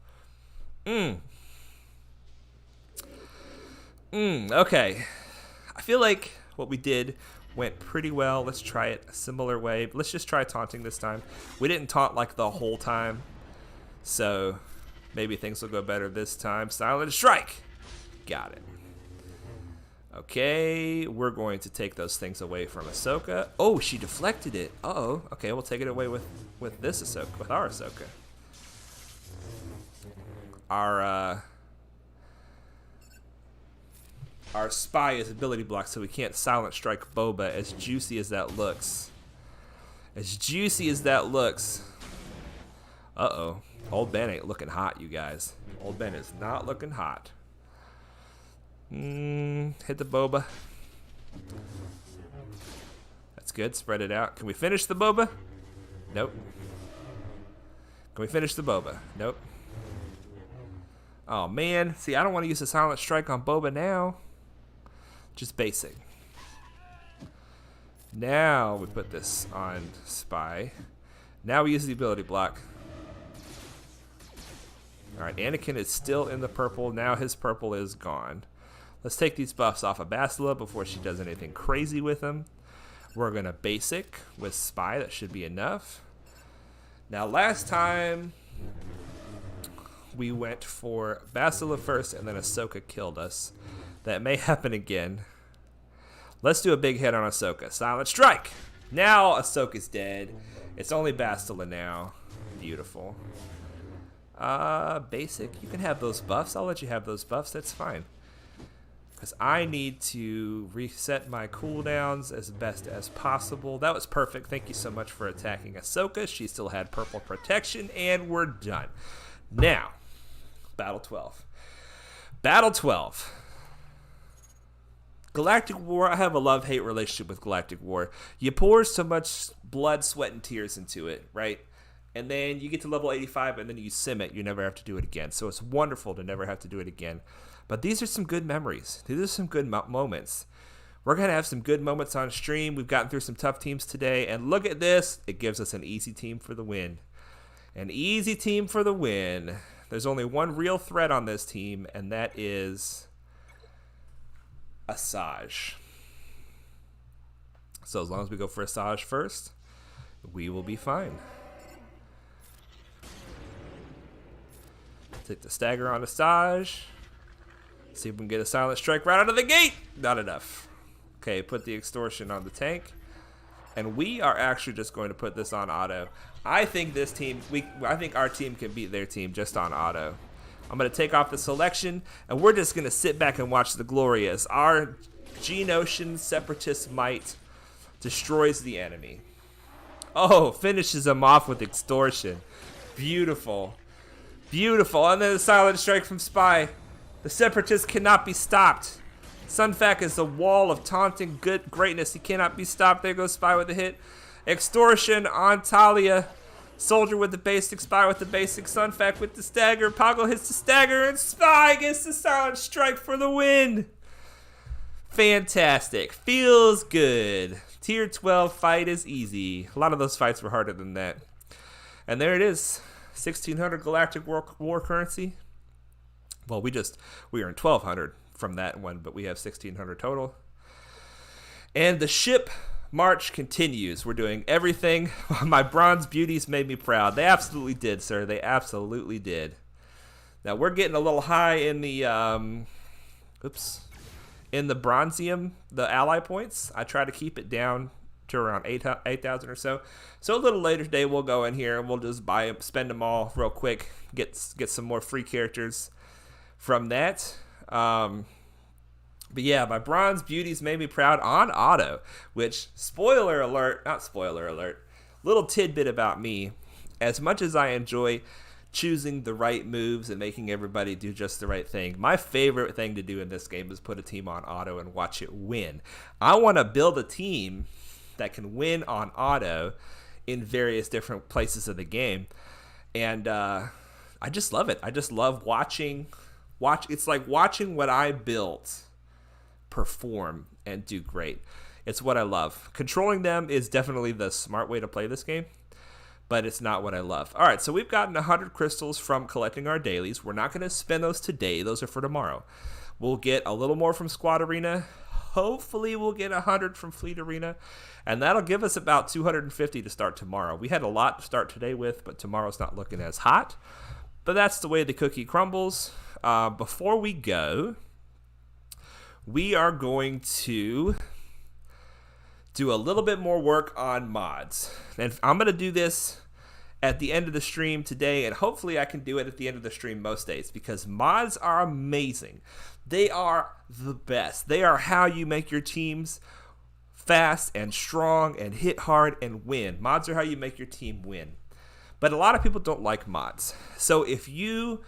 Okay. I feel like what we did went pretty well. Let's try it a similar way. Let's just try taunting this time. We didn't taunt like the whole time. So maybe things will go better this time. Silent Strike. Got it. Okay, we're going to take those things away from Ahsoka. Oh, she deflected it. Uh-oh. Okay, we'll take it away with this Ahsoka, with our Ahsoka. Our spy is ability blocked, so we can't Silent Strike Boba, as juicy as that looks. As juicy as that looks. Uh-oh. Old Ben ain't looking hot, you guys. Old Ben is not looking hot. Hit the Boba. That's good. Spread it out. Can we finish the Boba? Nope. Can we finish the Boba? Nope. Oh, man. See, I don't want to use a Silent Strike on Boba now. Just basic. Now we put this on Spy. Now we use the ability block. Alright, Anakin is still in the purple. Now his purple is gone. Let's take these buffs off of Bastila before she does anything crazy with them. We're going to basic with Spy. That should be enough. Now, last time we went for Bastila first, and then Ahsoka killed us. That may happen again. Let's do a big hit on Ahsoka. Silent strike! Now Ahsoka's dead. It's only Bastila now. Beautiful. Basic. You can have those buffs. I'll let you have those buffs. That's fine. Because I need to reset my cooldowns as best as possible. That was perfect. Thank you so much for attacking Ahsoka. She still had purple protection, and we're done. Now, Battle 12. Battle 12. Galactic War, I have a love-hate relationship with Galactic War. You pour so much blood, sweat, and tears into it, right? And then you get to level 85, and then you sim it. You never have to do it again. So it's wonderful to never have to do it again. But these are some good memories. These are some good moments. We're going to have some good moments on stream. We've gotten through some tough teams today. And look at this. It gives us an easy team for the win. An easy team for the win. There's only one real threat on this team, and that is Asajj. So as long as we go for Asajj first, we will be fine. Take the stagger on Asajj. See if we can get a silent strike right out of the gate. Not enough. Okay, put the extortion on the tank. And we are actually just going to put this on auto. I think this team, I think our team can beat their team just on auto. I'm going to take off the selection, and we're just going to sit back and watch the glory as our Geonosian separatist might destroys the enemy. Oh, finishes him off with extortion. Beautiful. Beautiful. And then a silent strike from Spy. The separatist cannot be stopped. Sunfac is a wall of taunting good greatness. He cannot be stopped. There goes Spy with a hit. Extortion on Talia. Soldier with the basic, Spy with the basic, Sunfac with the stagger. Poggle hits the stagger, and Spy gets the silent strike for the win. Fantastic. Feels good. Tier 12 fight is easy. A lot of those fights were harder than that. And there it is. 1600 Galactic War currency. Well, we earned 1200 from that one, but we have 1600 total. And the ship march continues. We're doing everything. My bronze beauties made me proud. They absolutely did, sir. They absolutely did. Now we're getting a little high in the in the bronzium, the ally points. I try to keep it down to around 8,000 or so. So a little later today we'll go in here and we'll just spend them all real quick, get some more free characters from that. But yeah, my bronze beauties made me proud on auto, which, spoiler alert, not spoiler alert, little tidbit about me, as much as I enjoy choosing the right moves and making everybody do just the right thing, my favorite thing to do in this game is put a team on auto and watch it win. I want to build a team that can win on auto in various different places of the game, and I just love it. I just love watching. It's like watching what I built perform and do great. It's what I love. Controlling them is definitely the smart way to play this game, but it's not what I love. All right, so we've gotten 100 crystals from collecting our dailies. We're not going to spend those today. Those are for tomorrow. We'll get a little more from Squad Arena. Hopefully we'll get 100 from Fleet Arena, and that'll give us about 250 to start tomorrow. We had a lot to start today with, but tomorrow's not looking as hot. But that's the way the cookie crumbles. Before we go, we are going to do a little bit more work on mods. And I'm going to do this at the end of the stream today, and hopefully I can do it at the end of the stream most days, because mods are amazing. They are the best. They are how you make your teams fast and strong and hit hard and win. Mods are how you make your team win. But a lot of people don't like mods. So if you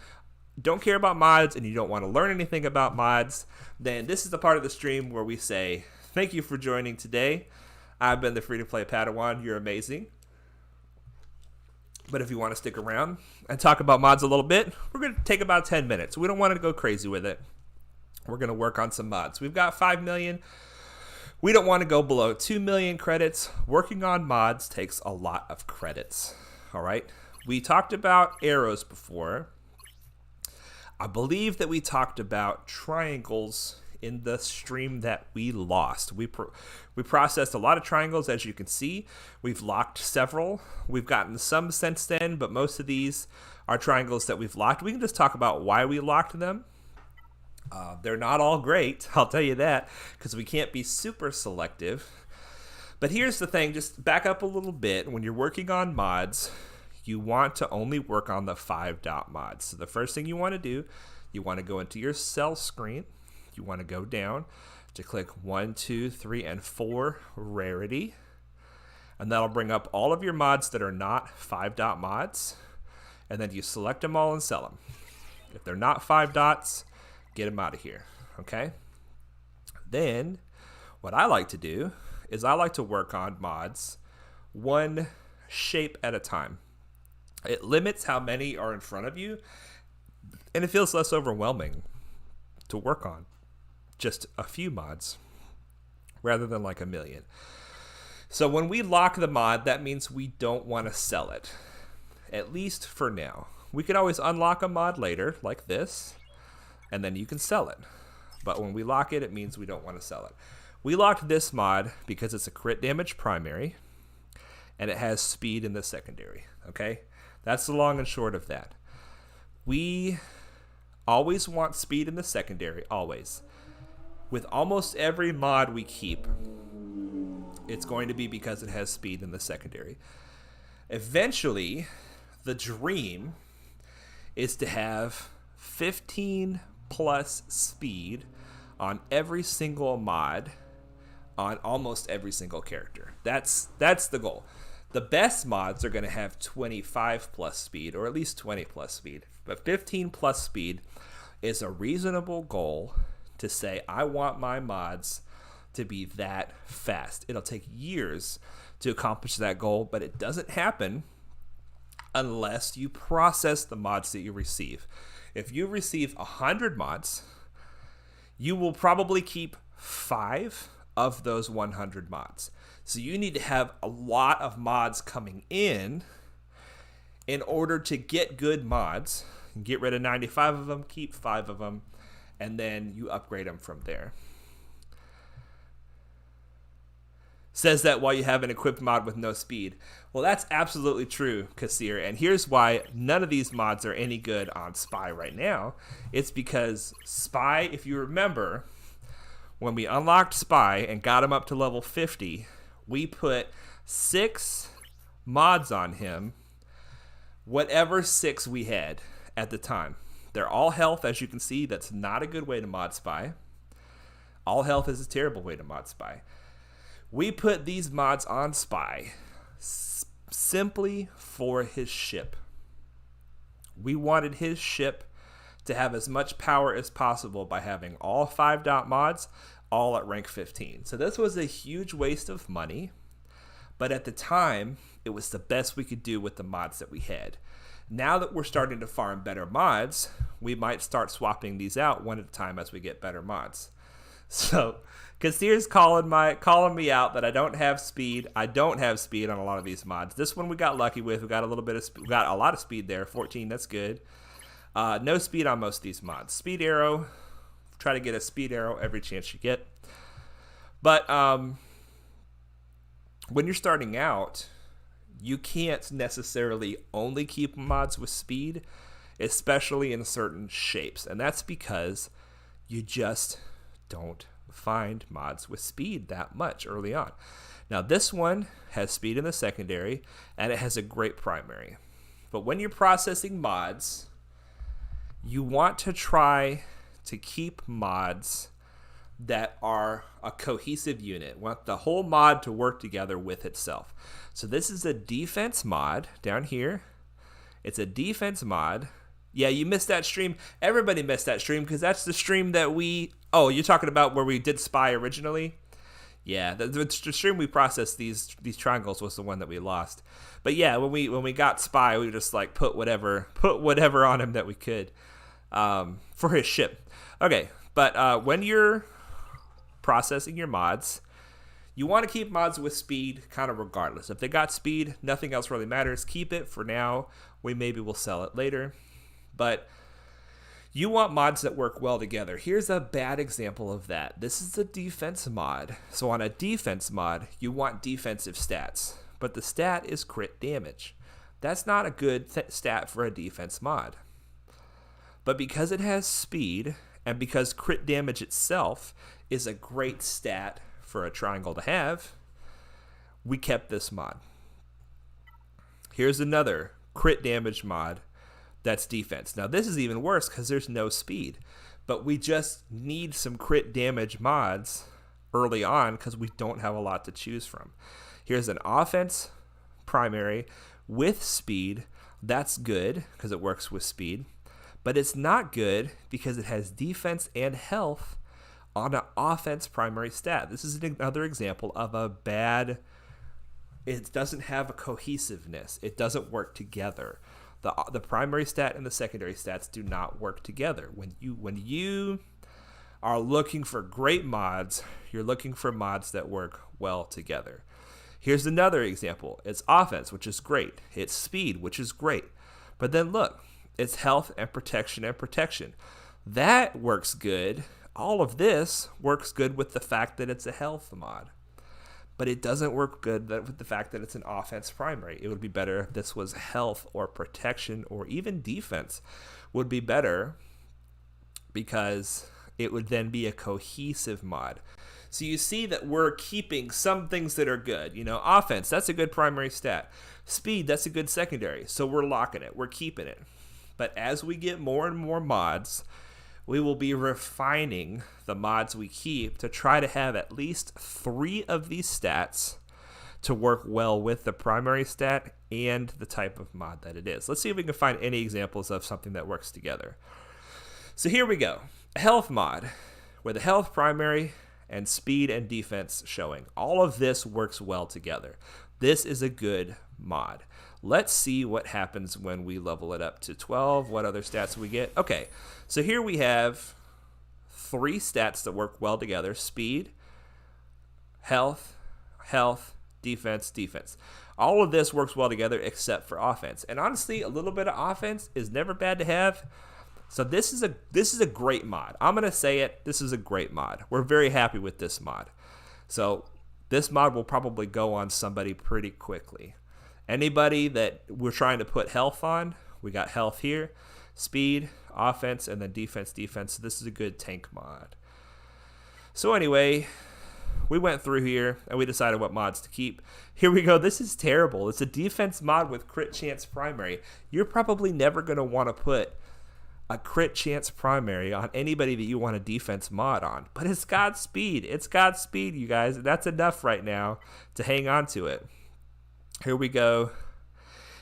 don't care about mods and you don't want to learn anything about mods, then this is the part of the stream where we say, thank you for joining today. I've been the free-to-play Padawan. You're amazing. But if you want to stick around and talk about mods a little bit, we're going to take about 10 minutes. We don't want to go crazy with it. We're going to work on some mods. We've got 5 million. We don't want to go below 2 million credits. Working on mods takes a lot of credits. All right. We talked about arrows before. I believe that we talked about triangles in the stream that we lost. We processed a lot of triangles, as you can see. We've locked several. We've gotten some since then, but most of these are triangles that we've locked. We can just talk about why we locked them. They're not all great, I'll tell you that, because we can't be super selective. But here's the thing, just back up a little bit. When you're working on mods, you want to only work on the 5-dot mods. So the first thing you want to do, you want to go into your cell screen. You want to go down to click 1, 2, 3, and 4 rarity. And that'll bring up all of your mods that are not 5-dot mods. And then you select them all and sell them. If they're not 5 dots, get them out of here, okay? Then, what I like to do is I like to work on mods one shape at a time. It limits how many are in front of you, and it feels less overwhelming to work on just a few mods rather than like a million. So when we lock the mod, that means we don't want to sell it, at least for now. We can always unlock a mod later, like this, and then you can sell it. But when we lock it, it means we don't want to sell it. We locked this mod because it's a crit damage primary, and it has speed in the secondary, okay? That's the long and short of that. We always want speed in the secondary, always. With almost every mod we keep, it's going to be because it has speed in the secondary. Eventually, the dream is to have 15 plus speed on every single mod on almost every single character. That's the goal. The best mods are going to have 25 plus speed, or at least 20 plus speed. But 15 plus speed is a reasonable goal to say, I want my mods to be that fast. It'll take years to accomplish that goal, but it doesn't happen unless you process the mods that you receive. If you receive 100 mods, you will probably keep 5 of those 100 mods. So you need to have a lot of mods coming in order to get good mods. Get rid of 95 of them, keep 5 of them, and then you upgrade them from there. Says that while you have an equipped mod with no speed. Well, that's absolutely true, Kassir, and here's why none of these mods are any good on Spy right now. It's because Spy, if you remember, when we unlocked Spy and got him up to level 50, we put 6 mods on him, whatever 6 we had at the time. They're all health, as you can see. That's not a good way to mod Spy. All health is a terrible way to mod Spy. We put these mods on Spy simply for his ship. We wanted his ship to have as much power as possible by having all 5-dot mods all at rank 15. So this was a huge waste of money, but at the time, it was the best we could do with the mods that we had. Now that we're starting to farm better mods, we might start swapping these out one at a time as we get better mods. So, Kassir's calling me out that I don't have speed. I don't have speed on a lot of these mods. This one we got lucky with. We got a lot of speed there. 14, that's good. No speed on most of these mods. Speed arrow. Try to get a speed arrow every chance you get. But when you're starting out, you can't necessarily only keep mods with speed, especially in certain shapes. And that's because you just don't find mods with speed that much early on. Now this one has speed in the secondary and it has a great primary. But when you're processing mods, you want to try to keep mods that are a cohesive unit. You want the whole mod to work together with itself. So this is a defense mod down here. It's a defense mod. Yeah, you missed that stream. Everybody missed that stream because that's the stream that we... Oh, you're talking about where we did Spy originally? Yeah, the stream we processed these triangles was the one that we lost. But yeah, when we got Spy, we just like put whatever on him that we could for his ship. Okay, but when you're processing your mods, you want to keep mods with speed kind of regardless. If they got speed, nothing else really matters. Keep it for now. Maybe we'll sell it later. But you want mods that work well together. Here's a bad example of that. This is a defense mod. So on a defense mod, you want defensive stats. But the stat is crit damage. That's not a good stat for a defense mod. But because it has speed And because crit damage itself is a great stat for a triangle to have, we kept this mod. Here's another crit damage mod that's defense. Now this is even worse because there's no speed, but we just need some crit damage mods early on because we don't have a lot to choose from. Here's an offense primary with speed. That's good because it works with speed, but it's not good because it has defense and health on an offense primary stat. This is another example of a bad, it doesn't have a cohesiveness. It doesn't work together. The primary stat and the secondary stats do not work together. When you are looking for great mods, you're looking for mods that work well together. Here's another example. It's offense, which is great. It's speed, which is great. But then look, it's health and protection and protection. That works good. All of this works good with the fact that it's a health mod. But it doesn't work good with the fact that it's an offense primary. It would be better if this was health or protection or even defense would be better because it would then be a cohesive mod. So you see that we're keeping some things that are good. You know, offense, that's a good primary stat. Speed, that's a good secondary. So we're locking it. We're keeping it. But as we get more and more mods, we will be refining the mods we keep to try to have at least 3 of these stats to work well with the primary stat and the type of mod that it is. Let's see if we can find any examples of something that works together. So here we go. A health mod with a health primary and speed and defense showing. All of this works well together. This is a good mod. Let's see what happens when we level it up to 12. What other stats we get? Okay, so here we have 3 stats that work well together. Speed, health, defense. All of this works well together except for offense. And honestly, a little bit of offense is never bad to have. So this is a great mod. I'm going to say it. This is a great mod. We're very happy with this mod. So this mod will probably go on somebody pretty quickly. Anybody that we're trying to put health on, we got health here, speed, offense, and then defense. This is a good tank mod. So anyway, we went through here and we decided what mods to keep. Here we go. This is terrible. It's a defense mod with crit chance primary. You're probably never going to want to put a crit chance primary on anybody that you want a defense mod on. But it's got speed. It's got speed, you guys. That's enough right now to hang on to it. Here we go.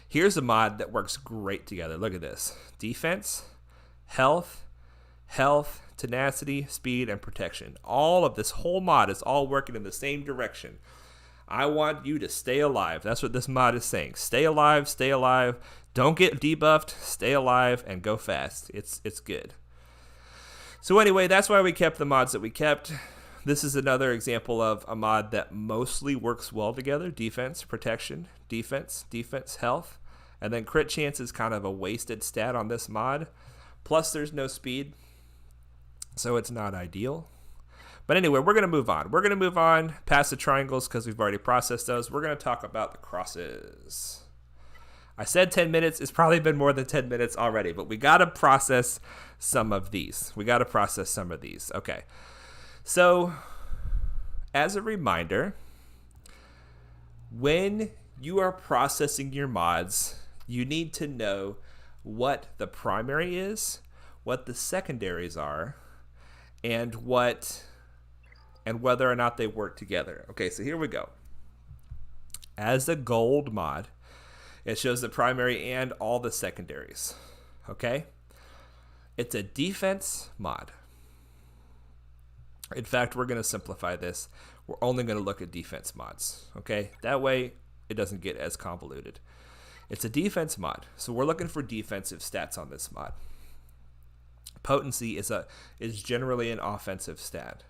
Here's a mod that works great together. Look at this. Defense, health, tenacity, speed, and protection. All of this whole mod is all working in the same direction. I want you to stay alive. That's what this mod is saying. Stay alive, stay alive. Don't get debuffed. Stay alive and go fast. It's good. So anyway, that's why we kept the mods that we kept. This is another example of a mod that mostly works well together. Defense, protection, defense, health. And then crit chance is kind of a wasted stat on this mod. Plus there's no speed, so it's not ideal. But anyway, we're going to move on. We're going to move on past the triangles because we've already processed those. We're going to talk about the crosses. I said 10 minutes. It's probably been more than 10 minutes already, but we got to process some of these. Okay. So, as a reminder, when you are processing your mods, you need to know what the primary is, what the secondaries are, and whether or not they work together. Okay, so here we go. As a gold mod, it shows the primary and all the secondaries. Okay? It's a defense mod. In fact, we're going to simplify this. We're only going to look at defense mods. Okay? That way, it doesn't get as convoluted. It's a defense mod, so we're looking for defensive stats on this mod. Potency is generally an offensive stat.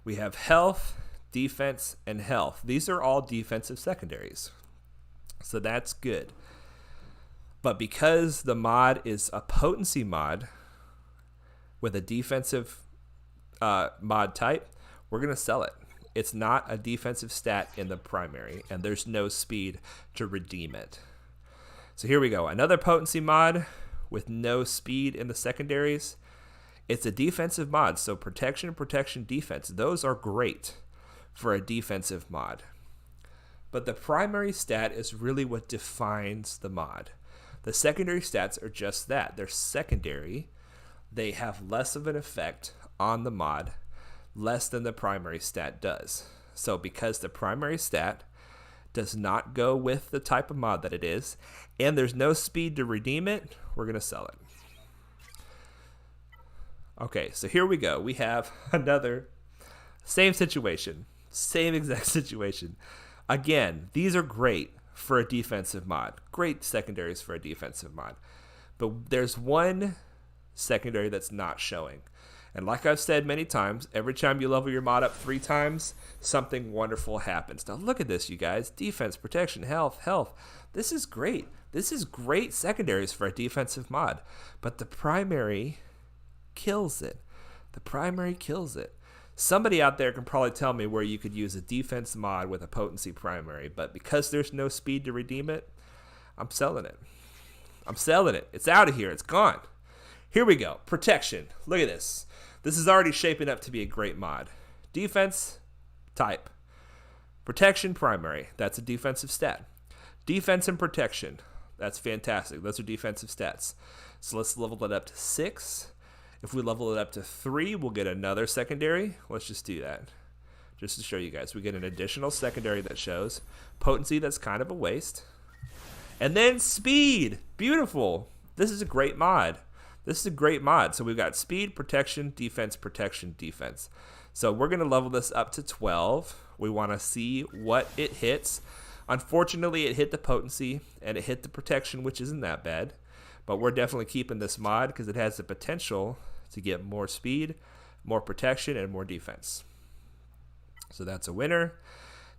We have health, defense, and health. These are all defensive secondaries, so that's good. But because the mod is a potency mod with a defensive mod type, we're going to sell it. It's not a defensive stat in the primary, and there's no speed to redeem it. So here we go. Another potency mod with no speed in the secondaries. It's a defensive mod, so protection, protection, defense. Those are great for a defensive mod. But the primary stat is really what defines the mod. The secondary stats are just that. They're secondary. They have less of an effect on the mod, less than the primary stat does. So because the primary stat does not go with the type of mod that it is, and there's no speed to redeem it, we're going to sell it. Okay, so here we go. We have another same situation, same exact situation. Again, these are great for a defensive mod. Great secondaries for a defensive mod. But there's one secondary that's not showing. And like I've said many times, every time you level your mod up 3 times, something wonderful happens. Now look at this, you guys. Defense, protection, health, health. This is great. This is great secondaries for a defensive mod. But the primary kills it. The primary kills it. Somebody out there can probably tell me where you could use a defense mod with a potency primary, but because there's no speed to redeem it, I'm selling it. I'm selling it. It's out of here. It's gone. Here we go. Protection. Look at this. This is already shaping up to be a great mod. Defense, type. Protection, primary. That's a defensive stat. Defense and protection. That's fantastic. Those are defensive stats. So let's level it up to 6. If we level it up to 3, we'll get another secondary. Let's just do that. Just to show you guys. We get an additional secondary that shows potency. That's kind of a waste. And then speed. Beautiful. This is a great mod. This is a great mod. So we've got speed, protection, defense, protection, defense. So we're going to level this up to 12. We want to see what it hits. Unfortunately, it hit the potency and it hit the protection, which isn't that bad. But we're definitely keeping this mod because it has the potential to get more speed, more protection, and more defense. So that's a winner.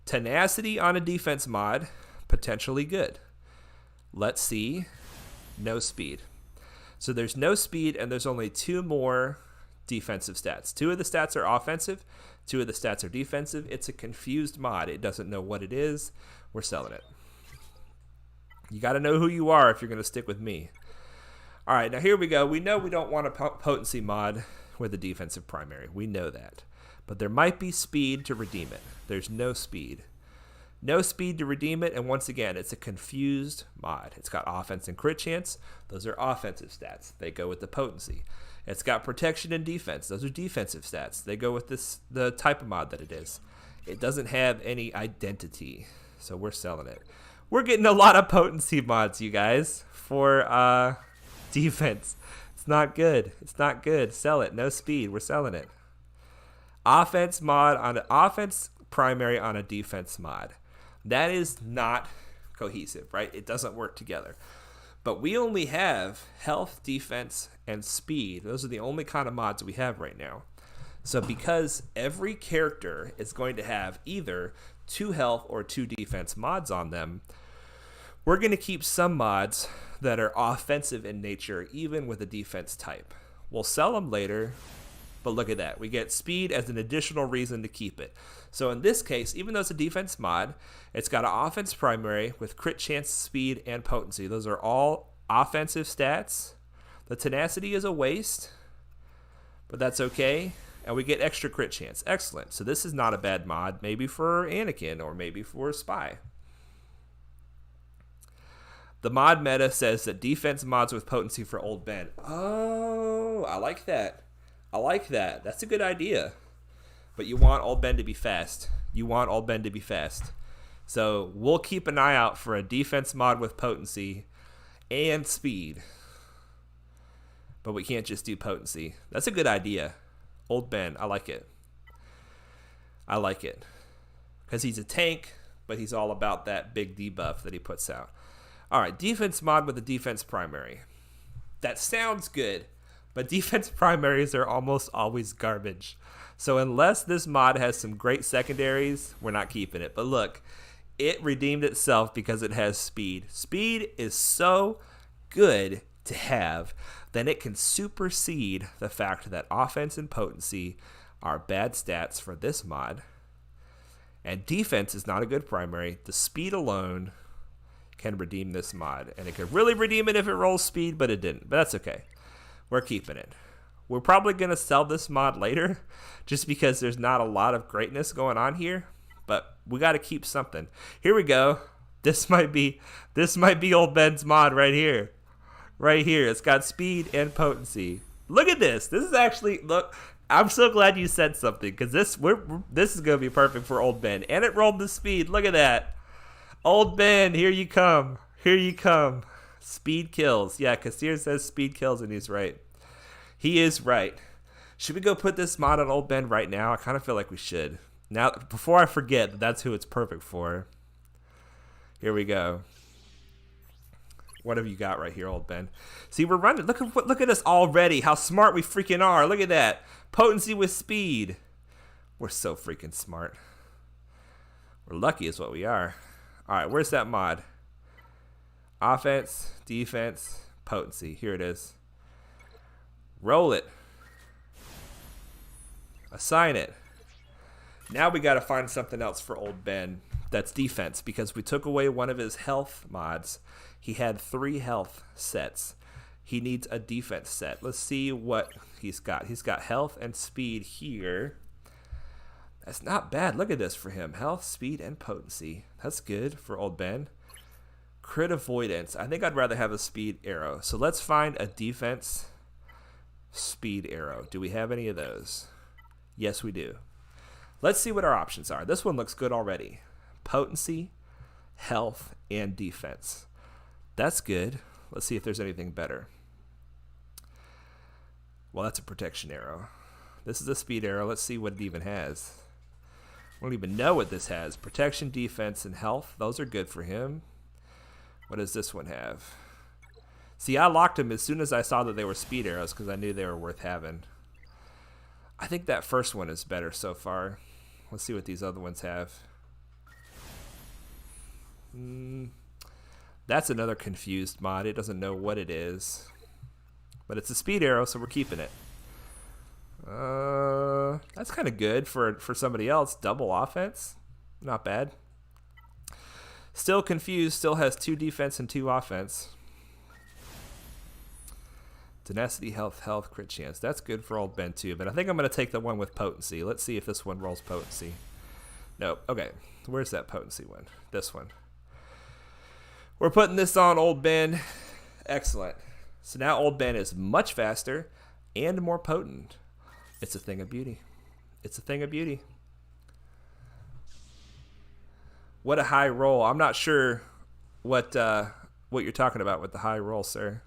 Tenacity on a defense mod, potentially good. Let's see. No speed. So there's no speed, and there's only 2 more defensive stats. 2 of the stats are offensive. 2 of the stats are defensive. It's a confused mod. It doesn't know what it is. We're selling it. You got to know who you are if you're going to stick with me. All right, now here we go. We know we don't want a potency mod with a defensive primary. We know that. But there might be speed to redeem it. There's no speed. No speed to redeem it, and once again, it's a confused mod. It's got offense and crit chance. Those are offensive stats. They go with the potency. It's got protection and defense. Those are defensive stats. They go with the type of mod that it is. It doesn't have any identity, so we're selling it. We're getting a lot of potency mods, you guys, for defense. It's not good. It's not good. Sell it. No speed. We're selling it. Offense mod on an offense primary on a defense mod. That is not cohesive, right? It doesn't work together. But we only have health, defense, and speed. Those are the only kind of mods we have right now. So because every character is going to have either 2 health or 2 defense mods on them, we're going to keep some mods that are offensive in nature, even with a defense type. We'll sell them later, but look at that. We get speed as an additional reason to keep it. So in this case, even though it's a defense mod, it's got an offense primary with crit chance, speed, and potency. Those are all offensive stats. The tenacity is a waste, but that's okay. And we get extra crit chance. Excellent. So this is not a bad mod, maybe for Anakin or maybe for a spy. The mod meta says that defense mods with potency for Old Ben. Oh, I like that. I like that. That's a good idea. But you want Old Ben to be fast. You want Old Ben to be fast. So we'll keep an eye out for a defense mod with potency and speed. But we can't just do potency. That's a good idea. Old Ben, I like it. I like it. Because he's a tank, but he's all about that big debuff that he puts out. All right, defense mod with a defense primary. That sounds good, but defense primaries are almost always garbage. So unless this mod has some great secondaries, we're not keeping it. But look, it redeemed itself because it has speed. Speed is so good to have that it can supersede the fact that offense and potency are bad stats for this mod. And defense is not a good primary. The speed alone can redeem this mod. And it could really redeem it if it rolls speed, but it didn't. But that's okay. We're keeping it. We're probably going to sell this mod later just because there's not a lot of greatness going on here, but we got to keep something. Here we go. This might be old Ben's mod right here. Right here. It's got speed and potency. Look at this. This is actually, look, I'm so glad you said something because this is going to be perfect for old Ben. And it rolled the speed. Look at that. Old Ben, here you come. Here you come. Speed kills. Yeah, Kassir says speed kills and he's right. He is right. Should we go put this mod on old Ben right now? I kind of feel like we should. Now, before I forget, that's who it's perfect for. Here we go. What have you got right here, old Ben? See, we're running. Look at us already. How smart we freaking are. Look at that. Potency with speed. We're so freaking smart. We're lucky is what we are. All right, where's that mod? Offense, defense, potency. Here it is. Roll it. Assign it. Now we got to find something else for old Ben that's defense because we took away one of his health mods. He had 3 health sets. He needs a defense set. Let's see what he's got. He's got health and speed here. That's not bad. Look at this for him. Health, speed, and potency. That's good for old Ben. Crit avoidance. I think I'd rather have a speed arrow. So let's find a defense speed arrow. Do we have any of those? Yes, we do. Let's see what our options are. This one looks good already. Potency, health, and defense. That's good. Let's see if there's anything better. Well, that's a protection arrow. This is a speed arrow. Let's see what it even has. I don't even know what this has. Protection, defense, and health. Those are good for him. What does this one have? See, I locked them as soon as I saw that they were speed arrows because I knew they were worth having. I think that first one is better so far. Let's see what these other ones have. That's another confused mod. It doesn't know what it is. But it's a speed arrow, so we're keeping it. That's kind of good for somebody else. Double offense. Not bad. Still confused. Still has 2 defense and 2 offense. Tenacity, health, crit chance. That's good for old Ben too, but I think I'm going to take the one with potency. Let's see if this one rolls potency. Nope. Okay. Where's that potency one? This one. We're putting this on old Ben. Excellent. So now old Ben is much faster and more potent. It's a thing of beauty. It's a thing of beauty. What a high roll. I'm not sure what you're talking about with the high roll, sir.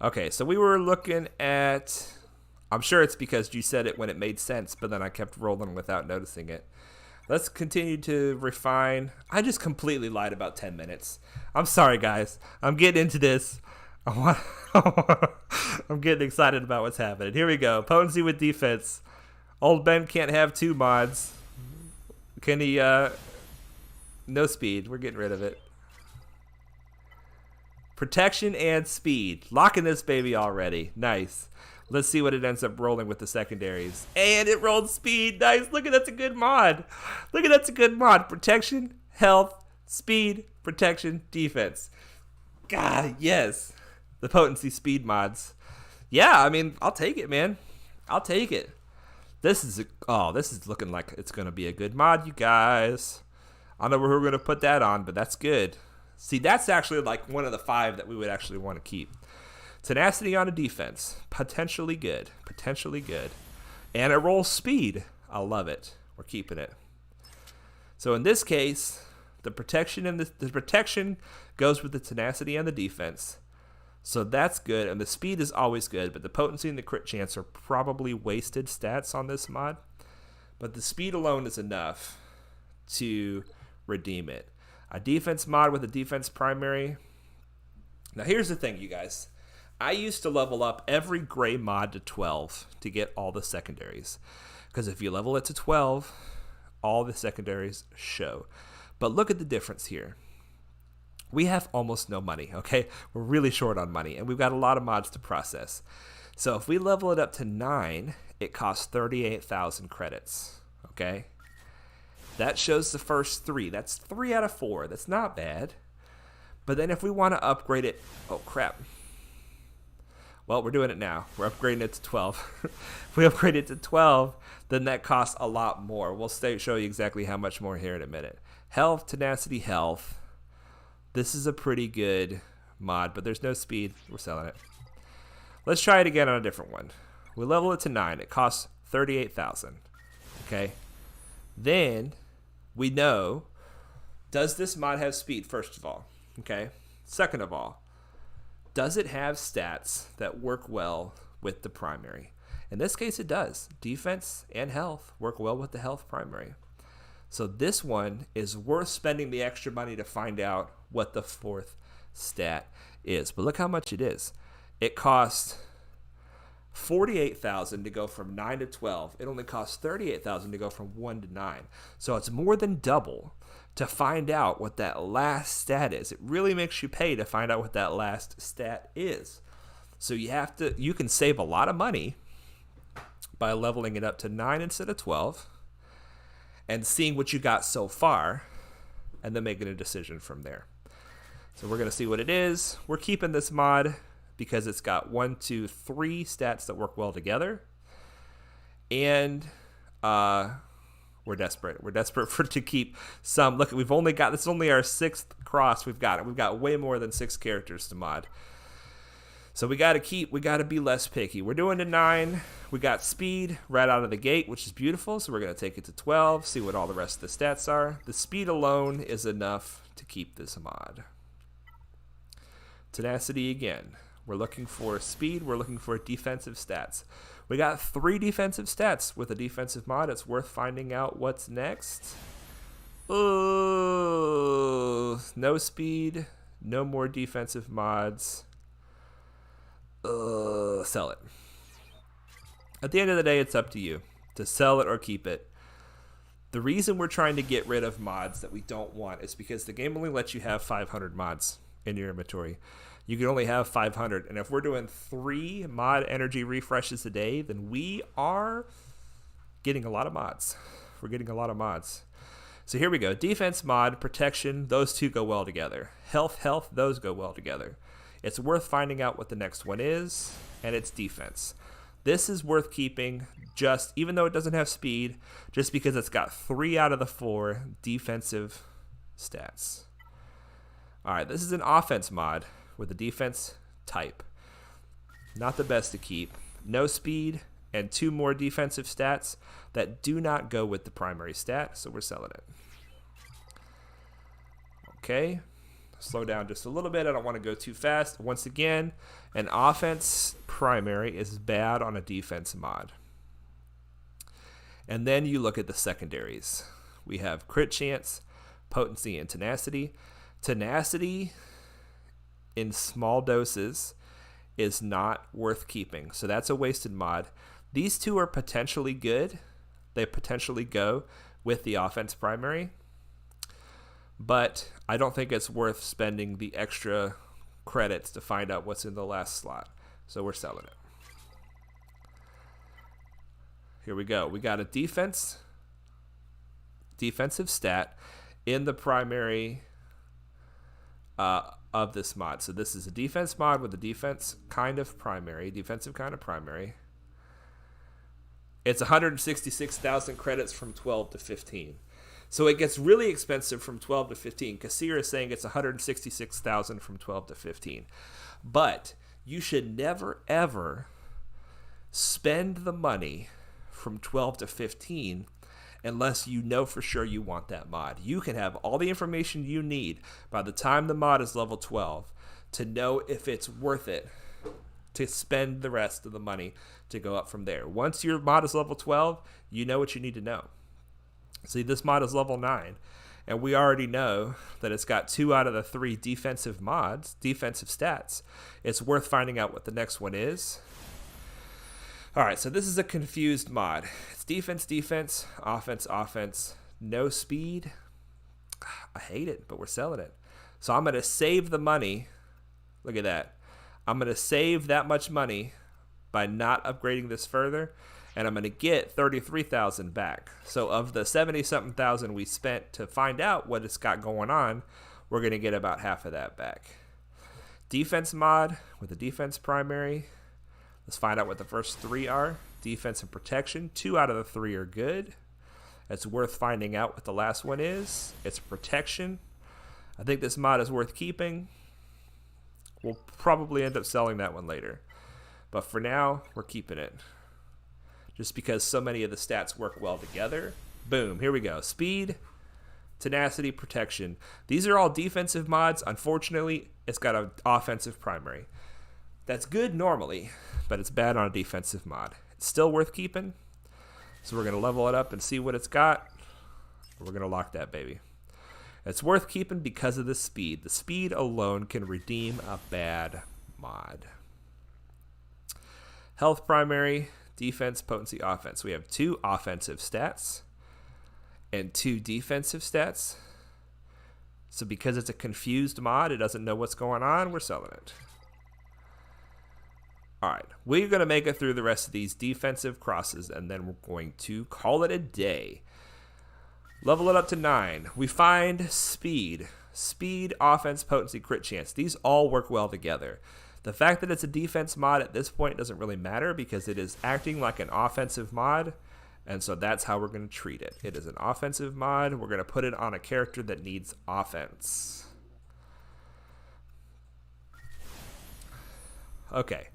Okay, so we were looking at, I'm sure it's because you said it when it made sense, but then I kept rolling without noticing it. Let's continue to refine. I just completely lied about 10 minutes. I'm sorry, guys. I'm getting into this. I'm getting excited about what's happening. Here we go. Potency with defense. Old Ben can't have 2 mods. Can he, no speed. We're getting rid of it. Protection and speed. Locking this baby already. Nice. Let's see what it ends up rolling with the secondaries. And it rolled speed. Nice. Look at that's a good mod. Look at that's a good mod. Protection, health, speed, protection, defense. God, yes. The potency speed mods. Yeah, I mean, I'll take it, man. I'll take it. This is looking like it's going to be a good mod, you guys. I don't know where we're going to put that on, but that's good. See, that's actually like one of the 5 that we would actually want to keep. Tenacity on a defense. Potentially good. Potentially good. And it rolls speed. I love it. We're keeping it. So in this case, the protection and the protection goes with the tenacity and the defense. So that's good. And the speed is always good, but the potency and the crit chance are probably wasted stats on this mod. But the speed alone is enough to redeem it. A defense mod with a defense primary. Now here's the thing, you guys. I used to level up every gray mod to 12 to get all the secondaries. Because if you level it to 12, all the secondaries show. But look at the difference here. We have almost no money, okay? We're really short on money, and we've got a lot of mods to process. So if we level it up to 9, it costs 38,000 credits, okay? That shows the first 3. That's 3 out of 4. That's not bad. But then if we want to upgrade it, oh crap. Well, we're doing it now. We're upgrading it to 12. If we upgrade it to 12, then that costs a lot more. We'll show you exactly how much more here in a minute. Health, tenacity, health. This is a pretty good mod, but there's no speed. We're selling it. Let's try it again on a different one. We level it to 9. It costs 38,000. Okay. Then we know, does this mod have speed, first of all? Okay. Second of all, does it have stats that work well with the primary? In this case, it does. Defense and health work well with the health primary. So this one is worth spending the extra money to find out what the fourth stat is. But look how much it is. It costs 48,000 to go from 9 to 12. It only costs 38,000 to go from 1 to 9. So it's more than double to find out what that last stat is. It really makes you pay to find out what that last stat is. So you can save a lot of money by leveling it up to 9 instead of 12 and seeing what you got so far and then making a decision from there. So we're going to see what it is. We're keeping this mod because it's got 1, 2, 3 stats that work well together. And we're desperate. We're desperate to keep some. Look, we've only got, this is only our 6th cross we've got. We've got way more than 6 characters to mod. So we got to be less picky. We're doing to 9. We got speed right out of the gate, which is beautiful. So we're going to take it to 12, see what all the rest of the stats are. The speed alone is enough to keep this mod. Tenacity again. We're looking for speed. We're looking for defensive stats. We got 3 defensive stats with a defensive mod. It's worth finding out what's next. Oh, no speed. No more defensive mods. Sell it. At the end of the day, it's up to you to sell it or keep it. The reason we're trying to get rid of mods that we don't want is because the game only lets you have 500 mods in your inventory. You can only have 500, and if we're doing 3 mod energy refreshes a day, then we are getting a lot of mods. We're getting a lot of mods. So here we go. Defense mod, protection, those two go well together. Health, those go well together. It's worth finding out what the next one is, and it's defense. This is worth keeping, just even though it doesn't have speed, just because it's got 3 out of the 4 defensive stats. All right, this is an offense mod with a defense type. Not the best to keep. No speed and 2 more defensive stats that do not go with the primary stat, so we're selling it. Okay, slow down just a little bit. I don't want to go too fast. Once again, an offense primary is bad on a defense mod. And then you look at the secondaries. We have crit chance, potency, and tenacity. Tenacity in small doses is not worth keeping, so that's a wasted mod. These 2 are potentially good. They potentially go with the offense primary, but I don't think it's worth spending the extra credits to find out what's in the last slot, so we're selling it. Here we go. We got a defensive stat in the primary of this mod. So this is a defense mod with a defensive kind of primary. It's 166,000 credits from 12 to 15. So it gets really expensive from 12 to 15. Kassir is saying it's 166,000 from 12 to 15. But you should never, ever spend the money from 12 to 15 unless you know for sure you want that mod. You can have all the information you need by the time the mod is level 12 to know if it's worth it to spend the rest of the money to go up from there. Once your mod is level 12, you know what you need to know. See, this mod is level 9, and we already know that it's got 2 out of the 3 defensive stats. It's worth finding out what the next one is. All right, so this is a confused mod. It's defense, offense, no speed. I hate it, but we're selling it. So I'm going to save the money. Look at that. I'm going to save that much money by not upgrading this further, and I'm going to get 33,000 back. So of the 70-something thousand we spent to find out what it's got going on, we're going to get about half of that back. Defense mod with a defense primary. Let's find out what the first 3 are. Defense and protection. 2 out of the 3 are good. It's worth finding out what the last one is. It's protection. I think this mod is worth keeping. We'll probably end up selling that one later. But for now, we're keeping it. Just because so many of the stats work well together. Boom, here we go. Speed, tenacity, protection. These are all defensive mods. Unfortunately, it's got an offensive primary. That's good normally, but it's bad on a defensive mod. It's still worth keeping. So we're going to level it up and see what it's got. We're going to lock that baby. It's worth keeping because of the speed. The speed alone can redeem a bad mod. Health primary, defense, potency, offense. We have 2 offensive stats and 2 defensive stats. So because it's a confused mod, it doesn't know what's going on, we're selling it. Alright, we're going to make it through the rest of these defensive crosses, and then we're going to call it a day. Level it up to 9. We find speed. Speed, offense, potency, crit chance. These all work well together. The fact that it's a defense mod at this point doesn't really matter because it is acting like an offensive mod, and so that's how we're going to treat it. It is an offensive mod. We're going to put it on a character that needs offense. Okay.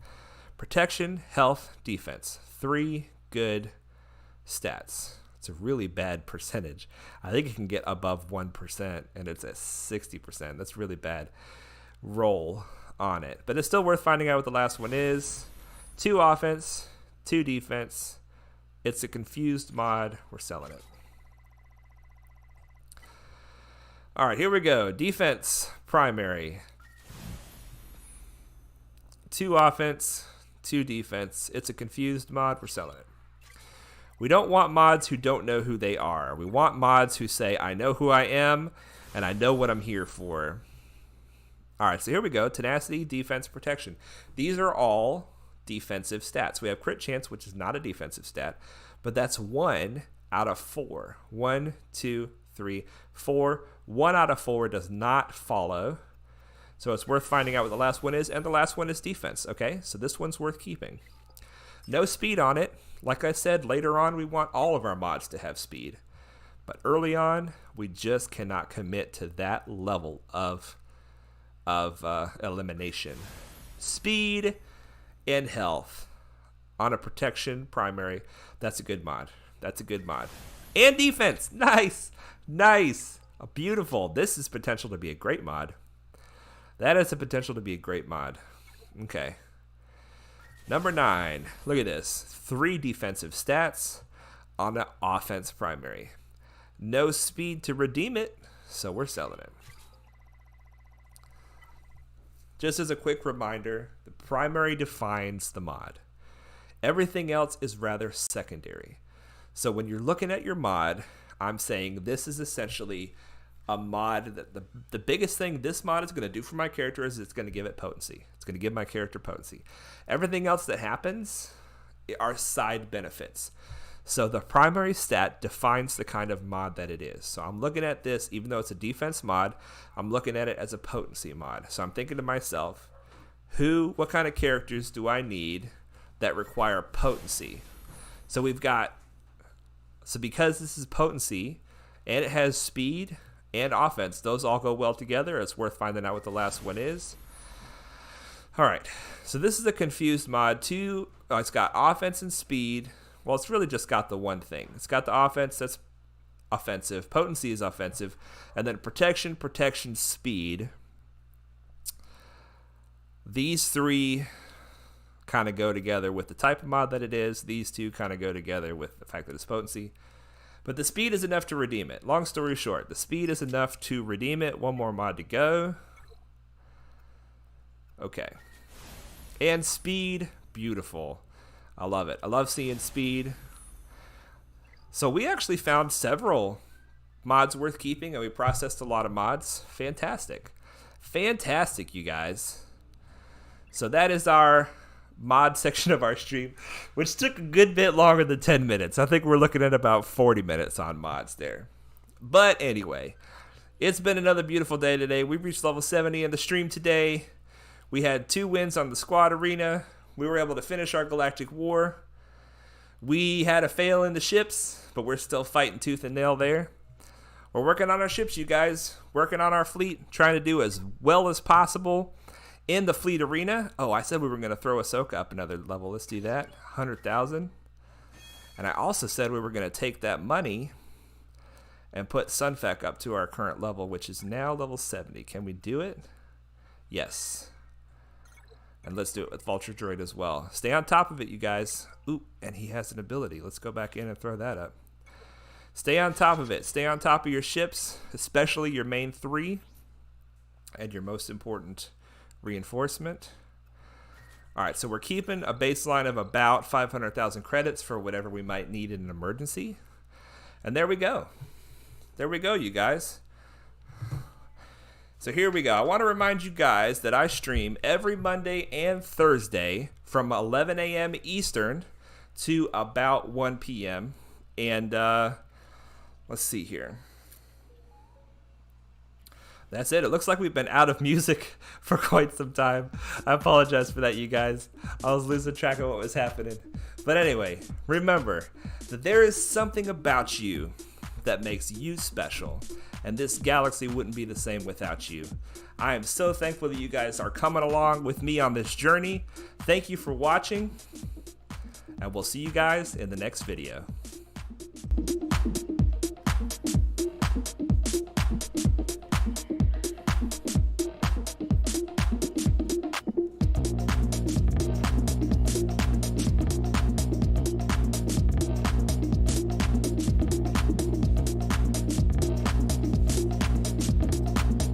Protection, health, defense. 3 good stats. It's a really bad percentage. I think it can get above 1%, and it's at 60%. That's really bad roll on it. But it's still worth finding out what the last one is. 2 offense, 2 defense. It's a confused mod. We're selling it. All right, here we go. Defense, primary. 2 offense, 2 defense. It's a confused mod. We're selling it. We don't want mods who don't know who they are. We want mods who say, I know who I am, and I know what I'm here for. All right, so here we go. Tenacity, defense, protection. These are all defensive stats. We have crit chance, which is not a defensive stat, but that's 1 out of 4. 1, 2, 3, 4. 1 out of 4 does not follow. So it's worth finding out what the last one is, and the last one is defense, okay? So this one's worth keeping. No speed on it. Like I said, later on, we want all of our mods to have speed. But early on, we just cannot commit to that level of elimination. Speed and health on a protection primary. That's a good mod. That's a good mod. And defense. Nice. Nice. Beautiful. This is potential to be a great mod. That has the potential to be a great mod. Okay. Number 9. Look at this. 3 defensive stats on the offense primary. No speed to redeem it, so we're selling it. Just as a quick reminder, the primary defines the mod. Everything else is rather secondary. So when you're looking at your mod, I'm saying this is essentially a mod that the biggest thing this mod is going to do for my character is it's going to give it potency. It's going to give my character potency. Everything else that happens are side benefits. So the primary stat defines the kind of mod that it is. So I'm looking at this, even though it's a defense mod, I'm looking at it as a potency mod. So I'm thinking to myself, what kind of characters do I need that require potency? So because this is potency and it has speed and offense, those all go well together. It's worth finding out what the last one is. All right, so this is a confused mod. It's got offense and speed. Well, it's really just got the one thing. It's got the offense, that's offensive. Potency is offensive. And then protection, speed. These 3 kind of go together with the type of mod that it is. These 2 kind of go together with the fact that it's potency. But the speed is enough to redeem it. Long story short, the speed is enough to redeem it. One more mod to go. Okay. And speed, beautiful. I love it. I love seeing speed. So we actually found several mods worth keeping, and we processed a lot of mods. Fantastic. Fantastic, you guys. So that is our mod section of our stream, which took a good bit longer than 10 minutes. I think we're looking at about 40 minutes on mods there. But anyway, it's been another beautiful day today. We reached level 70 in the stream today. We had 2 wins on the squad arena. we were able to finish our galactic war. We had a fail in the ships, but we're still fighting tooth and nail there. We're working on our ships, you guys. Working on our fleet, trying to do as well as possible in the fleet arena. Oh, I said we were going to throw Ahsoka up another level. Let's do that. 100,000. And I also said we were going to take that money and put Sunfek up to our current level, which is now level 70. Can we do it? Yes. And let's do it with Vulture Droid as well. Stay on top of it, you guys. Ooh, and he has an ability. Let's go back in and throw that up. Stay on top of it. Stay on top of your ships, especially your main 3 and your most important reinforcement. All right, so we're keeping a baseline of about 500,000 credits for whatever we might need in an emergency. And there we go. There we go, you guys. So here we go. I want to remind you guys that I stream every Monday and Thursday from 11 a.m. Eastern to about 1 p.m. And let's see here. That's it. It looks like we've been out of music for quite some time. I apologize for that, you guys. I was losing track of what was happening. But anyway, remember that there is something about you that makes you special, and this galaxy wouldn't be the same without you. I am so thankful that you guys are coming along with me on this journey. Thank you for watching, and we'll see you guys in the next video.